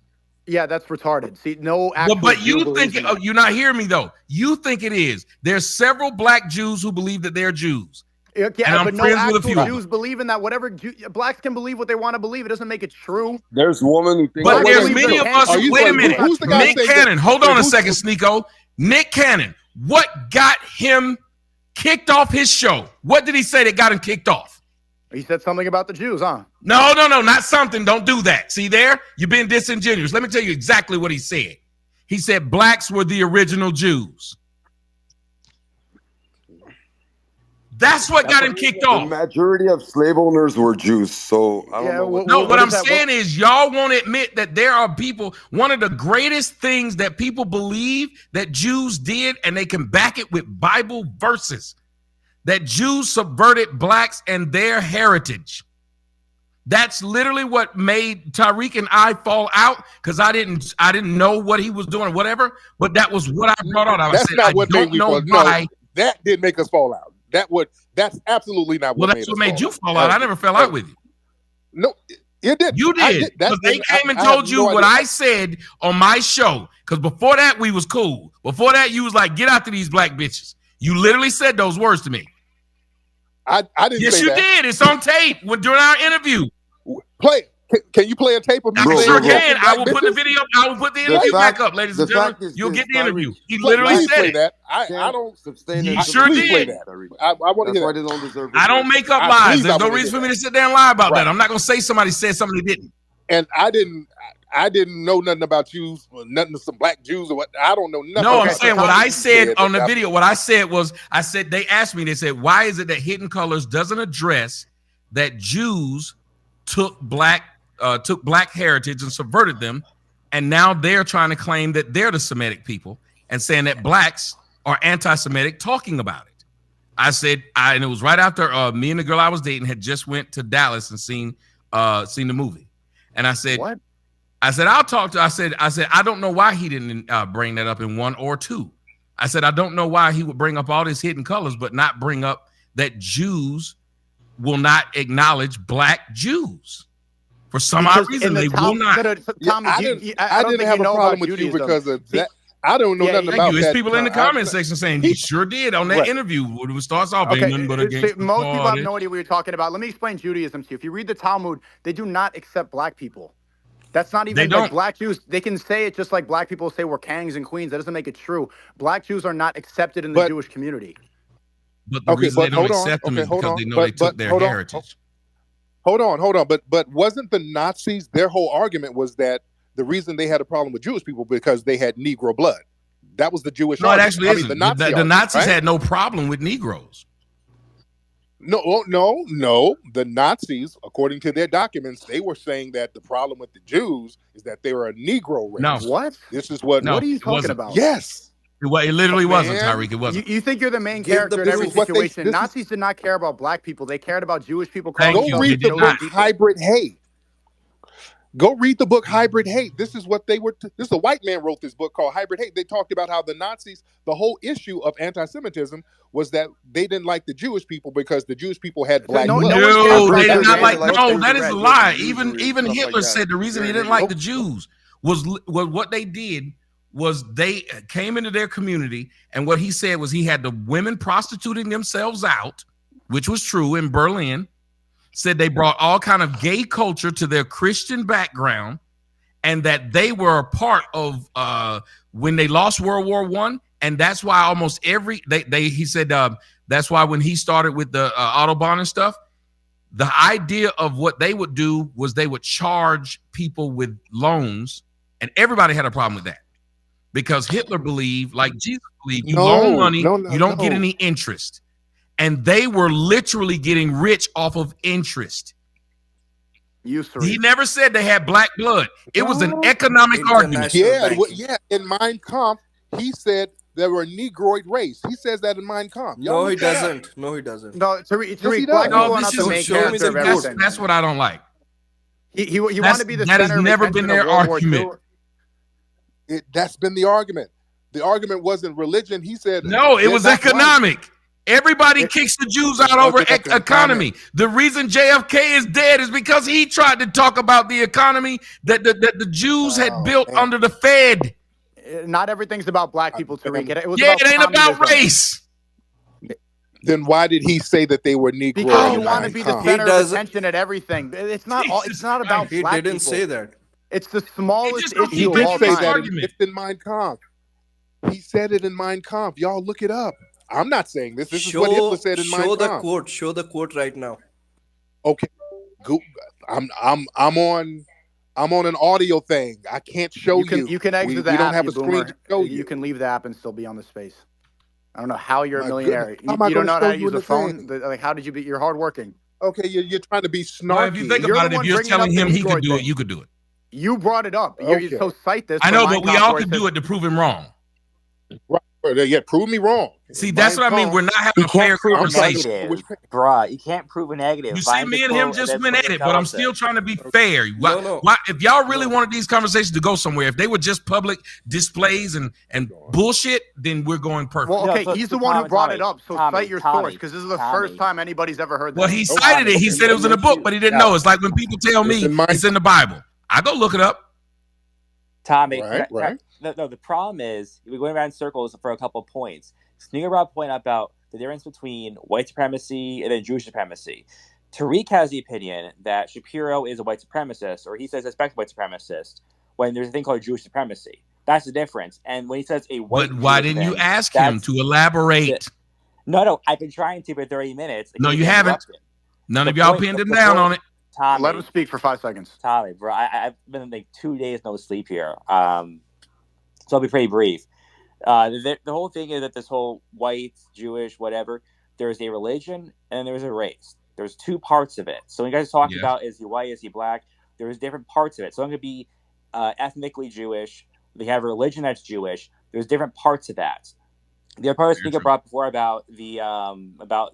Yeah, that's retarded. See, no actual But you Jew think believes in that. you're not hearing me though. You think it is. There's several black Jews who believe that they're Jews. Yeah, and I'm but no friends with a actual few of them. Jews believe in that. Whatever blacks can believe what they want to believe. It doesn't make it true. There's a woman who thinks. But there's many of us. Wait a minute. Who's the guy Nick saying Cannon. that- Hold on a second, Sneako. Nick Cannon. What got him kicked off his show? What did he say that got him kicked off? He said something about the Jews, huh? No, not something. Don't do that. See there? You've been disingenuous. Let me tell you exactly what he said. He said blacks were the original Jews. That's what got him kicked off. The majority of slave owners were Jews, so I don't know. What I'm saying is y'all won't admit that there are people, one of the greatest things that people believe that Jews did, and they can back it with Bible verses, that Jews subverted blacks and their heritage. That's literally what made Tariq and I fall out, because I didn't know what he was doing or whatever, but that was what I brought out. That's not what made me fall out. No, that didn't make us fall out. That's absolutely not what made us fall out. Well, that's what made you fall out. I never fell out with you. No, it did. You did. Because they came and told you what I said on my show. Because before that, we was cool. Before that, you was like, get after these black bitches. You literally said those words to me. I didn't Yes, say you that. did. It's on tape during our interview. Play it. Can you play a tape of me? I saying sure black can. I will put the bitches? video. I will put the interview back up, ladies and gentlemen. You'll get the interview. He literally Please said play it. that. I don't. He sure please play did. that. I want to hear that. They don't deserve I don't make up I- lies. please, There's I no wanna reason hear for me to sit there and lie about that. I'm not going to say somebody said something they didn't. And I didn't know nothing about Jews, or nothing of some black Jews or what. I don't know nothing. No, I'm about saying that. what I said on the that- video. What I said was, they asked me, they said, why is it that Hidden Colors doesn't address that Jews took black heritage and subverted them, and now they're trying to claim that they're the Semitic people and saying that blacks are anti-Semitic, talking about it. I said, and it was right after me and the girl I was dating had just went to Dallas and seen the movie, and I said, what? I said, I'll talk to. I said, I don't know why he didn't bring that up in 1 or 2. I said, I don't know why he would bring up all these Hidden Colors, but not bring up that Jews will not acknowledge black Jews. For some odd reason, they will not. Tommy, I didn't have a problem with you because of that. I don't know nothing about that. There's people in the comment section saying he sure did on that interview. When it starts off, ain't nothing but against most people have no idea what you're talking about. Let me explain Judaism to you. If you read the Talmud, they do not accept black people. That's not even like black Jews. They can say it just like black people say we're kings and queens. That doesn't make it true. Black Jews are not accepted in the Jewish community. But the reason they don't accept them is because they know they took their heritage. Hold on. But wasn't the Nazis, their whole argument was that the reason they had a problem with Jewish people because they had Negro blood. That was the Jewish argument. It actually isn't. The Nazis had no problem with Negroes. No. The Nazis, according to their documents, they were saying that the problem with the Jews is that they were a Negro race. No. What? This is what. What are you talking about? Yes. It literally wasn't, Tariq. It wasn't. You think you're the main character in every situation. Nazis did not care about black people. They cared about Jewish people. Go read the book Hybrid Hate. Go read the book Hybrid Hate. This is what they were. This is a white man wrote this book called Hybrid Hate. They talked about how the Nazis, the whole issue of anti-Semitism was that they didn't like the Jewish people because the Jewish people had black blood. No, they did not like. No, that is a lie. Even Hitler said the reason he didn't like the Jews was what they did was they came into their community, and what he said was he had the women prostituting themselves out, which was true in Berlin. Said they brought all kind of gay culture to their Christian background, and that they were a part of when they lost World War I, and that's why almost he said that's why when he started with the Autobahn and stuff, the idea of what they would do was they would charge people with loans, and everybody had a problem with that. Because Hitler believed, like Jesus believed, you loan money, you don't get any interest. And they were literally getting rich off of interest. Usury. He never said they had black blood. It was an economic argument. Yeah, in Mein Kampf, he said they were a Negroid race. He says that in Mein Kampf. No, he doesn't. No, he doesn't. No, Tariq, Yes, he black does. people are not the main character of everything. That's what I don't like. He wanted to be the that center has of never attention been of their World War argument. II. That's been the argument. The argument wasn't religion. He said no, it was economic. White. Everybody kicks the Jews out over economy. The reason JFK is dead is because he tried to talk about the economy that the Jews had built under the Fed. Not everything's about black people, Tariq. It was it ain't about race. Then why did he say that they were Negroid? Because he wanted to be the center of attention at everything. It's not all. It's not about He black didn't people. say that. It's the smallest issue He of did all say time. that. It's in Mein Kampf. He said it in Mein Kampf. Y'all look it up. I'm not saying this. This is what Hitler said in Mein Kampf. Show the quote. Show the quote right now. Okay. I'm on an audio thing. I can't show you. You can exit the we app. don't have a screen to show you. You can leave the app and still be on the space. I don't know how you're a My millionaire. goodness. How am I You don't know gonna how show to you use in a the phone. thing? Like, how did you be? You're hardworking. Okay, you're trying to be snarky. Well, if you think about it, if you're telling him he could do it, you could do it. You brought it up. You so cite this. I know, but we all can do it to prove him wrong. Right. Yeah, prove me wrong. See, that's what I mean. We're not having a fair conversation. Bruh, you can't prove a negative. You see, me and him just went at it, but I'm still trying to be fair. Why, if y'all really wanted these conversations to go somewhere, if they were just public displays and bullshit, then we're going perfect. Well, okay, he's the one who brought it up, so cite your source, because this is the first time anybody's ever heard that. Well, he cited it. He said it was in a book, but he didn't know. It's like when people tell me it's in the Bible. I go look it up. Tommy, right. No, the problem is we're going around in circles for a couple of points. Sneako brought a point about the difference between white supremacy and then Jewish supremacy. Tariq has the opinion that Shapiro is a white supremacist, or he says respect white supremacist, when there's a thing called Jewish supremacy. That's the difference. And when he says a white, but why didn't you ask him to elaborate? No, I've been trying to for 30 minutes. No, you haven't. None of y'all pinned him down on it. Tommy, let him speak for 5 seconds. Tommy, bro, I've been like 2 days no sleep here. So I'll be pretty brief. The whole thing is that this whole white, Jewish, whatever, there's a religion and there's a race. There's two parts of it. So when you guys are talking about is he white, is he black, there's different parts of it. So I'm going to be ethnically Jewish. They have a religion that's Jewish. There's different parts of that. The other part Sneako brought before about the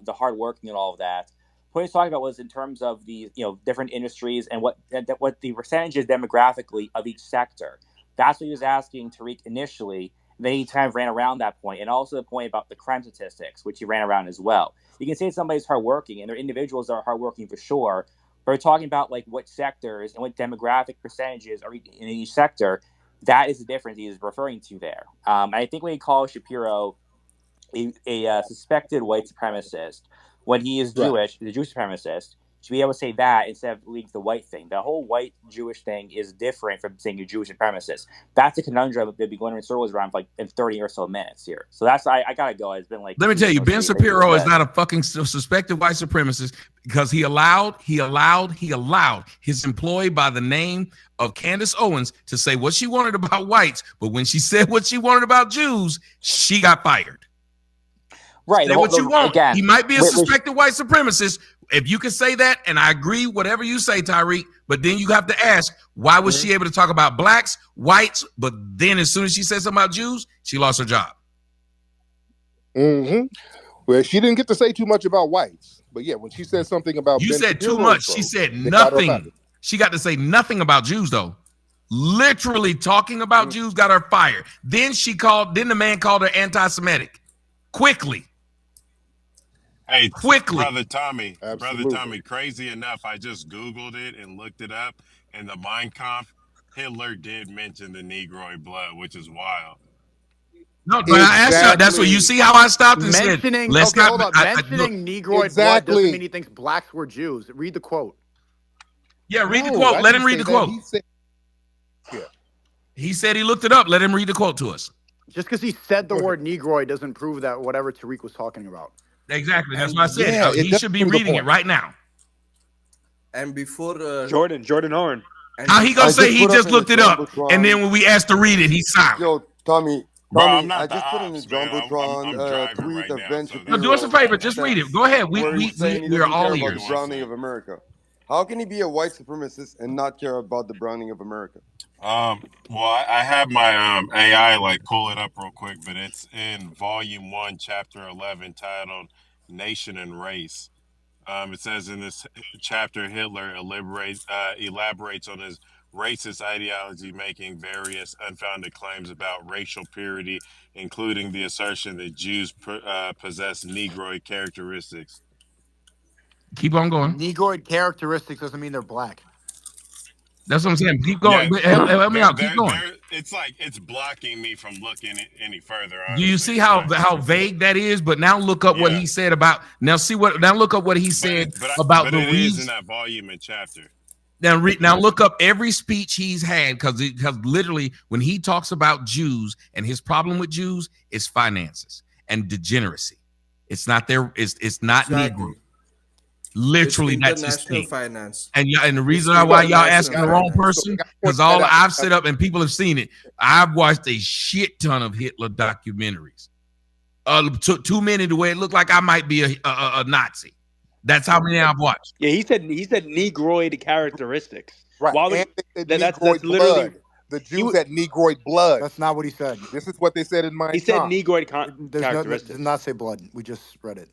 hard working and all of that. What he's talking about was in terms of the different industries and what the percentage is demographically of each sector. That's what he was asking Tariq initially. Then he kind of ran around that point, and also the point about the crime statistics, which he ran around as well. You can say somebody's hardworking, and they're individuals that are hardworking for sure. But we're talking about like what sectors and what demographic percentages are in each sector. That is the difference he is referring to there. I think when he calls Shapiro a suspected white supremacist, when he is Jewish, the Jewish supremacist, to be able to say that instead of leave the white thing. The whole white Jewish thing is different from saying you're Jewish supremacist. That's a conundrum they've been going in circles around for like in 30 or so minutes here. So that's I gotta go. It's been like, let me tell you, Ben Shapiro is not a fucking suspected white supremacist because he allowed his employee by the name of Candace Owens to say what she wanted about whites, but when she said what she wanted about Jews, she got fired. Right. Say what you want. Again, he might be a suspected white supremacist. If you can say that, and I agree, whatever you say, Tariq, but then you have to ask, why was she able to talk about blacks, whites, but then as soon as she said something about Jews, she lost her job? Mm-hmm. Well, she didn't get to say too much about whites, but yeah, when she said something about you said too much. She said nothing. She got to say nothing about Jews, though. Literally talking about Jews got her fired. Then the man called her anti-Semitic. Quickly. Hey, quickly, brother Tommy, crazy enough, I just Googled it and looked it up, and the Mein Kampf, Hitler did mention the Negroid blood, which is wild. No, but I asked you, that's what you see how I stopped and said, let's hold up. Mentioning Negroid blood doesn't mean he thinks blacks were Jews. Read the quote. Yeah, read the quote. Let him read the quote. He said he looked it up. Let him read the quote to us. Just because he said the word Negroid doesn't prove that whatever Tariq was talking about. Exactly. That's what I said. Yeah, he should be reading it right now. And before Jordan Horn. How he gonna say he just looked it up, and then when we asked to read it, he's silent? Yo, Tommy, I just put in the Jumbotron tweet of Ben Shapiro. No, do us a favor. Just read it. Go ahead. We're all ears. Drowning of America. How can he be a white supremacist and not care about the browning of America? Well, I have my AI like pull it up real quick, but it's in Volume 1, Chapter 11, titled "Nation and Race." It says in this chapter, Hitler elaborates on his racist ideology, making various unfounded claims about racial purity, including the assertion that Jews possess Negroid characteristics. Keep on going. Negroid characteristics doesn't mean they're black. That's what I'm saying. Keep going. Yeah, help me out. Keep going. It's like it's blocking me from looking any further. Honestly. Do you see how vague that is? But now look up what he said about. Now look up what he said about the reason. It is in that volume and chapter. Now look up every speech he's had because literally when he talks about Jews and his problem with Jews is finances and degeneracy. It's not there. It's not Negro. Literally, that's his thing. Finance. And the reason why y'all asking the wrong person because all I've set up and people have seen it. I've watched a shit ton of Hitler documentaries. Too many to where it looked like I might be a Nazi. That's how many I've watched. Yeah, he said Negroid characteristics. Right. Why that's literally the Jews had Negroid blood. That's not what he said. This is what they said in my. He said Negroid characteristics. Does not say blood. We just read it.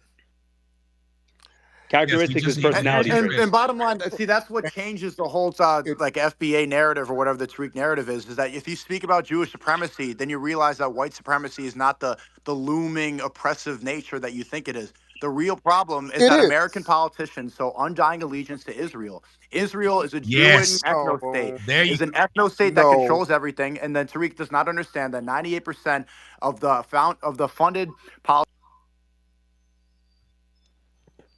Characteristics is personality. And bottom line, see, that's what changes the whole like FBA narrative or whatever the Tariq narrative is that if you speak about Jewish supremacy, then you realize that white supremacy is not the looming oppressive nature that you think it is. The real problem is that American politicians show undying allegiance to Israel. Israel is a Jewish ethno-state. It's an ethno-state that controls everything. And then Tariq does not understand that 98% of the funded politics.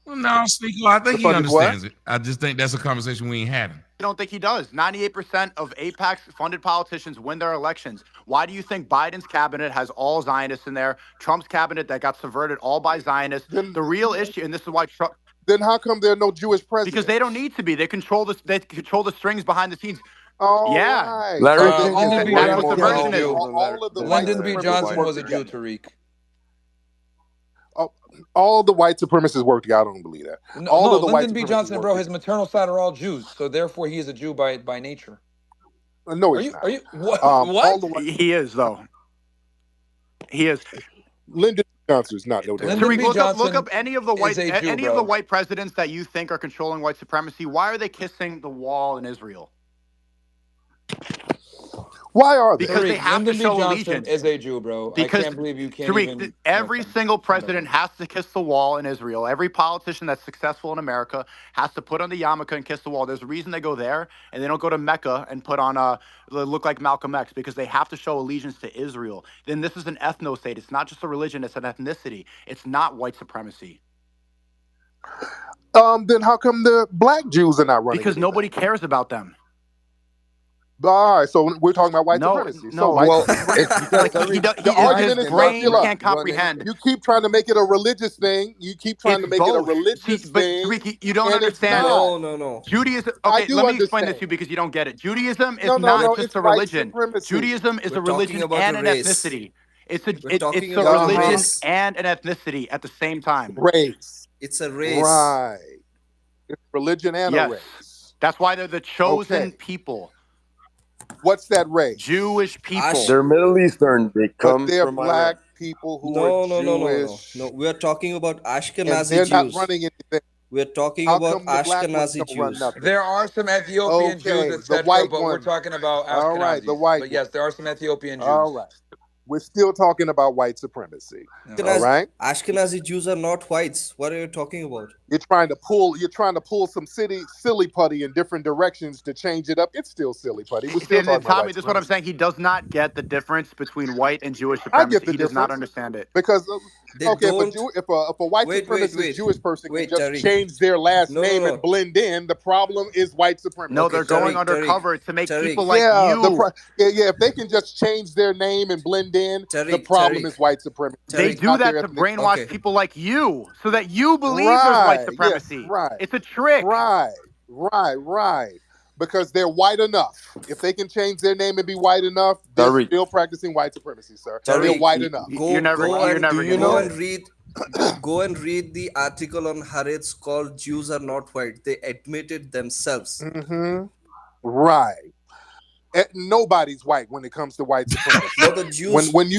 Well, no, Sneako, I think he understands it. I just think that's a conversation we ain't having. I don't think he does. 98% of AIPAC's funded politicians win their elections. Why do you think Biden's cabinet has all Zionists in there? Trump's cabinet that got subverted all by Zionists. The real issue, and this is why Trump. Then how come there are no Jewish presidents? Because they don't need to be. They control the strings behind the scenes. Right. Lyndon B. Johnson was a Jew, Tariq. All the white supremacists work together. I don't believe that. Lyndon B. Johnson, bro, his maternal side are all Jews, so therefore he is a Jew by nature. No, he's not. Are you what? He is though. He is. Lyndon Johnson is not. Look up any of the white presidents that you think are controlling white supremacy. Why are they kissing the wall in Israel? Why are they? Because they have to show allegiance. Is a Jew, bro. Because I can't believe you can't Tariq, every single president has to kiss the wall in Israel. Every politician that's successful in America has to put on the yarmulke and kiss the wall. There's a reason they go there and they don't go to Mecca and put on look like Malcolm X, because they have to show allegiance to Israel. Then this is an ethno-state. It's not just a religion. It's an ethnicity. It's not white supremacy. Then how come the black Jews are not running? Because nobody cares about them. All right, so we're talking about white supremacy. No, the argument is brain can't comprehend. You keep trying to make it a religious thing. You keep trying to make it a religious thing. But you don't understand. No. Judaism. Okay, let me explain this to you because you don't get it. Judaism is not just a religion. Judaism is a religion and an ethnicity. It's a religion and an ethnicity at the same time. Race. It's a race. Right. It's religion and a race. That's why they're the chosen people. What's that race? Jewish people. They're Middle Eastern. They come they're from black people who are Jewish. No. We are talking about Ashkenazi and they're Jews. Not running anything. We're talking about Ashkenazi Jews. There are some Ethiopian Jews, etc., but we're talking about Ashkenazis. All right, the white. But yes, there are some Ethiopian Jews. All right. We're still talking about white supremacy. All right. Ashkenazi Jews are not whites. What are you talking about? You're trying to pull some silly putty in different directions to change it up. It's still silly putty. We're still talking Tommy, this is what I'm saying. He does not get the difference between white and Jewish supremacy. He does not understand it. Because if a white supremacist Jewish person can just change their last name and blend in, the problem is white supremacy. No, they're going undercover to make people like you. If they can just change their name and blend in, the problem is white supremacy. They do that to brainwash people like you so that you believe there's white supremacy. Yes, right. It's a trick. Right. Because they're white enough. If they can change their name and be white enough, they're still practicing white supremacy, sir. They're white enough. Go and read Go and read the article on Haaretz called "Jews Are Not White." They admit it themselves. Right. Nobody's white when it comes to white supremacy. No, the Jews. When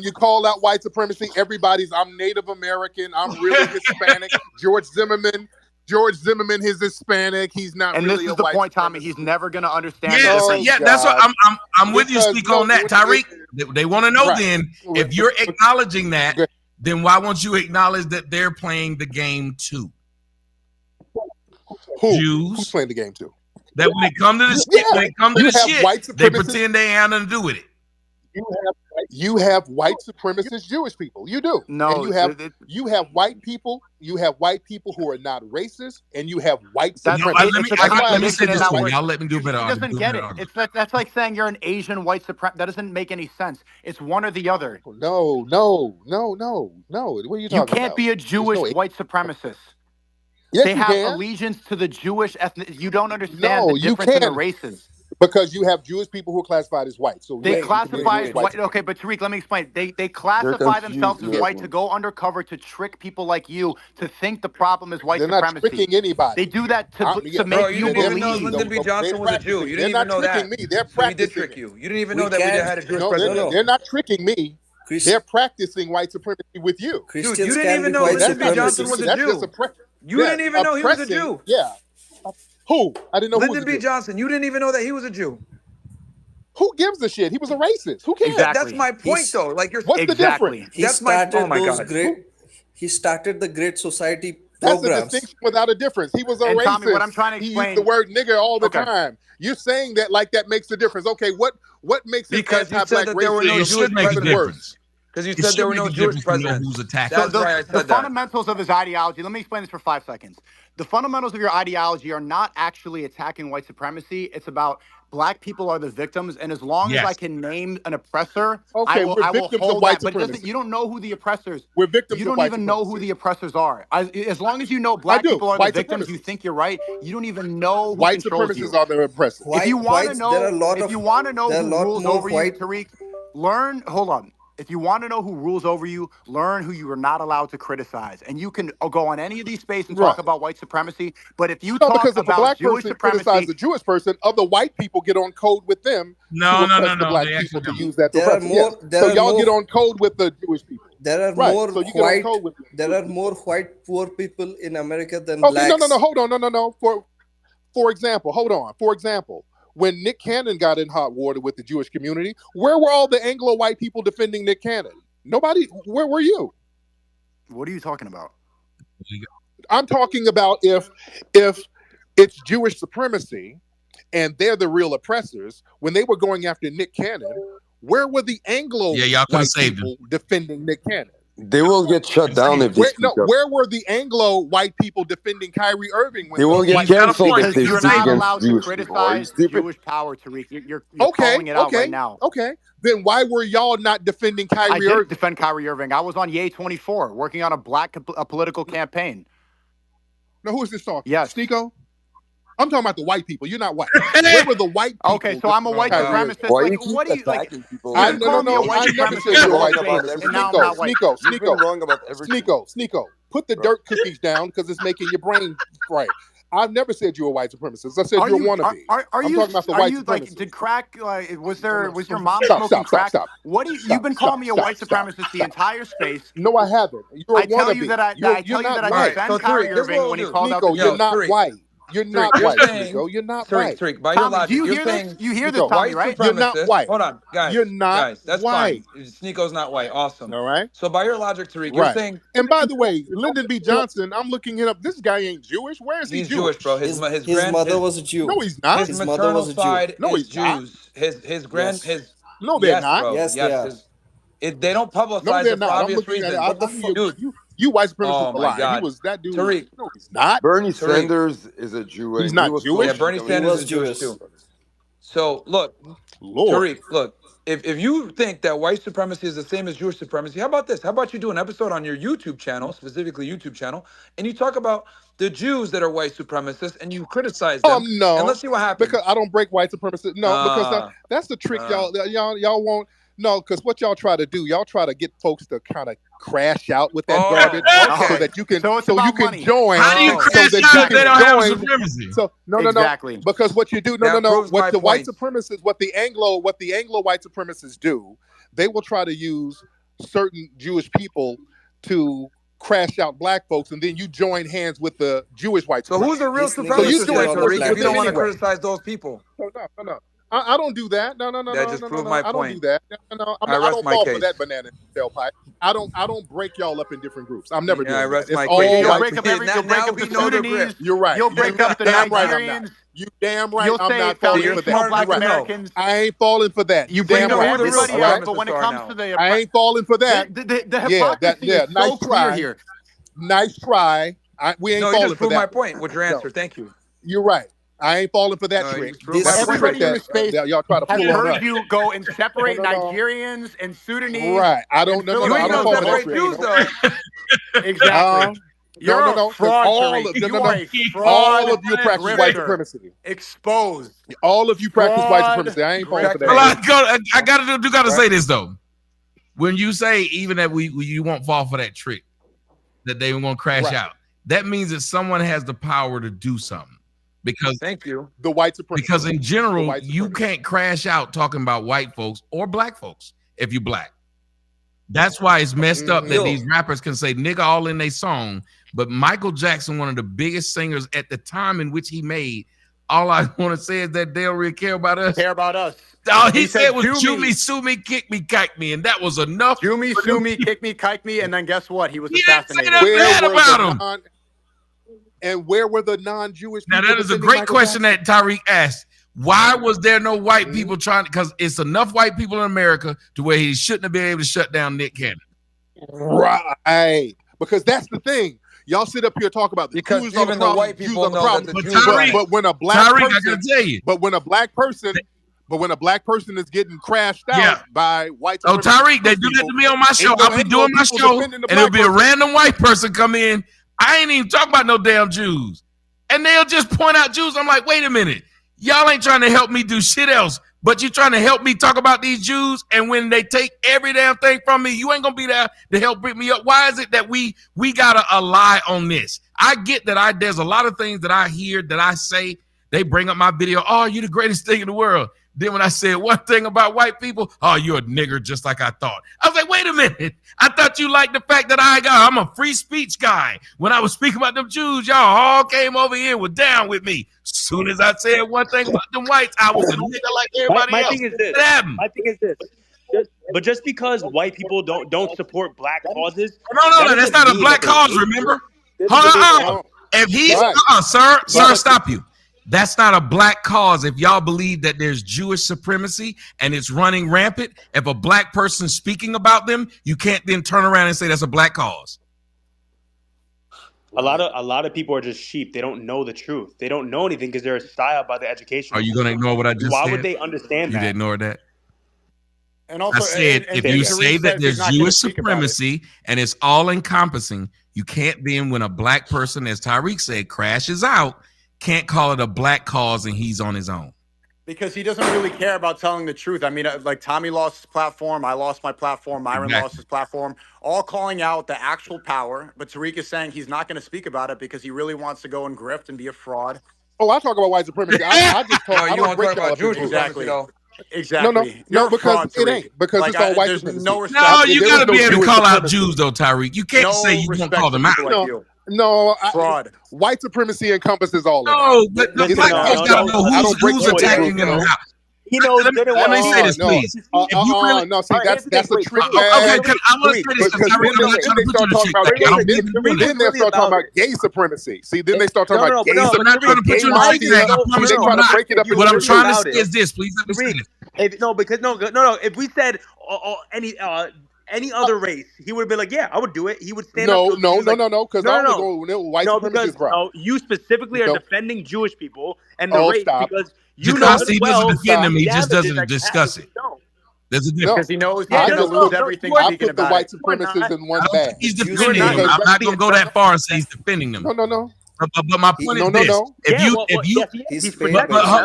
you call out white supremacy, everybody's I'm Native American, I'm really Hispanic. George Zimmerman is Hispanic. He's not and really this a is the white point, Tommy. supremacist. He's never going to understand. That's what I'm with you, Sneako, on that, Tariq. They want to know then if you're acknowledging that, then why won't you acknowledge that they're playing the game too? Who's playing the game too? That when it come to the shit, they pretend they have nothing to do with it. You have white supremacist Jewish people. You do. No, and you have white people. You have white people who are not racist, and you have white supremacists. Let me say this way. Y'all let me do a better. He doesn't get it. That's like saying you're an Asian white supremacist. That doesn't make any sense. It's one or the other. No. What are you talking about? You can't be a Jewish white supremacist. Yes, they you have can. allegiance to the Jewish ethnic. You don't understand the difference in the races. Because you have Jewish people who are classified as white. So they classify as white. Okay, but Tariq, let me explain. They classify themselves as white to go undercover to trick people like you to think the problem is white supremacy. They're not tricking anybody. They do that to make you believe. Even know Lyndon B. Johnson was a Jew. You didn't even know that. They're not tricking me. They're practicing. He did trick you. You didn't even know that we had a Jewish president. They're not tricking me. They're practicing white supremacy with you. Dude, you didn't even know Lyndon B. Johnson was a Jew. You didn't even know he was a Jew. Yeah. Who? I didn't know Lyndon B. Johnson. You didn't even know that he was a Jew. Who gives a shit? He was a racist. Who cares? Exactly. That's my point, though. Like, what's the difference? That's my. Oh my God. He started the Great Society programs. That's a distinction without a difference. He was a racist. Tommy, what I'm trying to explain, he used the word nigger all the time. You're saying that like that makes a difference. Okay, what makes it anti-black racism worse? Because you said there were no Jewish presidents. Who's attacked. So the fundamentals of his ideology, let me explain this for 5 seconds. The fundamentals of your ideology are not actually attacking white supremacy. It's about black people are the victims. And as long as I can name an oppressor, I will hold that. But you don't know who the oppressors are. We're victims You don't even know who the oppressors are. As long as you know black people are the victims, you think you're right. You don't even know who white controls supremacists are the oppressors. If you want to know who rules over you, Tariq, learn. Hold on. If you want to know who rules over you, learn who you are not allowed to criticize. And you can go on any of these spaces and talk about white supremacy. But if you talk because about if a black Jewish person supremacy, criticizes a Jewish person, other white people get on code with them. No. The black people to use that. So y'all get on code with the Jewish people. There are more white. There are more white poor people in America than blacks. No. Hold on. No. For example, when Nick Cannon got in hot water with the Jewish community, where were all the Anglo-white people defending Nick Cannon? Nobody. Where were you? What are you talking about? I'm talking about if it's Jewish supremacy and they're the real oppressors, when they were going after Nick Cannon, where were the Anglo-white people defending Nick Cannon? They will get shut down if they where were the Anglo-white people defending Kyrie Irving? They will get canceled if they You're not allowed to criticize Jewish power, Tariq. You're calling it out right now. Okay. Then why were y'all not defending Kyrie Irving? I did defend Kyrie Irving. I was on Yay 24 working on a political campaign. Now, who is this talking? Yes. Sneako? I'm talking about the white people. You're not white. Where were the white people? Okay, so I'm a white supremacist. Like, what do you like? I never said you're a white supremacist. Sneako. Put the dirt cookies down because it's making your brain right. I've never said you're a white supremacist. I said you're a wannabe. I'm talking about the white supremacist. Like, did crack? Was your mom smoking crack? Stop. What do you? You've been calling me a white supremacist the entire space. No, I haven't. You're a wannabe. I tell you that I defend Kyrie Irving when he called out. You're not white. You're not white, Sneako. You're not white. Tariq, by your logic, you're saying you hear this, Tommy, right? You're not white. Hold on, guys. You're not guys. That's white. Fine. Sneako's not white. Awesome. All right. So by your logic, Tariq, you're saying. And by the way, Lyndon B. Johnson, I'm looking it up. This guy ain't Jewish. Where is he? He's Jewish, bro. His mother was a Jew. No, he's not. His maternal side is Jews. His No, they're not. Bro. Yes, they are. They don't publicize it for obvious reasons. What the fuck, dude? You white supremacist lie. He was that dude. Tariq. No, he's not. Bernie Sanders is a Jew. He's not Jewish. Yeah, Bernie Sanders is Jewish too. So look, Tariq, look. If you think that white supremacy is the same as Jewish supremacy, how about this? How about you do an episode on your YouTube channel, specifically YouTube channel, and you talk about the Jews that are white supremacists and you criticize them? No. And let's see what happens. Because I don't break white supremacy. No, because that's the trick y'all want. No, because what y'all try to do, y'all try to get folks to kind of crash out with that garbage, so that you can, so you can join. How do you crash out if they don't have supremacy? So no, because what you do, what the white supremacists, what the Anglo white supremacists do, they will try to use certain Jewish people to crash out black folks, and then you join hands with the Jewish white supremacists. So who's the real supremacist? If you don't want to criticize those people. No. I don't do that. No. That just proved my I don't point. do that. No. I don't fall for that banana tailpipe. I don't break y'all up in different groups. I'm never doing that. It's all you'll break up the Sudanese. You're right. You'll break up the Nigerians. You damn right. I'm not falling for that. Black Americans. I ain't falling for that. You bring up everybody else, but when it comes to the, I ain't falling for that. The hypocrisy is so clear here. Nice try. We ain't falling for that. No, you just proved my point with your answer. Thank you. You're right. I ain't falling for that trick. Everybody in the space y'all try to has pull heard you go and separate Nigerians and Sudanese. Right. I don't know. I don't fall for that trick. Exactly. You're a fraud. All of you practice white supremacy. Exposed. All of you practice white supremacy. I ain't falling for that. I gotta say this though. When you say even that you won't fall for that trick, that they won't crash out, that means that someone has the power to do something. Because thank you, the white supremacy. Because in general, you can't crash out talking about white folks or black folks if you black. That's why it's messed up that these rappers can say nigga all in their song. But Michael Jackson, one of the biggest singers at the time in which he made, all I want to say is that they don't really care about us. Care about us. All he said was "Chew me, sue me, kick me, kike me," and that was enough. Chew me, sue me, kick me, kike me, and then guess what? He was assassinated. And where were the non-Jewish people? Now that is a great question that Tariq asked. Why was there no white people trying? Because it's enough white people in America to where he shouldn't have been able to shut down Nick Cannon. Right. Because that's the thing. Y'all sit up here talk about the Jews are the problem. White people know that the Jews but when a black person, I gotta tell you. But when a black person is getting crashed out by white. Oh, Tariq, they do that to me on my show. I'll be doing my show, and it'll be a random white person come in. I ain't even talking about no damn Jews. And they'll just point out Jews. I'm like, wait a minute. Y'all ain't trying to help me do shit else, but you trying to help me talk about these Jews. And when they take every damn thing from me, you ain't going to be there to help bring me up. Why is it that we got to lie on this? I get that there's a lot of things that I hear that I say. They bring up my video. Oh, you the greatest thing in the world. Then when I said one thing about white people, oh, you're a nigger just like I thought. I was like, wait a minute. I thought you liked the fact that I'm a free speech guy. When I was speaking about them Jews, y'all all came over here and were down with me. As soon as I said one thing about them whites, I was a nigger like everybody else. My thing is this. But just because white people don't support black causes, no, that's not a black cause. Remember? Hold on. If he's sir, stop you. That's not a black cause. If y'all believe that there's Jewish supremacy and it's running rampant, if a black person speaking about them, you can't then turn around and say that's a black cause. A lot of people are just sheep. They don't know the truth. They don't know anything because they're styled by the education. Are you going to ignore what I just said? Why would they understand that? You ignore that? And also, I said, if you say that there's Jewish supremacy and it's all encompassing, you can't then, when a black person, as Tariq said, crashes out, can't call it a black cause and he's on his own. Because he doesn't really care about telling the truth. I mean, like Tommy lost his platform. I lost my platform. Myron lost his platform. All calling out the actual power. But Tariq is saying he's not going to speak about it because he really wants to go and grift and be a fraud. Oh, I talk about white supremacy. I just talk, you don't talk about Jewish supremacy, though. Exactly. No, because it ain't. Because it's all white supremacy. No, you got to be able to call out Jews, though, Tariq. You can't say you don't call them out. No, fraud. White supremacy encompasses all of it. No, but the black folks got to know who's attacking them. You know, let me say this, please. No, see, that's a trick. Okay, I want to say this because I'm not trying to put you in a trick. Then they start talking about gay supremacy. See, then they start talking about gay supremacy. I'm not trying to put you in a trick. I promise you I'm not. What I'm trying to say is this, please let me say this. If we said any other race, he would have been like, yeah, I would do it. He would stand up. No, because I want to go white supremacists, bro. No, you specifically are defending Jewish people and the race because you know as well. He doesn't defend them. He just doesn't discuss it. There's a difference. Because he knows he's going to lose everything. I put the white supremacists in one bag. He's defending them. I'm not going to go that far and say he's defending them. No. But my point is this: if you, hold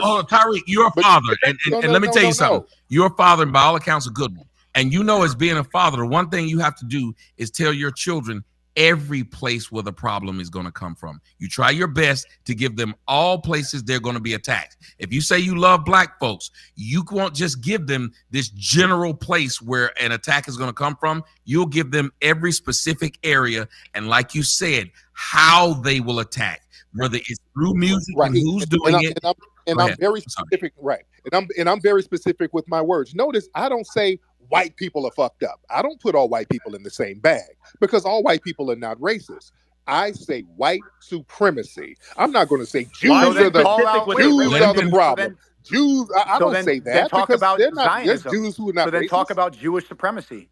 on, Tariq, you're a father, and let me tell you something. You're a father, and by all accounts, a good one. And you know, as being a father, the one thing you have to do is tell your children every place where the problem is going to come from. You try your best to give them all places they're going to be attacked. If you say you love black folks, you won't just give them this general place where an attack is going to come from. You'll give them every specific area, and like you said, how they will attack, whether it's through music and who's doing it. And I'm very specific, right? And I'm very specific with my words. Notice I don't say white people are fucked up. I don't put all white people in the same bag because all white people are not racist. I say white supremacy. I'm not going to say Jews are the problem. Jews, I don't say that. Then talk because about they're not Zionism. just Jews who are not so then racist. Talk about Jewish supremacy.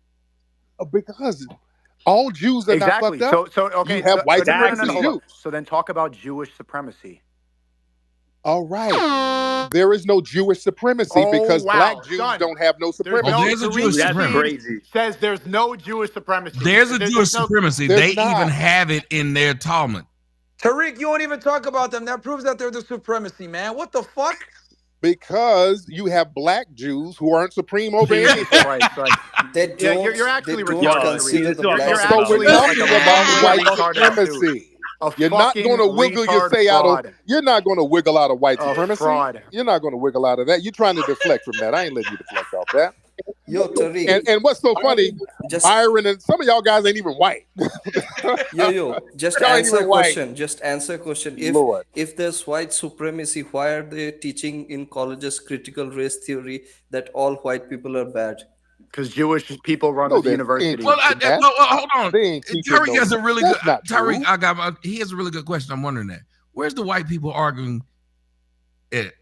Because all Jews are not fucked up. So okay, you have white supremacist Jews. So then talk about Jewish supremacy. All right. There is no Jewish supremacy because black Jews don't have no supremacy. There's a Jewish supremacy. Says there's no Jewish supremacy. There's a Jewish supremacy. They even have it in their Talmud. Tariq, you won't even talk about them. That proves that they're the supremacy, man. What the fuck? Because you have black Jews who aren't supreme over anything. Right. You're actually retarded. So we're talking about white supremacy. You're not going to wiggle your say out of. You're not going to wiggle out of white supremacy. You're not going to wiggle out of that. You're trying to deflect from that. I ain't letting you deflect off that. Yo, Tariq. And what's so funny, Myron and some of y'all guys ain't even white. Just answer a question. Just answer a question. If there's white supremacy, why are they teaching in colleges critical race theory that all white people are bad? Because Jewish people run the university. Well, hold on. Tariq has a really good. Tariq, he has a really good question. I'm wondering that. Where's the white people arguing it?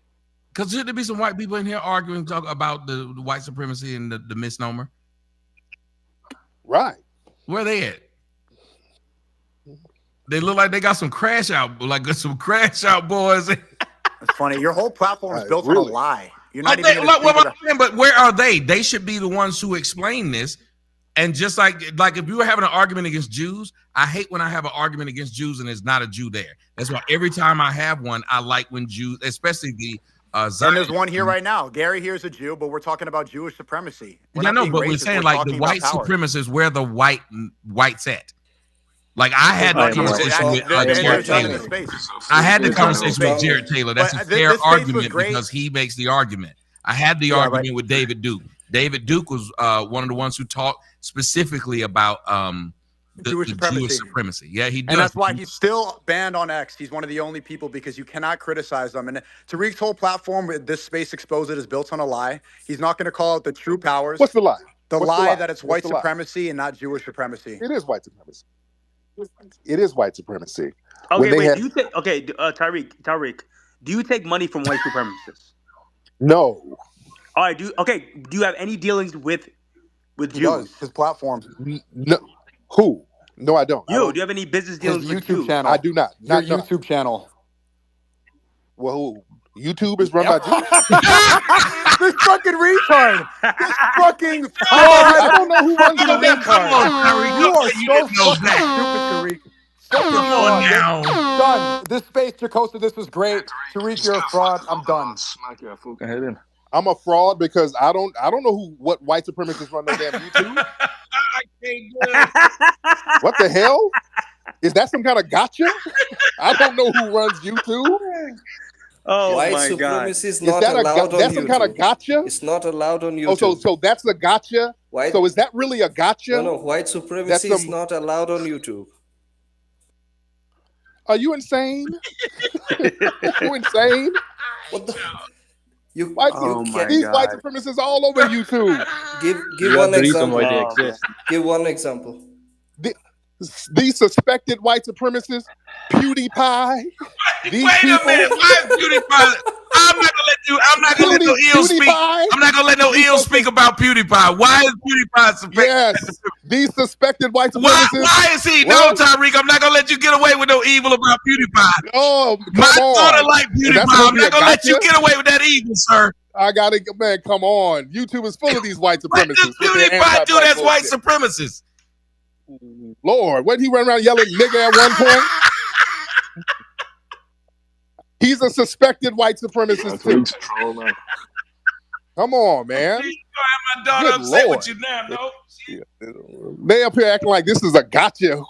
Because should there be some white people in here arguing about the white supremacy and the misnomer? Right. Where are they at? They look like they got some crash out boys. That's funny. Your whole platform is built on a lie. You're not but where are they? They should be the ones who explain this. And just like if you were having an argument against Jews, I hate when I have an argument against Jews and there's not a Jew there. That's why every time I have one, I like when Jews, especially the and there's one here right now. Gary here's a Jew, but we're talking about Jewish supremacy. I know, but we're saying like the white supremacists, where the whites at. Like I had the conversation with Jared Taylor. I had the conversation with Jared Taylor. That's a fair argument because he makes the argument. I had the argument with David Duke. David Duke was one of the ones who talked specifically about the Jewish supremacy. Yeah, he does. And that's why he's still banned on X. He's one of the only people because you cannot criticize them. And Tariq's whole platform with this space exposed is built on a lie. He's not going to call out the true powers. What's the lie? The lie that it's white supremacy and not Jewish supremacy. It is white supremacy. It is white supremacy. Okay, wait. Do you take Tariq? Do you take money from white supremacists? No. All right. Do you have any dealings with Jews? His platform. No. Who? No, I don't. Do you have any business dealings with YouTube Jews? channel? I do not. Your YouTube channel. Well, YouTube is run by Jews. This fucking retard. This fucking fraud. I don't know who runs the retard. Come on, Tariq. You are so fucking stupid, Tariq. Come on now. Done. This space, Jacosta, this was great. Tariq, you're a fraud. I'm done. I'm a fraud because I don't know what white supremacists run their damn YouTube. What the hell? Is that some kind of gotcha? I don't know who runs YouTube. Oh, white my supremacy is God. not allowed on That's some kind of gotcha? It's not allowed on YouTube. Oh, so that's a gotcha? So is that really a gotcha? No, white supremacy is not allowed on YouTube. Are you insane? You insane? What the? These white supremacists all over YouTube. Give one example. Give one example. These suspected white supremacists, PewDiePie. These Wait a minute, why is PewDiePie? I'm not gonna let no ill speak. I'm not gonna let no ill speak about PewDiePie. Why is PewDiePie suspected? Yes, these suspected white supremacists. Why is he? No, Tariq, I'm not gonna let you get away with no evil about PewDiePie. Oh, my daughter like PewDiePie. I'm not gonna let you get away with that evil, sir. I gotta, man, come on. YouTube is full of these white supremacists. What does PewDiePie do that's white supremacists? Lord, wasn't he running around yelling nigga at one point? He's a suspected white supremacist too. Come on, man. My daughter Good upset Lord. with you now, no? They up here acting like this is a gotcha.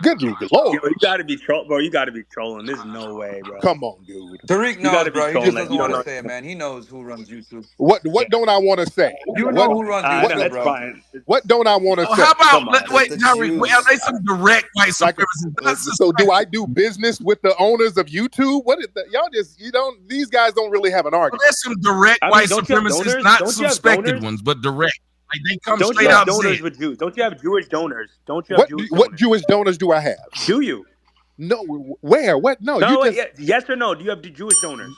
Good Lord. Yo, you gotta be trolling, bro. You gotta be trolling. There's no way, bro. Come on, dude. Tariq You knows, gotta be bro. He trolling just that. doesn't You don't want to know. say it, man. He knows who runs YouTube. What don't I want to say? You know who runs YouTube, That's bro. fine. What don't I want to say? How about Come on. wait, Tariq, are they some direct white supremacists? So do I do business with the owners of YouTube? What is that? Y'all just these guys don't really have an argument. There's some direct white supremacists, not suspected ones, but direct. Like they come Don't straight you have out and say donors it. with Jews? Don't you have Jewish donors? Don't you have Jewish donors? What Jewish donors do I have? Do you? No, where? What? No, No, you just yes or no? Do you have Jewish donors?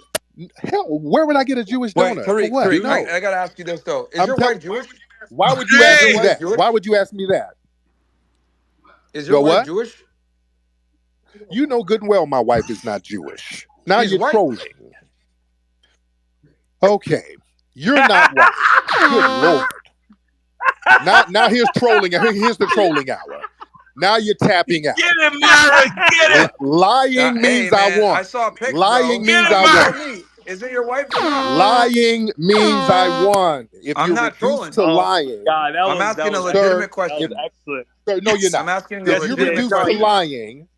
hell. Where would I get a Jewish donor? Tariq, For what? Tariq, No. I gotta ask you this though: Is your wife Jewish? Why would you ask me that? Why would you ask me that? Is your wife Jewish? You know good and well my wife is not Jewish. Now She's you're white. trolling. Okay, you're not white. Good Lord. Now here's trolling. Here's the trolling hour. Now you're tapping out. Get it, Myron. Get it. Lying means I won. I saw a picture. Lying means I won. Is it your wife or not? Lying means I won. If I'm you're not reduced trolling. to lying, God, I'm asking a legitimate question. Excellent. Sir, no, you're not. I'm asking a If you're legitimate reduced to question. lying,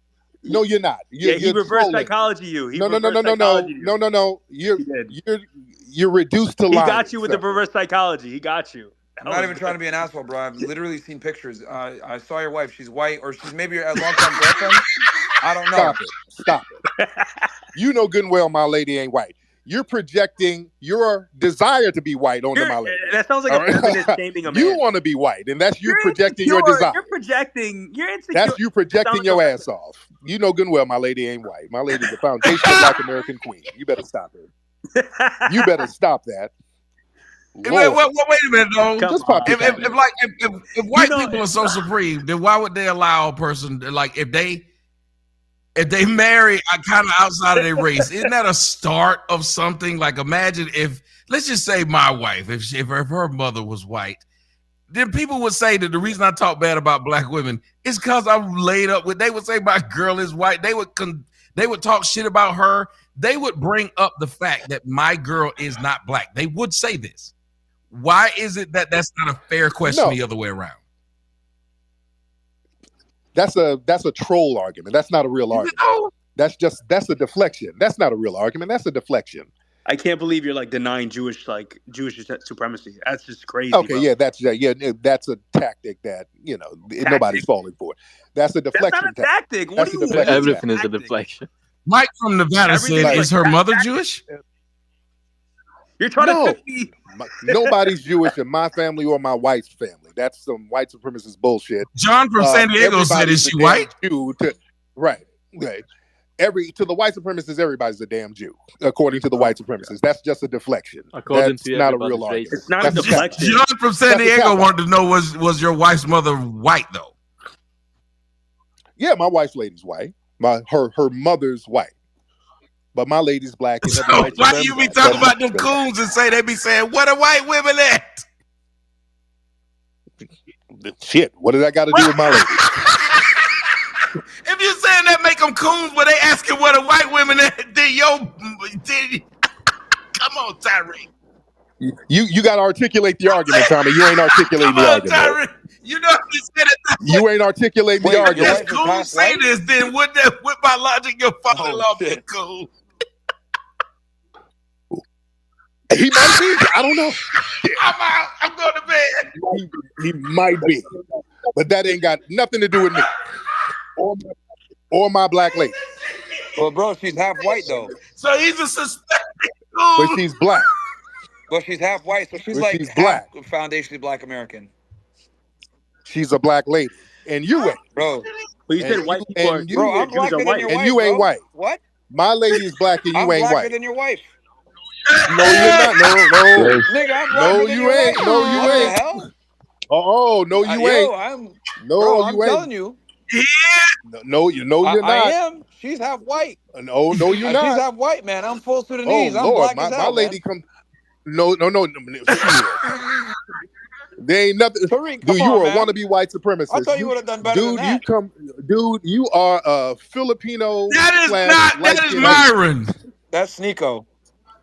no, you're not. You're He reverse trolling. psychology you. He No. You're reduced to He lying. got you with sir. the reverse psychology. He got you. I'm not even trying to be an asshole, bro. I've literally seen pictures. I saw your wife. She's white, or she's maybe a longtime girlfriend. I don't know. Stop it. You know good and well my lady ain't white. You're projecting your desire to be white onto my lady. That sounds like a feminist shaming a man. You want to be white, and that's you projecting your desire. You're projecting. You're insecure. That's you projecting your ass off. You know good and well my lady ain't white. My lady's a foundational Black American queen. You better stop her. You better stop that. Wait a minute, though. Just pop your if white people are so supreme, then why would they allow a person to, like, if they marry kind of outside of their race? Isn't that a start of something? Like, imagine if, let's just say my wife, if her mother was white, then people would say that the reason I talk bad about black women is because I'm laid up with. They would say my girl is white. They would talk shit about her. They would bring up the fact that my girl is not black. They would say this. Why is it that that's not a fair question the other way around? That's a troll argument. That's not a real argument. That's a deflection. That's not a real argument. That's a deflection. I can't believe you're like denying Jewish supremacy. That's just crazy. Okay, bro. yeah, that's a tactic that nobody's falling for. That's a deflection. That's not a tactic. That's a deflection. Everything is a deflection. Mike from Nevada said, "Is her mother Jewish?" You're trying to pick me. Nobody's Jewish in my family or my wife's family. That's some white supremacist bullshit. John from San Diego said, "Is she white?" Right. To the white supremacists, everybody's a damn Jew, according to the white supremacists. That's just a deflection. That's not a real argument. It's not a deflection. John from San Diego wanted to know, was your wife's mother white though? Yeah, my wife's lady's white. Her mother's white. But my lady's black. And so why do you be talking about them coons and say they be saying, "What are white women at?" Shit, what did that got to do with my lady? If you're saying that make them coons, but they asking what are white women at, then come on, Tariq. You got to articulate the argument, Tommy. You ain't articulating the argument. Tariq. You know you said it. You ain't articulating the argument. If coons say this, then with my logic, your father-in-law be cool. He might be. I don't know. I'm out. I'm going to bed. He might be. But that ain't got nothing to do with me. Or my black lady. Well, bro, she's half white, though. So he's a suspected coon. But she's black. Well, she's half white, so she's she's black. Foundationally black American. She's a black lady. And you ain't. Bro. Well, you said white people are... Bro, I'm blacker than your wife, and you ain't white. What? My lady is black and you ain't I'm blacker white. than your wife. No, you're not. No. Nigga, I'm blacker than your wife. No, you what ain't. The hell? Oh, no, you ain't. I'm you ain't. Telling you. No, you're not. I am. She's half white. No, you're not. She's half white, man. I'm full Sudanese. Oh, I'm Lord, black as my hell, lady man. come. No. There ain't nothing. Tariq, Dude, you on, are man. a wannabe white supremacist. I thought you would have done better than that. Dude, you are a Filipino. That is Myron. That's Sneako.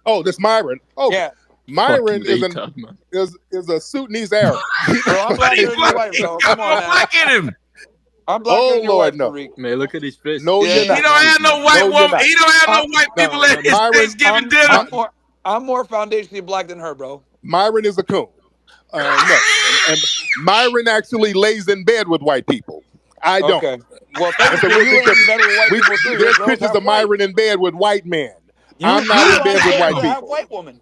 Oh, that's Myron. Oh, yeah. Myron is a Sudanese Arab. Bro, I'm blacker than your wife, bro. Come on, man. Look at him. I'm blacker than your Lord, wife, no. Tariq. Man, look at his fish. No, Yeah, you're He not. don't have no white No, woman. you're He don't have no not. white people at his Myron, Thanksgiving dinner. I'm more foundationally black than her, bro. Myron is a coon. No, and Myron actually lays in bed with white people. I don't. Okay. Well, technically, you lay in bed with white people too. There's Your girl's pictures half of Myron in bed with white men. I'm not in bed with white half people. white woman.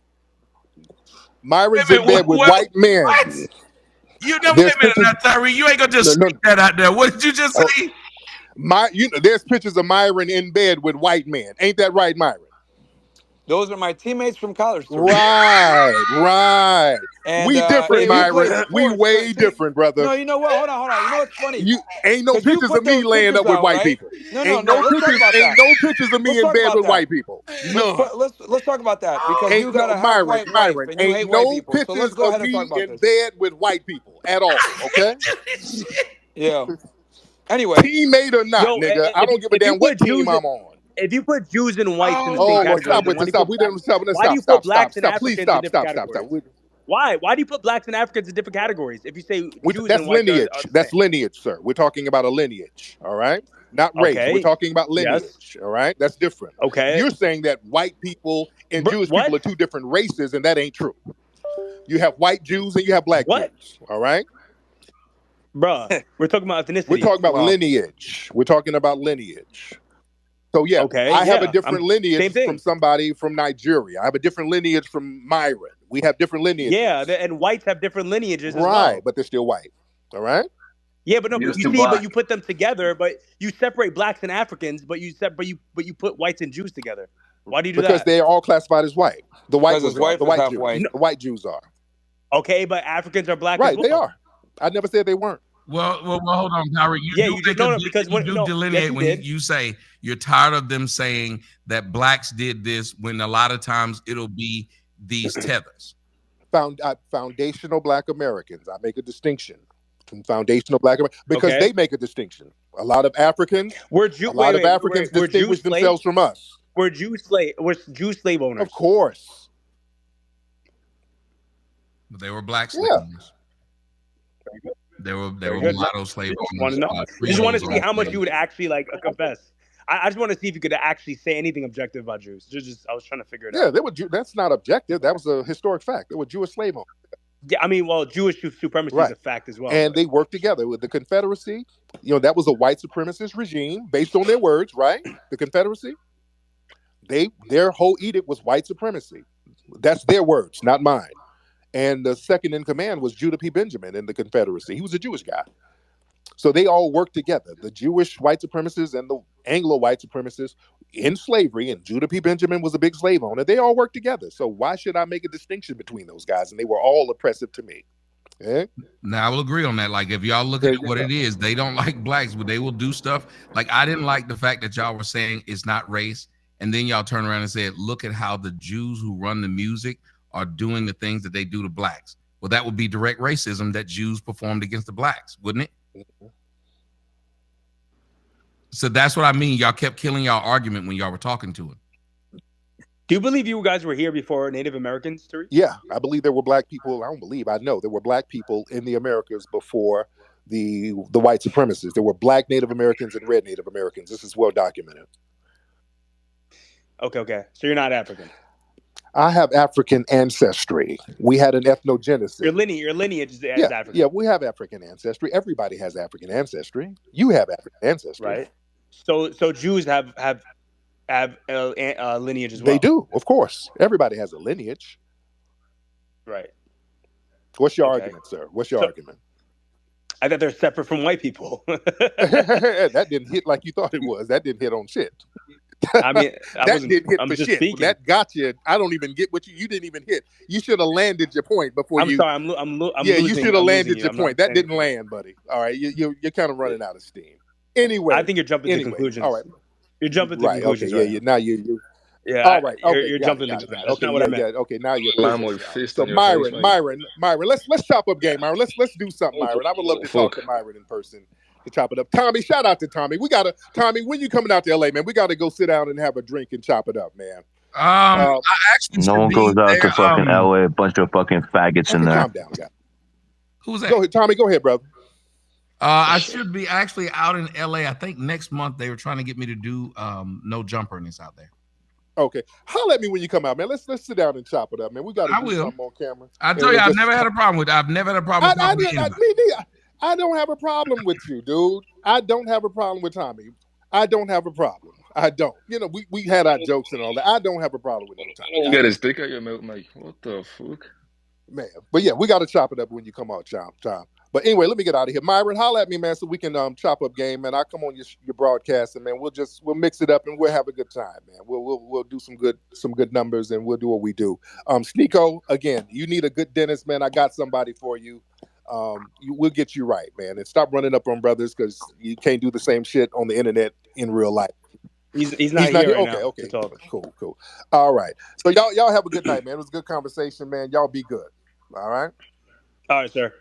Myron's in bed with white men. What? You never wait a minute now, Tyree. You ain't gonna just stick that out there. What did you just say? There's pictures of Myron in bed with white men. Ain't that right, Myron? Those are my teammates from college. Right. And, we different, Myron. We way different, brother. No, you know what? Hold on. You know what's funny? You ain't no pictures of me laying up with white people. No. Ain't Let's talk about that. Ain't no pictures of me in bed with white people. No. Let's talk about that because you got a half white wife and you hate white people. So let's go ahead and talk about this. In bed with white people at all, okay? Yeah. Anyway, teammate or not, nigga, I don't give a damn what team I'm on. If you put Jews and whites in the same category, stop with this. Stop. We didn't stop. Why do you put blacks and Please Africans in different stop. categories? Why? Why do you put blacks and Africans in different categories? If you say Jews that's and whites lineage. are That's lineage, sir. We're talking about a lineage. All right, not race. Okay. We're talking about lineage. Yes. All right, that's different. Okay. You're saying that white people and Jewish people are two different races, and that ain't true. You have white Jews and you have black Jews. All right. Bruh, we're talking about ethnicity. We're talking about lineage. We're talking about lineage. So yeah, I have a different lineage from somebody from Nigeria. I have a different lineage from Myron. We have different lineages. Yeah, and whites have different lineages as well. Right, but they're still white. All right. Yeah, but no, but you put them together, but you separate blacks and Africans, but you put whites and Jews together. Why do you do that? Because they are all classified as white. The white Jews are. The white Jews. White. The white Jews are. Okay, but Africans are black. Right, as well. they are. I never said they weren't. Well, hold on, Tyree. You delineate when you say you're tired of them saying that blacks did this when a lot of times it'll be these tethers. Foundational Black Americans. I make a distinction between foundational Black Americans because they make a distinction. A lot of Africans, distinguish themselves from us. We're Jew slave owners. Of course. But they were black slave owners. They were mulatto slave owners. I just want to see how much you would actually confess. I just want to see if you could actually say anything objective about Jews. I was trying to figure it out. Yeah, they were. That's not objective. That was a historic fact. They were Jewish slave owners. Yeah, I mean, well, Jewish supremacy is a fact as well. And they worked together with the Confederacy. That was a white supremacist regime based on their words, right? The Confederacy. Their whole edict was white supremacy. That's their words, not mine. And the second in command was Judah P. Benjamin in the Confederacy. He was a Jewish guy. So they all worked together. The Jewish white supremacists and the Anglo white supremacists in slavery, and Judah P. Benjamin was a big slave owner. They all worked together. So why should I make a distinction between those guys? And they were all oppressive to me. Yeah? Now I will agree on that. Like if y'all look at what it is, they don't like blacks, but they will do stuff. Like I didn't like the fact that y'all were saying it's not race. And then y'all turn around and said, look at how the Jews who run the music are doing the things that they do to blacks. Well, that would be direct racism that Jews performed against the blacks, wouldn't it? Mm-hmm. So that's what I mean. Y'all kept killing y'all argument when y'all were talking to him. Do you believe you guys were here before Native Americans, Tariq? Yeah, I believe there were black people. I know there were black people in the Americas before the white supremacists. There were black Native Americans and red Native Americans. This is well documented. Okay. So you're not African. I have African ancestry. We had an ethnogenesis. Your lineage is African. Yeah, we have African ancestry. Everybody has African ancestry. You have African ancestry, right? So Jews have lineage as well. They do, of course. Everybody has a lineage, right? What's your argument, sir? What's your argument? I thought they're separate from white people. That didn't hit like you thought it was. That didn't hit on shit. I mean, that didn't hit for shit. Speaking. That got you. I don't even get what you didn't even hit. You should have landed your point before I'm sorry. I'm you should have landed your point. That didn't land, buddy. All right, you're kind of running out of steam. Anyway, I think you're jumping to conclusions. All right, you're jumping to conclusions. Okay, yeah. Now you. Yeah. All right. Okay. You're jumping to conclusions. Okay. Not what I meant. Okay. Now you're. So Myron. Let's chop up game, Myron. Let's do something, Myron. I would love to talk to Myron in person. To chop it up. Tommy, shout out to Tommy. Tommy, when you coming out to LA, man? We gotta go sit down and have a drink and chop it up, man. I actually No one should goes be out to there. fucking LA, a bunch of fucking faggots in there. Calm down, guy. Who's that? Go ahead, Tommy. Go ahead, brother. I should be actually out in LA. I think next month they were trying to get me to do no jumper and it's out there. Okay, holler at me when you come out, man. Let's sit down and chop it up, man. We got to do something on camera. I tell you, I've never had a problem with. I've never had a problem. I don't have a problem with you, dude. I don't have a problem with Tommy. I don't have a problem. I don't. You know, we had our jokes and all that. I don't have a problem with no Tommy. You got a stick out your mouth, Mike. What the fuck? Man, but yeah, we got to chop it up when you come out, Tom. But anyway, let me get out of here. Myron, holler at me, man, so we can chop up game, man. I'll come on your broadcast, and man, we'll mix it up and we'll have a good time, man. We'll do some good numbers, and we'll do what we do. Sneako, again, you need a good dentist, man. I got somebody for you. We'll get you right, man, and stop running up on brothers because you can't do the same shit on the internet in real life. He's not here right now. Okay. Cool. All right. So y'all have a good night, man. It was a good conversation, man. Y'all be good. All right. All right, sir.